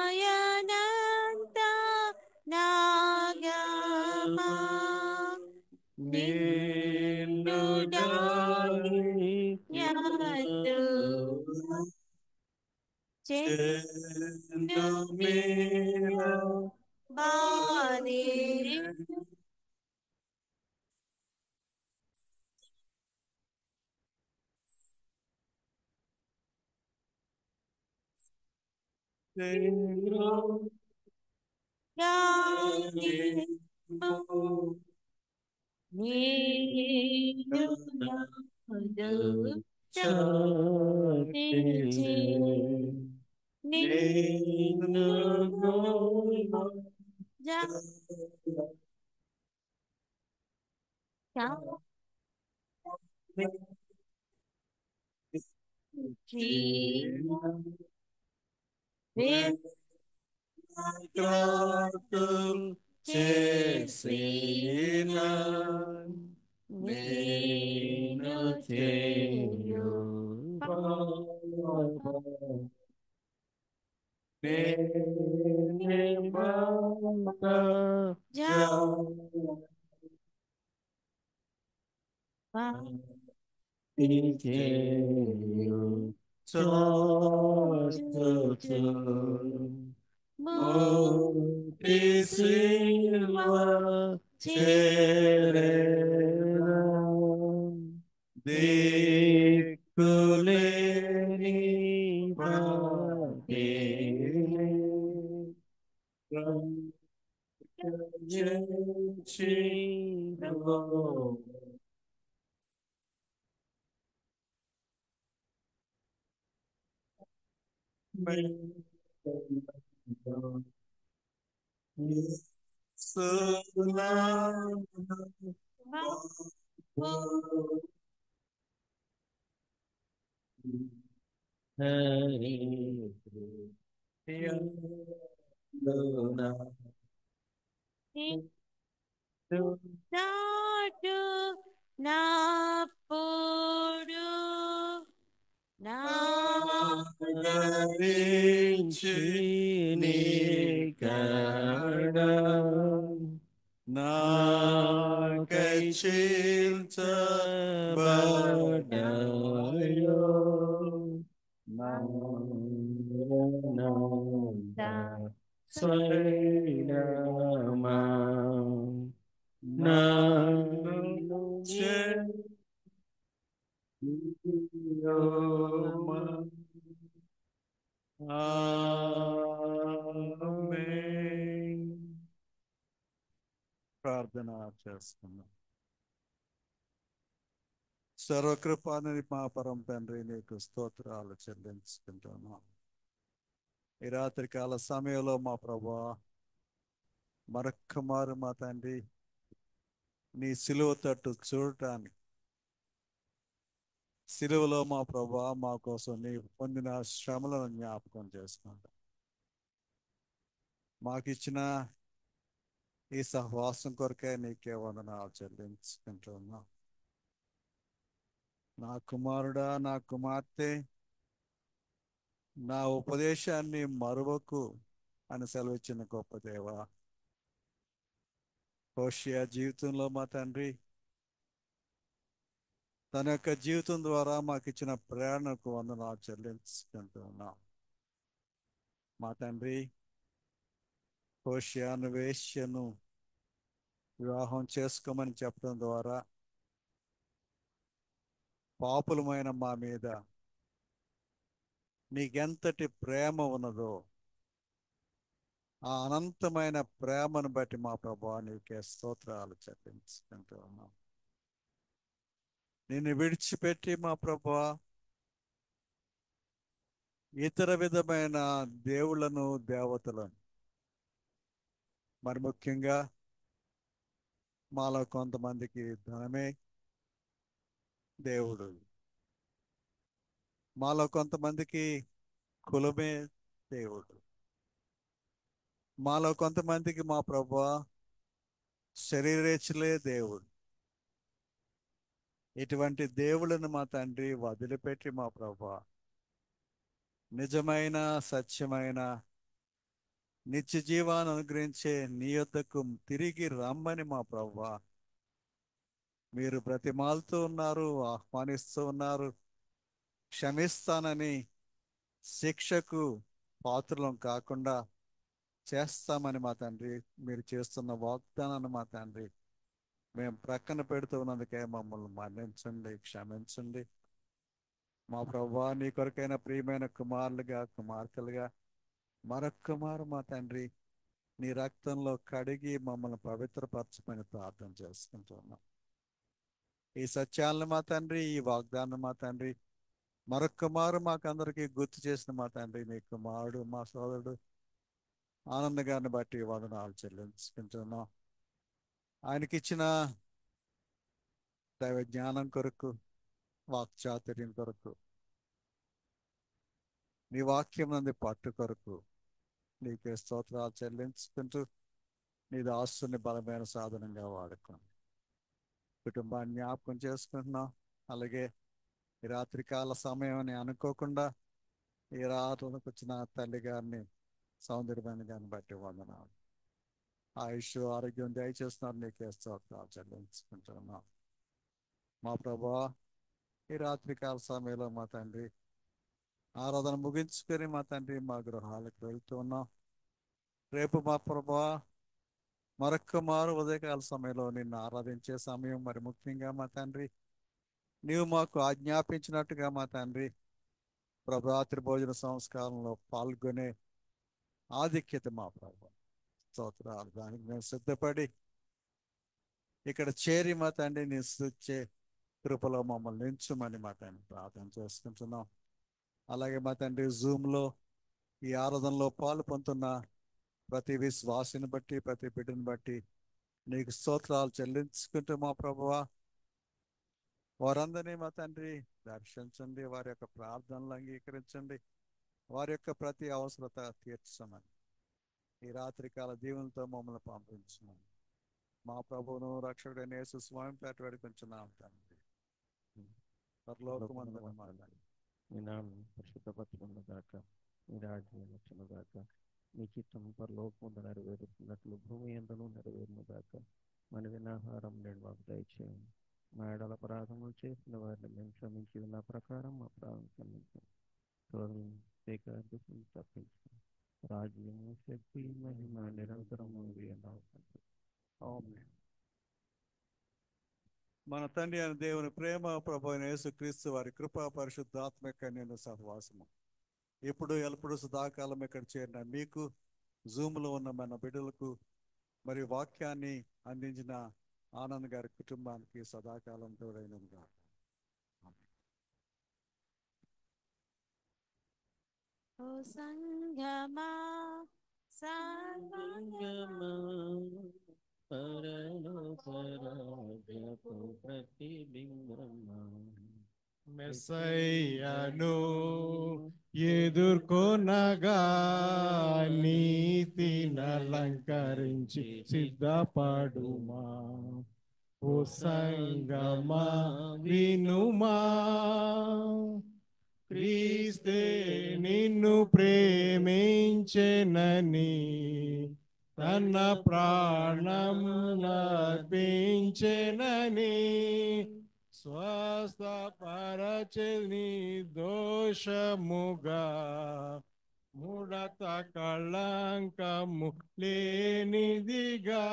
నాయనంత నాగమా నిన్ను యాదు చెన్ను మీద బారి చేసిన నేను చేయు చాచుచు మోటి సిల్వ చేరేదా దిక్కులేని వాటిని నాటు నాప్పుడు నా ధరించి నీ కాడ నాకై చీల్చబడ్డాయో స్వైనమా నన్ను చేయుమా. ఆమేన్. ప్రార్థన చేసుకున్నాం. సర్వకృపాని మా పరం తండ్రి నీకు స్తోత్రాలు చెల్లించుకుంటున్నాం. ఈ రాత్రికాల సమయంలో మా ప్రభా మరొక్క మారు మా తండ్రి నీ సిలువ తట్టు చూడటానికి సిలువలో మా ప్రభా మా కోసం నీ పొందిన శ్రమలను జ్ఞాపకం చేసుకుంటాం. మాకిచ్చిన ఈ సహవాసం కొరకే నీకే వందనాలు చెల్లించుకుంటున్నాం. నా కుమారుడా, నా కుమార్తె, నా ఉపదేశాన్ని మరువకు అని సెలవిచ్చిన గొప్ప దేవ. హోషియా జీవితంలో మా తండ్రి తన యొక్క జీవితం ద్వారా మాకు ఇచ్చిన ప్రేరణకు వందనాలు చెల్లించుకుంటున్నాం. మా తండ్రి హోషియాను వేశ్యను వివాహం చేసుకోమని చెప్పడం ద్వారా పాపులమైన మా మీద నీకెంతటి ప్రేమ ఉన్నదో ఆ అనంతమైన ప్రేమను బట్టి మా ప్రభువా నీకే స్తోత్రాలు చెల్లించుకుంటూ ఉన్నాం. నిన్ను విడిచిపెట్టి మా ప్రభువా ఇతర విధమైన దేవుళ్ళను దేవతలను, మరి ముఖ్యంగా మాలో కొంతమందికి ధనమే దేవుడు, మాలో కొంతమందికి కులమే దేవుడు, మాలో కొంతమందికి మా ప్రభువా శరీరేచ్ఛలే దేవుడు. ఇటువంటి దేవుళ్ళను మా తండ్రి వదిలిపెట్టి మా ప్రభువా నిజమైన సత్యమైన నిత్య జీవాన్ని అనుగ్రహించే నీ యొద్దకు తిరిగి రమ్మని మా ప్రభువా మీరు బ్రతిమాలుతూ ఉన్నారు, ఆహ్వానిస్తూ ఉన్నారు. క్షమిస్తానని, శిక్షకు పాత్రలం కాకుండా చేస్తామని మా తండ్రి మీరు చేస్తున్న వాగ్దానాన్ని మా తండ్రి మేము ప్రక్కన పెడుతూ ఉన్నందుకే మమ్మల్ని మన్నించండి, క్షమించండి. మా ప్రభువా నీ కొరకైన ప్రియమైన కుమారులుగా కుమార్తెలుగా మరొక్క మారు మా తండ్రి నీ రక్తంలో కడిగి మమ్మల్ని పవిత్రపరచమని ప్రార్థన చేసుకుంటున్నాం. ఈ సత్యాలను మా తండ్రి, ఈ వాగ్దానం మా తండ్రి మరొక్క మారు మాకందరికీ గుర్తు చేసిన మా తండ్రి నీ కుమారుడు మా సోదరుడు ఆనంద్ గారిని బట్టి వందనాలు చెల్లించుకుంటున్నాం. ఆయనకిచ్చిన దైవ జ్ఞానం కొరకు, వాక్చాతుర్యం కొరకు, నీ వాక్యం నంది పట్టు కొరకు నీకే స్తోత్రాలు చెల్లించుకుంటూ నీ దాసుని బలమైన సాధనంగా వాడుకోండి. కుటుంబాన్ని జ్ఞాపకం చేసుకుంటున్నాం. అలాగే ఈ రాత్రికాల సమయం అని అనుకోకుండా ఈ రాత్రికి వచ్చిన తల్లి గారిని, సౌందర్యమైన గారిని బట్టి వందనాలు. ఆయుష్ ఆరోగ్యం దయచేస్తున్నారు, నీకే స్తోత్రాలు చెల్లించుకుంటున్నాం. మా ప్రభువా ఈ రాత్రికాల సమయంలో మా తండ్రి ఆరాధన ముగించుకొని మా తండ్రి మా గృహాలకు వెళ్తూ ఉన్నాం. రేపు మా ప్రభా మరొక్క మారు ఉదయకాల సమయంలో నిన్ను ఆరాధించే సమయం, మరి ముఖ్యంగా మా తండ్రి నీవు మాకు ఆజ్ఞాపించినట్టుగా మా తండ్రి ప్రభాత్రి భోజన సంస్కారంలో పాల్గొనే ఆధిక్యత మా ప్రభు స్తోత్రాలు. దానికి మేము సిద్ధపడి ఇక్కడ చేరి మా తండ్రి నీ స్తుతించే కృపలో మమ్మల్ని నించుమని మా తండ్రి ప్రార్థన చేసుకుంటున్నాం. అలాగే మా తండ్రి జూమ్లో ఈ ఆరాధనలో పాలు పొందుతున్న ప్రతి విశ్వాసిని బట్టి, ప్రతి బిడ్డను బట్టి నీకు స్తోత్రాలు చెల్లించుకుంటూ మా ప్రభువా వారందరినీ మా తండ్రి దర్శించండి, వారి యొక్క ప్రార్థనలు అంగీకరించండి, వారి యొక్క ప్రతి అవసరత తీర్చమని ఈ రాత్రికాల దీవెనతో మమ్మల్ని పంపించమని మా ప్రభువును రక్షకుడైన యేసు స్వామి పేట వేడుకొంచున్నాం తండ్రి. పరలోకమందున్న మా తండ్రి, నీ నామం పరిశుద్ధపరచుకున్న గాక, నీ రాజ్యం వచ్చును గాక, నీ చిత్తం పరలోకమందు నెరవేరుతున్నట్లు భూమి యందును నెరవేరును గాక. మన వినాహారం నేడు మాకు దయచేయండి, మా ఎడల అపరాధములు చేసిన వారిని మేము క్షమించి ఉన్న ప్రకారం మా ప్రాణం క్షమించండి. తప్పించు రాజ్యము, శక్తి, మహిమ నిరంతరము ఆమేన్. మన తండ్రి అయిన దేవుని ప్రేమ, ప్రభు అయిన యేసుక్రీస్తు వారి కృప, పరిశుద్ధాత్మ కన్యను సహవాసము ఇప్పుడు ఎల్లప్పుడు సదాకాలం ఇక్కడ చేరిన మీకు, జూమ్లో ఉన్న మన బిడ్డలకు మరియు వాక్యాన్ని అందించిన ఆనంద్ గారి కుటుంబానికి సదాకాలం తోడైనగా. ఓ సంగమా సంగమా మెస్సయ్యను ఎదుర్కొనగా నీతినలంకరించి సిద్ధపడుమా. ఓ సంగమా వినుమా, క్రీస్తే నిన్ను ప్రేమించెనని తన ప్రాణమునర్పించెనని స్వస్థపరచని దోషముగా ముడత కళంకము లేనిదిగా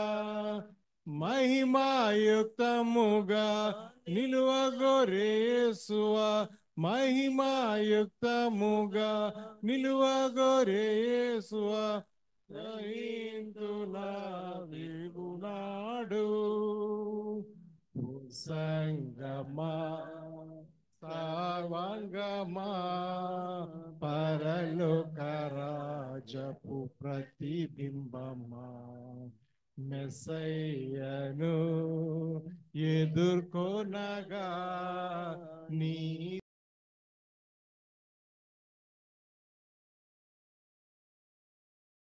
మహిమాయుక్తముగా నిలువగొరేసువా, మహిమాయుక్తముగా నిలువగొరేసువా సహింతునా విగునాడు. సంగమా సర్వాంగమా పరలోక రాజపు ప్రతిబింబమా, మెస్సయ్యను ఎదుర్కొనగా నీ